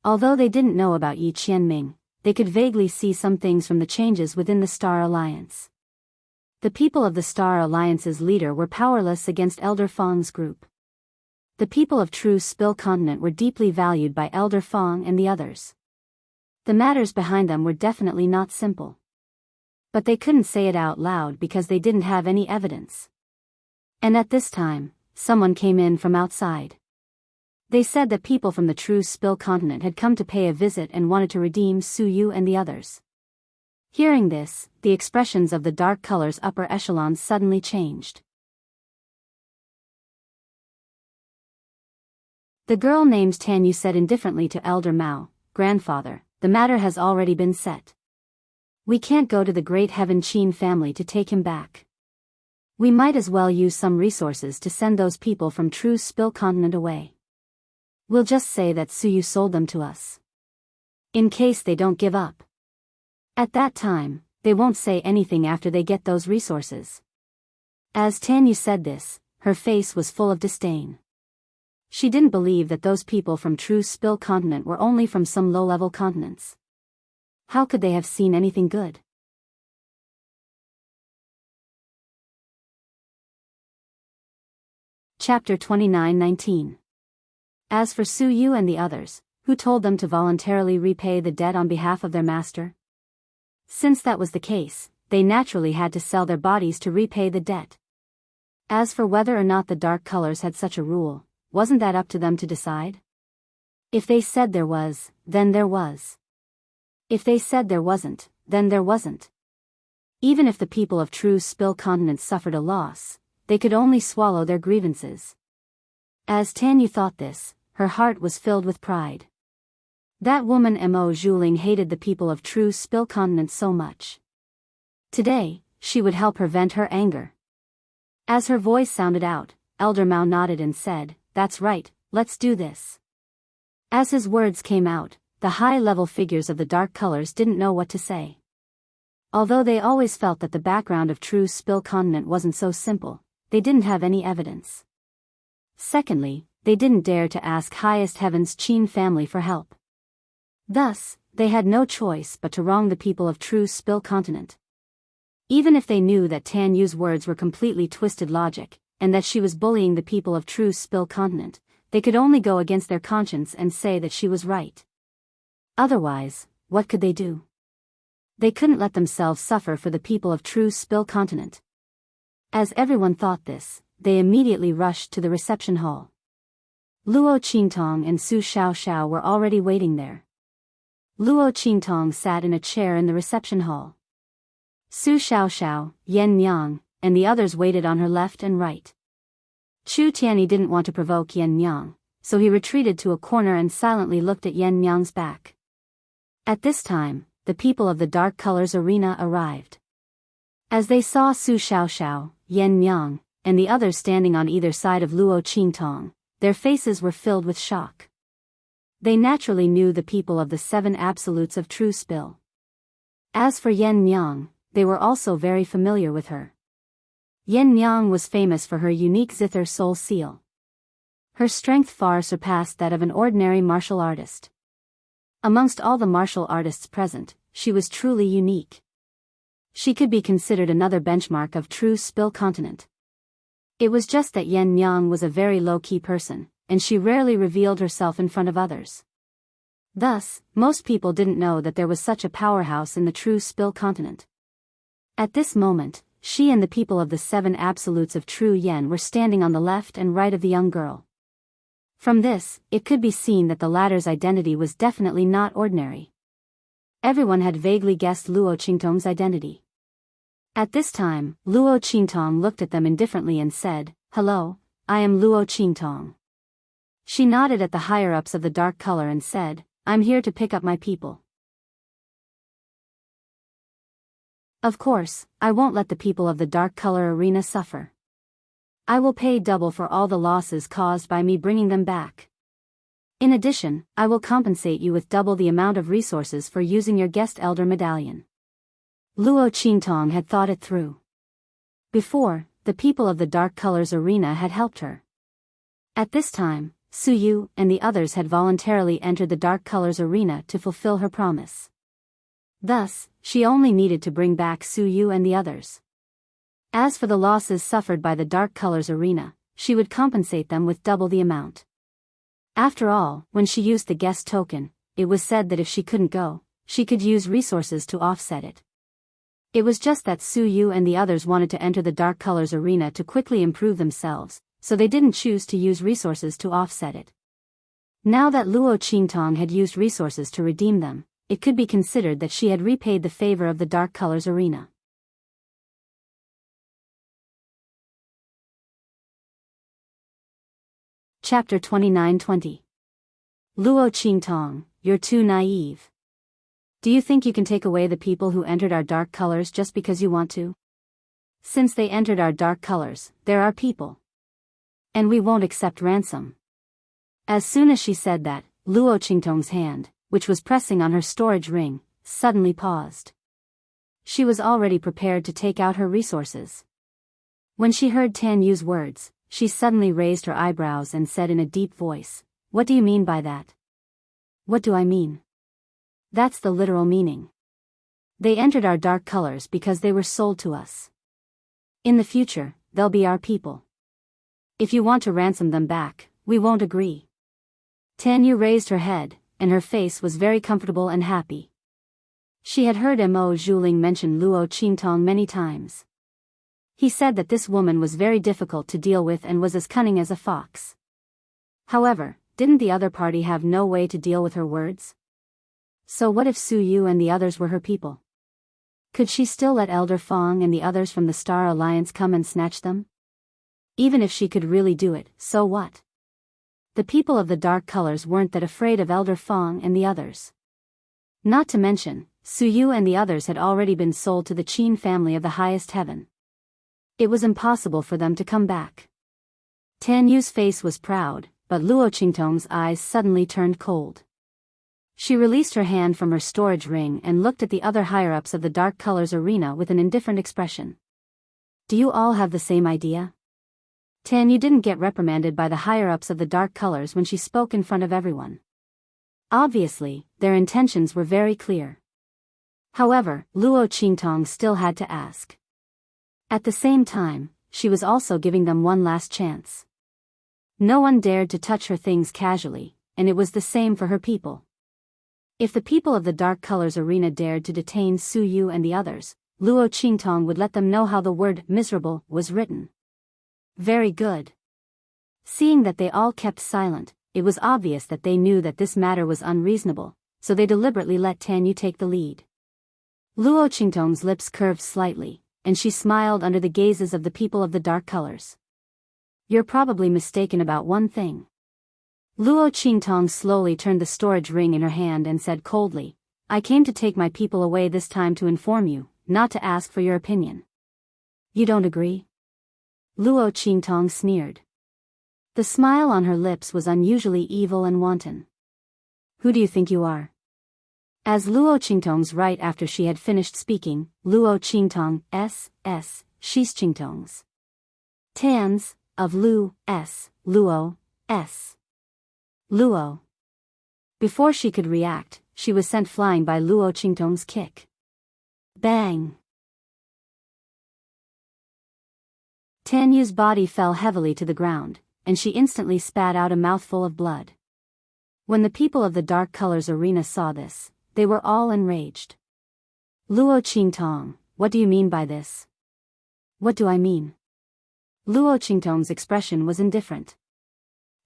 Although they didn't know about Yi Qianming, they could vaguely see some things from the changes within the Star Alliance. The people of the Star Alliance's leader were powerless against Elder Fong's group. The people of true Spill Continent were deeply valued by Elder Fong and the others. The matters behind them were definitely not simple. But they couldn't say it out loud because they didn't have any evidence. And at this time, someone came in from outside. They said that people from the true Spill Continent had come to pay a visit and wanted to redeem Su Yu and the others. Hearing this, the expressions of the dark color's upper echelons suddenly changed. The girl named Tan Yu said indifferently to Elder Mao, "Grandfather, the matter has already been set. We can't go to the great Heaven Qin family to take him back. We might as well use some resources to send those people from true Spill Continent away. We'll just say that Su Yu sold them to us. In case they don't give up. At that time, they won't say anything after they get those resources." As Tan Yu said this, her face was full of disdain. She didn't believe that those people from true Spill Continent were only from some low-level continents. How could they have seen anything good? Chapter 29:19. As for Su Yu and the others, who told them to voluntarily repay the debt on behalf of their master? Since that was the case, they naturally had to sell their bodies to repay the debt. As for whether or not the dark colors had such a rule, wasn't that up to them to decide? If they said there was, then there was. If they said there wasn't, then there wasn't. Even if the people of true Spill Continent suffered a loss, they could only swallow their grievances. As Tan Yu thought this, her heart was filled with pride. That woman Mo Zhuling hated the people of true Spill Continent so much. Today, she would help her vent her anger. As her voice sounded out, Elder Mao nodded and said, "That's right, let's do this." As his words came out, the high-level figures of the dark colors didn't know what to say. Although they always felt that the background of true Spill Continent wasn't so simple, they didn't have any evidence. Secondly, they didn't dare to ask Highest Heaven's Qin family for help. Thus, they had no choice but to wrong the people of true Spill Continent. Even if they knew that Tan Yu's words were completely twisted logic, and that she was bullying the people of true Spill Continent, they could only go against their conscience and say that she was right. Otherwise, what could they do? They couldn't let themselves suffer for the people of true Spill Continent. As everyone thought this, they immediately rushed to the reception hall. Luo Qingtong and Su Xiaoxiao were already waiting there. Luo Qingtong sat in a chair in the reception hall. Su Xiaoxiao, Yan Nyang, and the others waited on her left and right. Chu Tianyi didn't want to provoke Yan Nyang, so he retreated to a corner and silently looked at Yan Nyang's back. At this time, the people of the dark colors arena arrived. As they saw Su Xiaoxiao, Yan Nyang, and the others standing on either side of Luo Qingtong, their faces were filled with shock. They naturally knew the people of the 7 absolutes of true Spill. As for Yan Nyang, they were also very familiar with her. Yan Nyang was famous for her unique zither soul seal. Her strength far surpassed that of an ordinary martial artist. Amongst all the martial artists present, she was truly unique. She could be considered another benchmark of true Spill Continent. It was just that Yan Nyang was a very low-key person, and she rarely revealed herself in front of others. Thus, most people didn't know that there was such a powerhouse in the true Spill Continent. At this moment, she and the people of the 7 absolutes of true Yen were standing on the left and right of the young girl. From this, it could be seen that the latter's identity was definitely not ordinary. Everyone had vaguely guessed Luo Qingtong's identity. At this time, Luo Qingtong looked at them indifferently and said, "Hello, I am Luo Qingtong." She nodded at the higher-ups of the dark color and said, "I'm here to pick up my people." Of course, I won't let the people of the dark color arena suffer. I will pay double for all the losses caused by me bringing them back. In addition, I will compensate you with double the amount of resources for using your guest elder medallion. Luo Qingtong had thought it through. Before, the people of the dark colors arena had helped her. At this time, Su Yu and the others had voluntarily entered the dark colors arena to fulfill her promise. Thus, she only needed to bring back Su Yu and the others. As for the losses suffered by the dark colors arena, she would compensate them with double the amount. After all, when she used the guest token, it was said that if she couldn't go, she could use resources to offset it. It was just that Su Yu and the others wanted to enter the dark colors arena to quickly improve themselves, so they didn't choose to use resources to offset it. Now that Luo Qingtong had used resources to redeem them, it could be considered that she had repaid the favor of the dark colors arena. Chapter 29-20. Luo Qingtong, you're too naive. Do you think you can take away the people who entered our dark colors just because you want to? Since they entered our dark colors, they're our people. And we won't accept ransom. As soon as she said that, Luo Qingtong's hand, which was pressing on her storage ring, suddenly paused. She was already prepared to take out her resources. When she heard Tan Yu's words, she suddenly raised her eyebrows and said in a deep voice, "What do you mean by that?" "What do I mean?" "That's the literal meaning. They entered our dark colors because they were sold to us. In the future, they'll be our people. If you want to ransom them back, we won't agree." Tan Yu raised her head, and her face was very comfortable and happy. She had heard Mo Zhuling mention Luo Qingtong many times. He said that this woman was very difficult to deal with and was as cunning as a fox. However, didn't the other party have no way to deal with her words? So what if Su Yu and the others were her people? Could she still let Elder Fong and the others from the Star Alliance come and snatch them? Even if she could really do it, so what? The people of the dark colors weren't that afraid of Elder Fong and the others. Not to mention, Su Yu and the others had already been sold to the Qin family of the highest heaven. It was impossible for them to come back. Tan Yu's face was proud, but Luo Qingtong's eyes suddenly turned cold. She released her hand from her storage ring and looked at the other higher-ups of the dark colors arena with an indifferent expression. "Do you all have the same idea?" Tan Yu didn't get reprimanded by the higher-ups of the dark colors when she spoke in front of everyone. Obviously, their intentions were very clear. However, Luo Qingtong still had to ask. At the same time, she was also giving them one last chance. No one dared to touch her things casually, and it was the same for her people. If the people of the dark colors arena dared to detain Su Yu and the others, Luo Qingtong would let them know how the word miserable was written. Very good. Seeing that they all kept silent, it was obvious that they knew that this matter was unreasonable, so they deliberately let Tan Yu take the lead. Luo Qingtong's lips curved slightly, and she smiled under the gazes of the people of the dark colors. "You're probably mistaken about one thing." Luo Qingtong slowly turned the storage ring in her hand and said coldly, "I came to take my people away this time to inform you, not to ask for your opinion." "You don't agree?" Luo Qingtong sneered. The smile on her lips was unusually evil and wanton. "Who do you think you are?" As Luo Qingtong's right after she had finished speaking, Luo Qingtong Shis Qingtong's Tans of Luo S. Luo. Before she could react, she was sent flying by Luo Qingtong's kick. Bang! Tan Yu's body fell heavily to the ground, and she instantly spat out a mouthful of blood. When the people of the dark colors arena saw this, they were all enraged. "Luo Qingtong, what do you mean by this?" "What do I mean?" Luo Qingtong's expression was indifferent.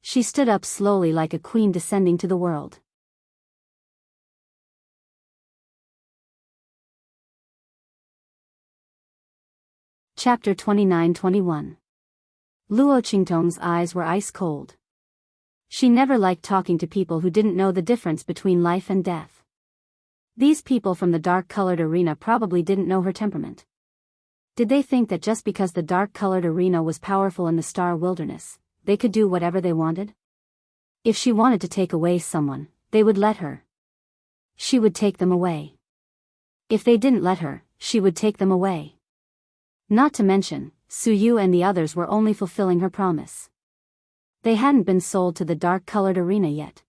She stood up slowly like a queen descending to the world. Chapter 29-21. Luo Qingtong's eyes were ice cold. She never liked talking to people who didn't know the difference between life and death. These people from the dark-colored arena probably didn't know her temperament. Did they think that just because the dark-colored arena was powerful in the star wilderness, they could do whatever they wanted? If she wanted to take away someone, they would let her. She would take them away. If they didn't let her, she would take them away. Not to mention, Su Yu and the others were only fulfilling her promise. They hadn't been sold to the dark-colored arena yet.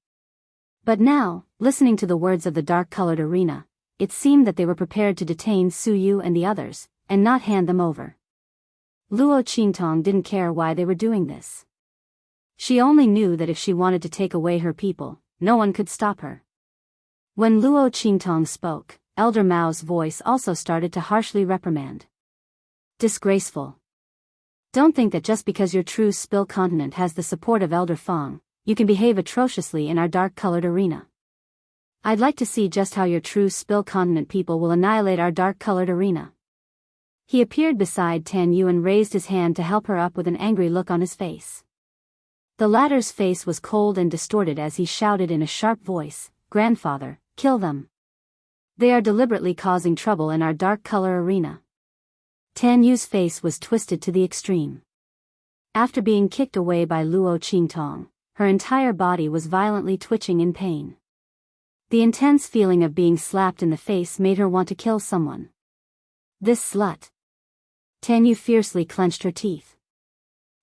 But now, listening to the words of the dark-colored arena, it seemed that they were prepared to detain Su Yu and the others, and not hand them over. Luo Qingtong didn't care why they were doing this. She only knew that if she wanted to take away her people, no one could stop her. When Luo Qingtong spoke, Elder Mao's voice also started to harshly reprimand. Disgraceful. Don't think that just because your true Spill continent has the support of Elder Fong, you can behave atrociously in our dark-colored arena. I'd like to see just how your true Spill continent people will annihilate our dark-colored arena. He appeared beside Tan Yu and raised his hand to help her up with an angry look on his face. The latter's face was cold and distorted as he shouted in a sharp voice, "Grandfather, kill them. They are deliberately causing trouble in our dark-color arena." Tan Yu's face was twisted to the extreme. After being kicked away by Luo Qingtong, her entire body was violently twitching in pain. The intense feeling of being slapped in the face made her want to kill someone. This slut. Tan Yu fiercely clenched her teeth.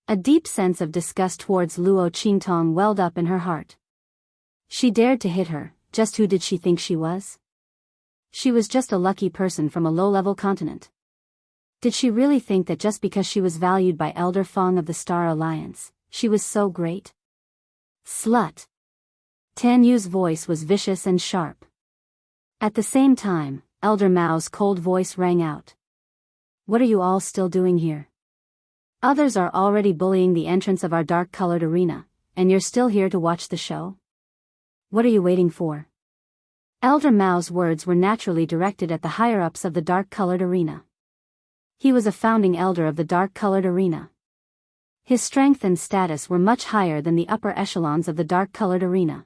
A deep sense of disgust towards Luo Qingtong welled up in her heart. She dared to hit her, just who did she think she was? She was just a lucky person from a low-level continent. Did she really think that just because she was valued by Elder Fong of the Star Alliance, she was so great? Slut. Tan Yu's voice was vicious and sharp. At the same time, Elder Mao's cold voice rang out. What are you all still doing here? Others are already bullying the entrance of our dark-colored arena, and you're still here to watch the show? What are you waiting for? Elder Mao's words were naturally directed at the higher-ups of the dark-colored arena. He was a founding elder of the dark-colored arena. His strength and status were much higher than the upper echelons of the dark-colored arena.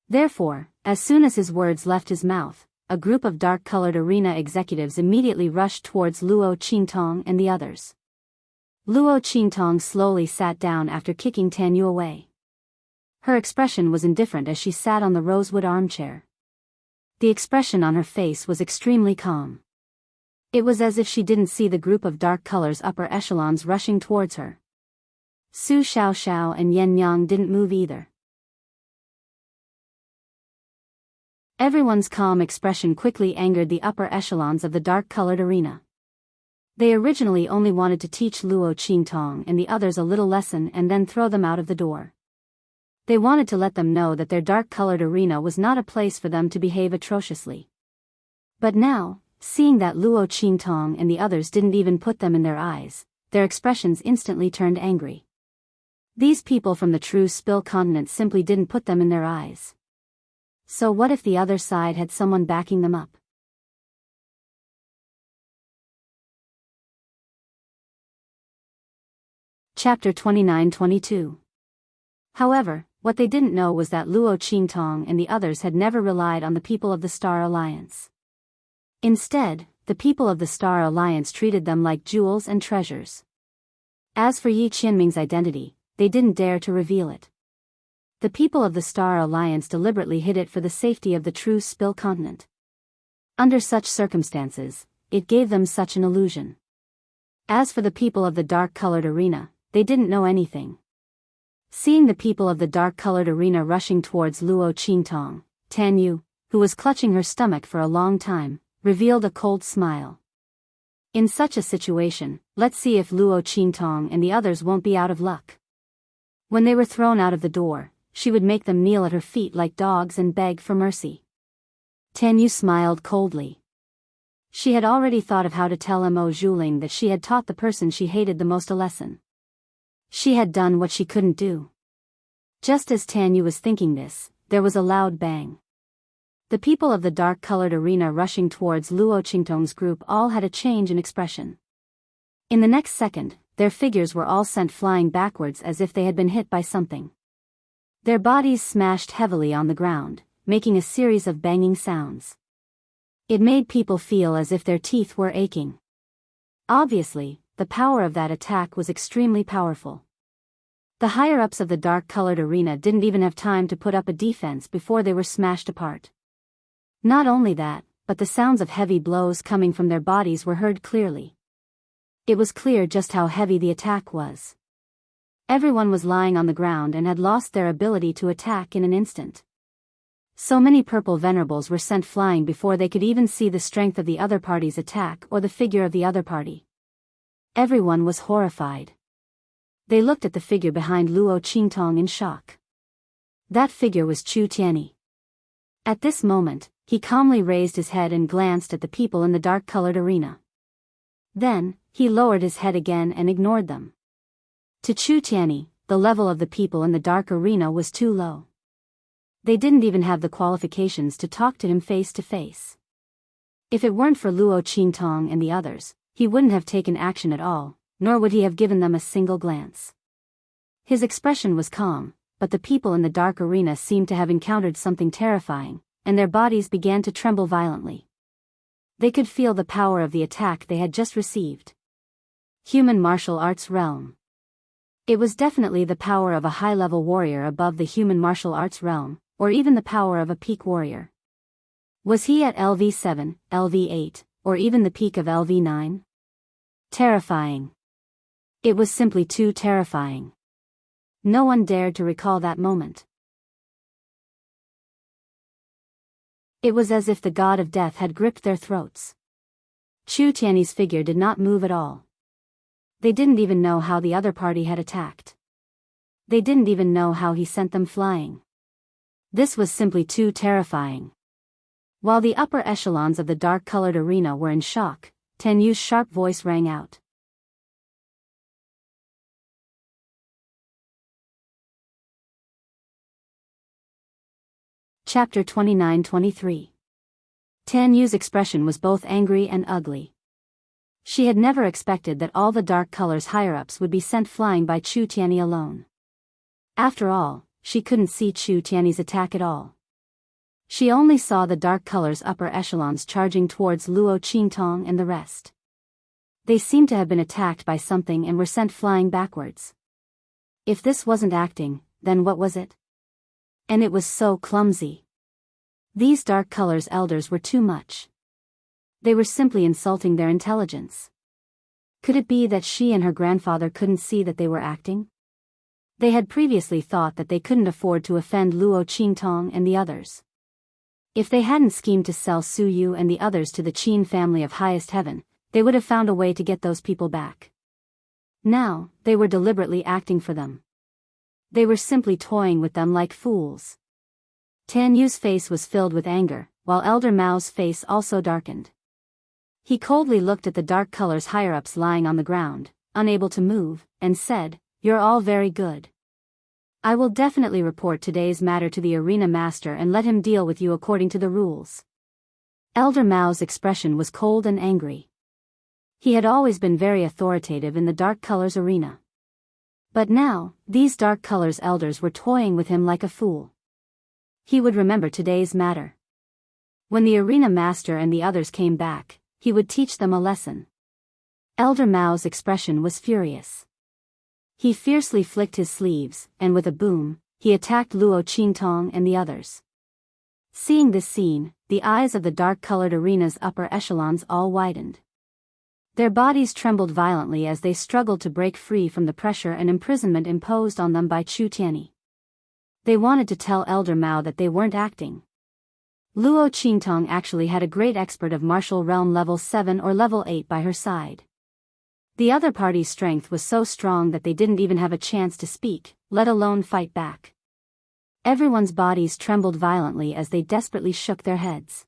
Therefore, as soon as his words left his mouth, a group of dark-colored arena executives immediately rushed towards Luo Qingtong and the others. Luo Qingtong slowly sat down after kicking Tan Yu away. Her expression was indifferent as she sat on the rosewood armchair. The expression on her face was extremely calm. It was as if she didn't see the group of dark colors upper echelons rushing towards her. Su Xiaoxiao and Yen Yang didn't move either. Everyone's calm expression quickly angered the upper echelons of the dark-colored arena. They originally only wanted to teach Luo Qingtong and the others a little lesson and then throw them out of the door. They wanted to let them know that their dark-colored arena was not a place for them to behave atrociously. But now, seeing that Luo Qingtong and the others didn't even put them in their eyes, their expressions instantly turned angry. These people from the true Spill continent simply didn't put them in their eyes. So what if the other side had someone backing them up? Chapter 29-22. However, what they didn't know was that Luo Qingtong and the others had never relied on the people of the Star Alliance. Instead, the people of the Star Alliance treated them like jewels and treasures. As for Yi Qianming's identity, they didn't dare to reveal it. The people of the Star Alliance deliberately hid it for the safety of the true Spill continent. Under such circumstances, it gave them such an illusion. As for the people of the dark-colored arena, they didn't know anything. Seeing the people of the dark-colored arena rushing towards Luo Qingtong, Tan Yu, who was clutching her stomach for a long time, revealed a cold smile. In such a situation, let's see if Luo Qingtong and the others won't be out of luck. When they were thrown out of the door, she would make them kneel at her feet like dogs and beg for mercy. Tan Yu smiled coldly. She had already thought of how to tell Mo Zhuling that she had taught the person she hated the most a lesson. She had done what she couldn't do. Just as Tan Yu was thinking this, there was a loud bang. The people of the dark-colored arena rushing towards Luo Qingtong's group all had a change in expression. In the next second, their figures were all sent flying backwards as if they had been hit by something. Their bodies smashed heavily on the ground, making a series of banging sounds. It made people feel as if their teeth were aching. Obviously, the power of that attack was extremely powerful. The higher-ups of the dark-colored arena didn't even have time to put up a defense before they were smashed apart. Not only that, but the sounds of heavy blows coming from their bodies were heard clearly. It was clear just how heavy the attack was. Everyone was lying on the ground and had lost their ability to attack in an instant. So many purple venerables were sent flying before they could even see the strength of the other party's attack or the figure of the other party. Everyone was horrified. They looked at the figure behind Luo Qingtong in shock. That figure was Chu Tianyi. At this moment, he calmly raised his head and glanced at the people in the dark-colored arena. Then, he lowered his head again and ignored them. To Chu Tianyi, the level of the people in the dark arena was too low. They didn't even have the qualifications to talk to him face to face. If it weren't for Luo Qingtong and the others, he wouldn't have taken action at all, nor would he have given them a single glance. His expression was calm, but the people in the dark arena seemed to have encountered something terrifying, and their bodies began to tremble violently. They could feel the power of the attack they had just received. Human martial arts realm. It was definitely the power of a high-level warrior above the human martial arts realm, or even the power of a peak warrior. Was he at LV7, LV8, or even the peak of LV9? Terrifying. It was simply too terrifying. No one dared to recall that moment. It was as if the god of death had gripped their throats. Chu Tianyi's figure did not move at all. They didn't even know how the other party had attacked. They didn't even know how he sent them flying. This was simply too terrifying. While the upper echelons of the dark-colored arena were in shock, Ten Yu's sharp voice rang out. Chapter 29-23. Ten Yu's expression was both angry and ugly. She had never expected that all the dark colors higher-ups would be sent flying by Chu Tianyi alone. After all, she couldn't see Chu Tianyi's attack at all. She only saw the dark colors upper echelons charging towards Luo Qingtong and the rest. They seemed to have been attacked by something and were sent flying backwards. If this wasn't acting, then what was it? And it was so clumsy. These dark colors elders were too much. They were simply insulting their intelligence. Could it be that she and her grandfather couldn't see that they were acting? They had previously thought that they couldn't afford to offend Luo Qingtong and the others. If they hadn't schemed to sell Su Yu and the others to the Qin family of highest heaven, they would have found a way to get those people back. Now, they were deliberately acting for them. They were simply toying with them like fools. Tan Yu's face was filled with anger, while Elder Mao's face also darkened. He coldly looked at the dark colors higher-ups lying on the ground, unable to move, and said, "You're all very good. I will definitely report today's matter to the arena master and let him deal with you according to the rules." Elder Mao's expression was cold and angry. He had always been very authoritative in the dark colors arena. But now, these dark colors elders were toying with him like a fool. He would remember today's matter. When the arena master and the others came back, he would teach them a lesson. Elder Mao's expression was furious. He fiercely flicked his sleeves, and with a boom, he attacked Luo Qingtong and the others. Seeing this scene, the eyes of the dark-colored arena's upper echelons all widened. Their bodies trembled violently as they struggled to break free from the pressure and imprisonment imposed on them by Chu Tianyi. They wanted to tell Elder Mao that they weren't acting. Luo Qingtong actually had a great expert of martial realm level 7 or level 8 by her side. The other party's strength was so strong that they didn't even have a chance to speak, let alone fight back. Everyone's bodies trembled violently as they desperately shook their heads.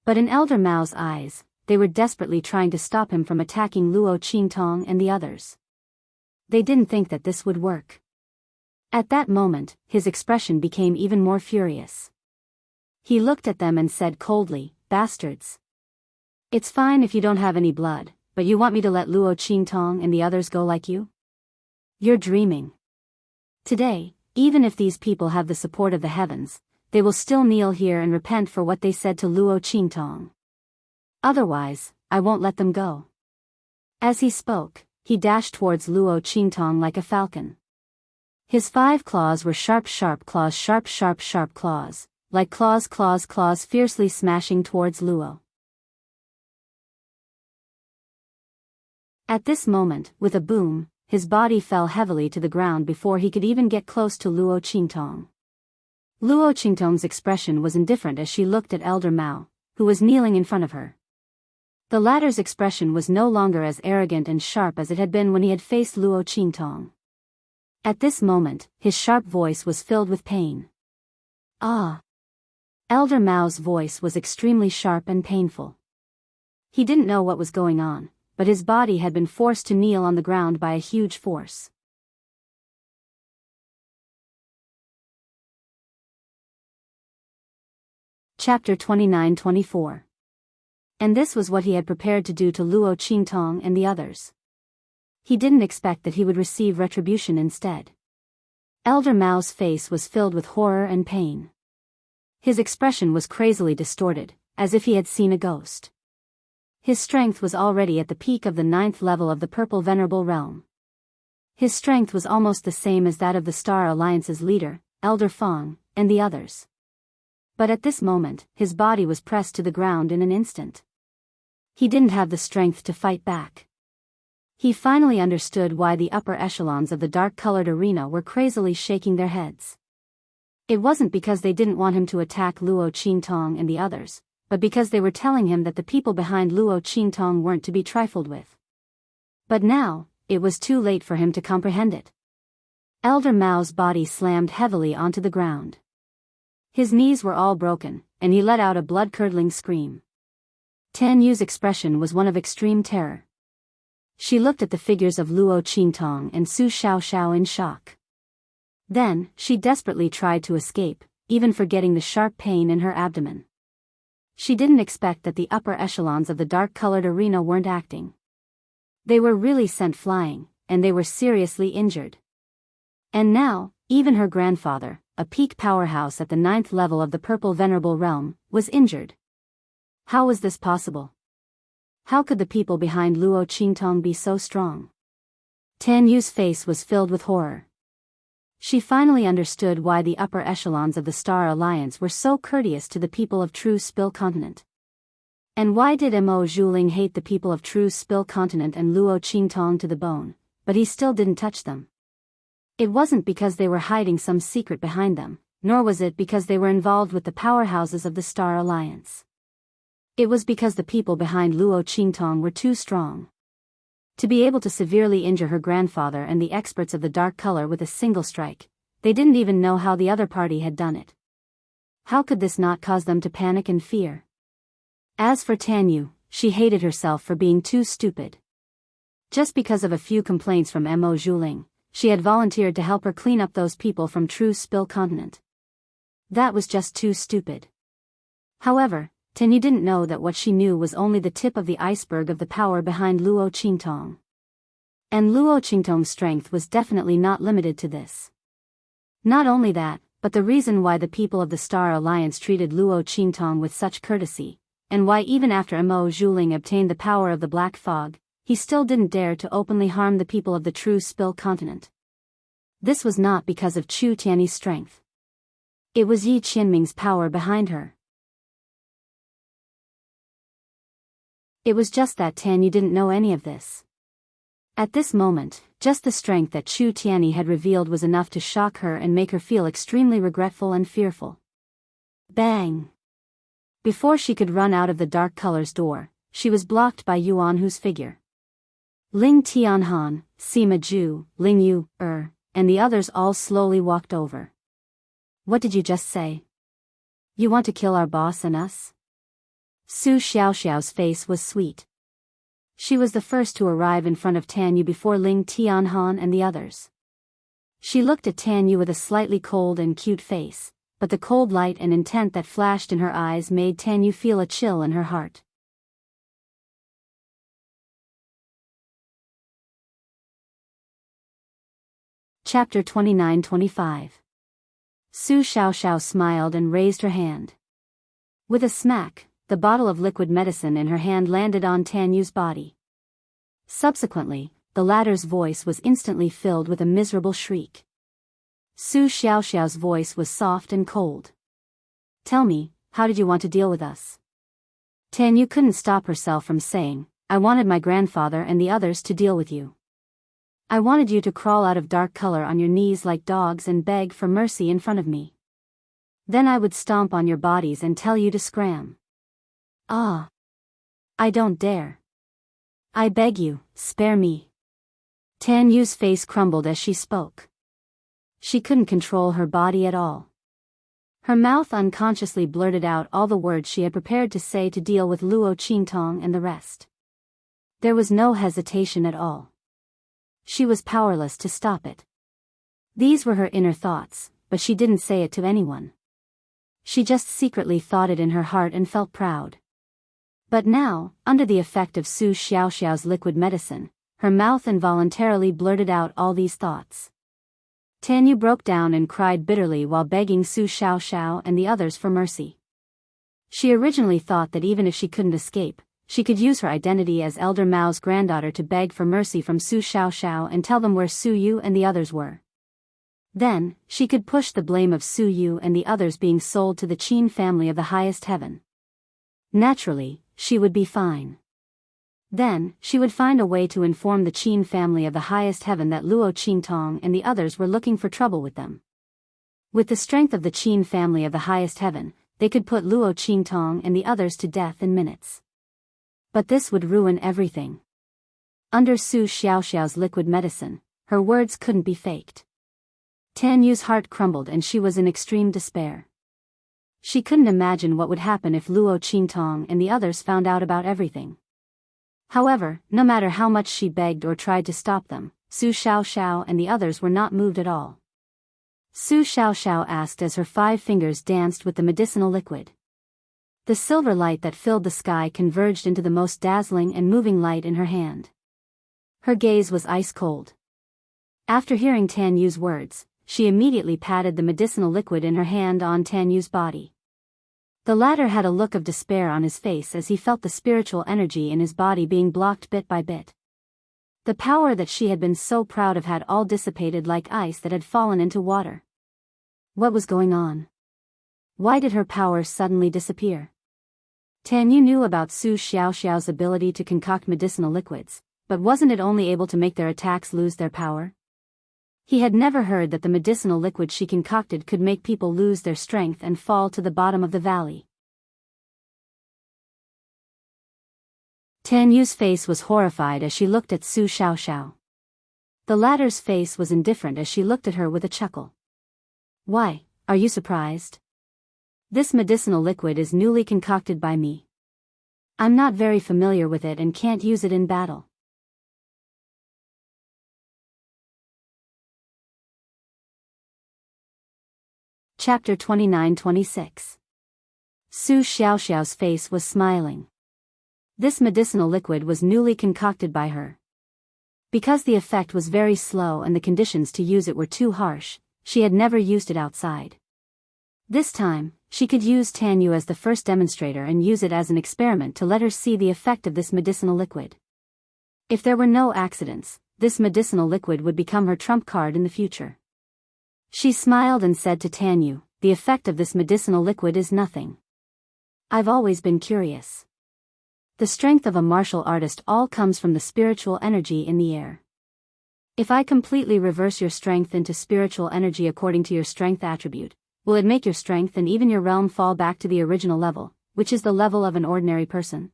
But in Elder Mao's eyes, they were desperately trying to stop him from attacking Luo Qingtong and the others. They didn't think that this would work. At that moment, his expression became even more furious. He looked at them and said coldly, "Bastards. It's fine if you don't have any blood, but you want me to let Luo Qingtong and the others go like you? You're dreaming. Today, even if these people have the support of the heavens, they will still kneel here and repent for what they said to Luo Qingtong." Otherwise, I won't let them go. As he spoke, he dashed towards Luo Qingtong like a falcon. His 5 claws were sharp claws, sharp claws, like claws fiercely smashing towards Luo. At this moment, with a boom, his body fell heavily to the ground before he could even get close to Luo Qingtong. Luo Qingtong's expression was indifferent as she looked at Elder Mao, who was kneeling in front of her. The latter's expression was no longer as arrogant and sharp as it had been when he had faced Luo Qingtong. At this moment, his sharp voice was filled with pain. Ah! Elder Mao's voice was extremely sharp and painful. He didn't know what was going on, but his body had been forced to kneel on the ground by a huge force. Chapter 29-24. And this was what he had prepared to do to Luo Qingtong and the others. He didn't expect that he would receive retribution instead. Elder Mao's face was filled with horror and pain. His expression was crazily distorted, as if he had seen a ghost. His strength was already at the peak of the 9th level of the Purple Venerable Realm. His strength was almost the same as that of the Star Alliance's leader, Elder Fong, and the others. But at this moment, his body was pressed to the ground in an instant. He didn't have the strength to fight back. He finally understood why the upper echelons of the dark-colored arena were crazily shaking their heads. It wasn't because they didn't want him to attack Luo Qingtong and the others, but because they were telling him that the people behind Luo Qingtong weren't to be trifled with. But now, it was too late for him to comprehend it. Elder Mao's body slammed heavily onto the ground. His knees were all broken, and he let out a blood-curdling scream. Tan Yu's expression was one of extreme terror. She looked at the figures of Luo Qingtong and Su Xiaoxiao in shock. Then, she desperately tried to escape, even forgetting the sharp pain in her abdomen. She didn't expect that the upper echelons of the dark-colored arena weren't acting. They were really sent flying, and they were seriously injured. And now, even her grandfather, a peak powerhouse at the 9th level of the Purple Venerable Realm, was injured. How was this possible? How could the people behind Luo Qingtong be so strong? Tan Yu's face was filled with horror. She finally understood why the upper echelons of the Star Alliance were so courteous to the people of True Spill Continent. And why did Mo Zhuling hate the people of True Spill Continent and Luo Qingtong to the bone, but he still didn't touch them? It wasn't because they were hiding some secret behind them, nor was it because they were involved with the powerhouses of the Star Alliance. It was because the people behind Luo Qingtong were too strong. To be able to severely injure her grandfather and the experts of the dark color with a single strike, they didn't even know how the other party had done it. How could this not cause them to panic and fear? As for Tan Yu, she hated herself for being too stupid. Just because of a few complaints from Mo Zhuling, she had volunteered to help her clean up those people from True Spill Continent. That was just too stupid. However, Tan Yu didn't know that what she knew was only the tip of the iceberg of the power behind Luo Qingtong. And Luo Qingtong's strength was definitely not limited to this. Not only that, but the reason why the people of the Star Alliance treated Luo Qingtong with such courtesy, and why even after Mo Zhuling obtained the power of the Black Fog, he still didn't dare to openly harm the people of the True Spill Continent. This was not because of Chu Tiany's strength. It was Yi Qianming's power behind her. It was just that Tan Yu didn't know any of this. At this moment, just the strength that Chu Tiany had revealed was enough to shock her and make her feel extremely regretful and fearful. Bang! Before she could run out of the dark color's door, she was blocked by Yuanhu's figure. Ling Tianhan, Sima Zhu, Ling Yu, and the others all slowly walked over. What did you just say? You want to kill our boss and us? Su Xiaoxiao's face was sweet. She was the first to arrive in front of Tan Yu before Ling Tianhan and the others. She looked at Tan Yu with a slightly cold and cute face, but the cold light and intent that flashed in her eyes made Tan Yu feel a chill in her heart. Chapter 29-25. Su Xiaoxiao smiled and raised her hand. With a smack, the bottle of liquid medicine in her hand landed on Tan Yu's body. Subsequently, the latter's voice was instantly filled with a miserable shriek. Su Xiaoxiao's voice was soft and cold. "Tell me, how did you want to deal with us?" Tan Yu couldn't stop herself from saying, "I wanted my grandfather and the others to deal with you. I wanted you to crawl out of dark color on your knees like dogs and beg for mercy in front of me. Then I would stomp on your bodies and tell you to scram. Ah! I don't dare. I beg you, spare me." Tan Yu's face crumbled as she spoke. She couldn't control her body at all. Her mouth unconsciously blurted out all the words she had prepared to say to deal with Luo Qingtong and the rest. There was no hesitation at all. She was powerless to stop it. These were her inner thoughts, but she didn't say it to anyone. She just secretly thought it in her heart and felt proud. But now, under the effect of Su Xiaoxiao's liquid medicine, her mouth involuntarily blurted out all these thoughts. Tan Yu broke down and cried bitterly while begging Su Xiaoxiao and the others for mercy. She originally thought that even if she couldn't escape, she could use her identity as Elder Mao's granddaughter to beg for mercy from Su Xiaoxiao and tell them where Su Yu and the others were. Then, she could push the blame of Su Yu and the others being sold to the Qin family of the highest heaven. Naturally, she would be fine. Then, she would find a way to inform the Qin family of the highest heaven that Luo Qingtong and the others were looking for trouble with them. With the strength of the Qin family of the highest heaven, they could put Luo Qingtong and the others to death in minutes. But this would ruin everything. Under Su Xiaoxiao's liquid medicine, her words couldn't be faked. Tan Yu's heart crumbled and she was in extreme despair. She couldn't imagine what would happen if Luo Qingtong and the others found out about everything. However, no matter how much she begged or tried to stop them, Su Xiaoxiao and the others were not moved at all. Su Xiaoxiao asked as her 5 fingers danced with the medicinal liquid. The silver light that filled the sky converged into the most dazzling and moving light in her hand. Her gaze was ice cold. After hearing Tan Yu's words, she immediately patted the medicinal liquid in her hand on Tan Yu's body. The latter had a look of despair on his face as he felt the spiritual energy in his body being blocked bit by bit. The power that she had been so proud of had all dissipated like ice that had fallen into water. What was going on? Why did her power suddenly disappear? Tan Yu knew about Su Xiaoxiao's ability to concoct medicinal liquids, but wasn't it only able to make their attacks lose their power? He had never heard that the medicinal liquid she concocted could make people lose their strength and fall to the bottom of the valley. Tan Yu's face was horrified as she looked at Su Xiaoxiao. The latter's face was indifferent as she looked at her with a chuckle. "Why, are you surprised? This medicinal liquid is newly concocted by me. I'm not very familiar with it and can't use it in battle." Chapter 29-26. Su Xiaoxiao's face was smiling. This medicinal liquid was newly concocted by her. Because the effect was very slow and the conditions to use it were too harsh, she had never used it outside. This time, she could use Tan Yu as the first demonstrator and use it as an experiment to let her see the effect of this medicinal liquid. If there were no accidents, this medicinal liquid would become her trump card in the future. She smiled and said to Tan Yu, "The effect of this medicinal liquid is nothing. I've always been curious. The strength of a martial artist all comes from the spiritual energy in the air. If I completely reverse your strength into spiritual energy according to your strength attribute, will it make your strength and even your realm fall back to the original level, which is the level of an ordinary person?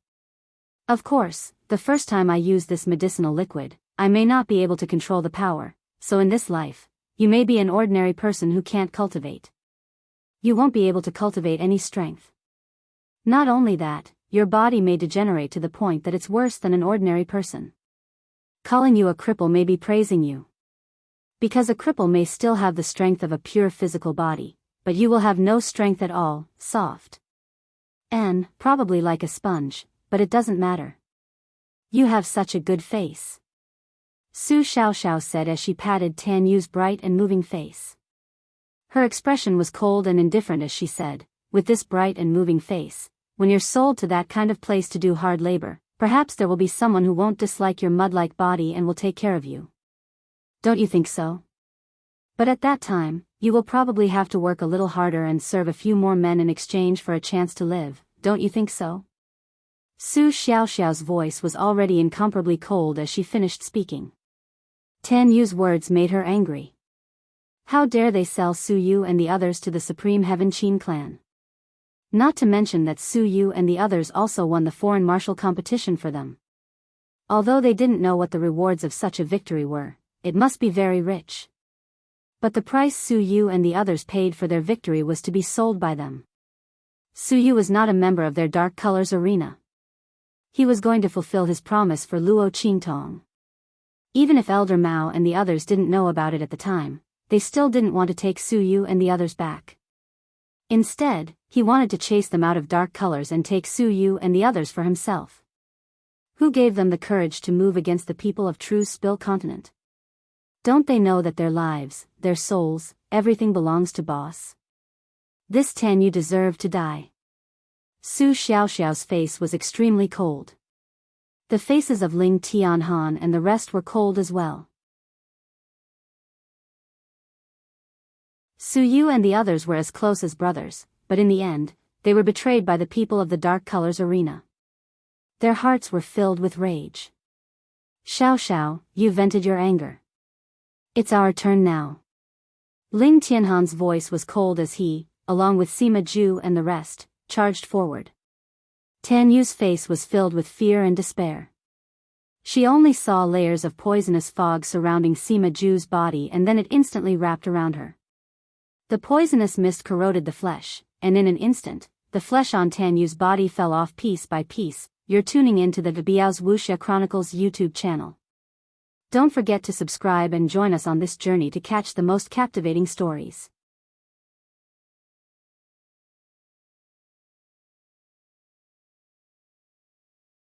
Of course, the first time I use this medicinal liquid, I may not be able to control the power, so in this life, you may be an ordinary person who can't cultivate. You won't be able to cultivate any strength. Not only that, your body may degenerate to the point that it's worse than an ordinary person. Calling you a cripple may be praising you. Because a cripple may still have the strength of a pure physical body, but you will have no strength at all, soft. And, probably like a sponge, but it doesn't matter. You have such a good face," Su Xiaoxiao said as she patted Tan Yu's bright and moving face. Her expression was cold and indifferent as she said, "With this bright and moving face, when you're sold to that kind of place to do hard labor, perhaps there will be someone who won't dislike your mud-like body and will take care of you. Don't you think so? But at that time, you will probably have to work a little harder and serve a few more men in exchange for a chance to live, don't you think so? Su Xiaoxiao's voice was already incomparably cold as she finished speaking. Tan Yu's words made her angry. How dare they sell Su Yu and the others to the Supreme Heaven Qin clan? Not to mention that Su Yu and the others also won the foreign martial competition for them. Although they didn't know what the rewards of such a victory were, it must be very rich. But the price Su Yu and the others paid for their victory was to be sold by them. Su Yu was not a member of their Dark Colors arena. He was going to fulfill his promise for Luo Qingtong. Even if Elder Mao and the others didn't know about it at the time, they still didn't want to take Su Yu and the others back. Instead, he wanted to chase them out of Dark Colors and take Su Yu and the others for himself. Who gave them the courage to move against the people of True Spill Continent? Don't they know that their lives, their souls, everything belongs to Boss? This Tan Yu deserved to die. Su Xiaoxiao's face was extremely cold. The faces of Ling Tianhan and the rest were cold as well. Su Yu and the others were as close as brothers, but in the end, they were betrayed by the people of the Dark Colors arena. Their hearts were filled with rage. Xiaoxiao, you vented your anger. It's our turn now. Ling Tianhan's voice was cold as he, along with Sima Zhu and the rest, charged forward. Tan Yu's face was filled with fear and despair. She only saw layers of poisonous fog surrounding Sima Zhu's body and then it instantly wrapped around her. The poisonous mist corroded the flesh, and in an instant, the flesh on Tan Yu's body fell off piece by piece. You're tuning into the Biyao's Wuxia Chronicles YouTube channel. Don't forget to subscribe and join us on this journey to catch the most captivating stories.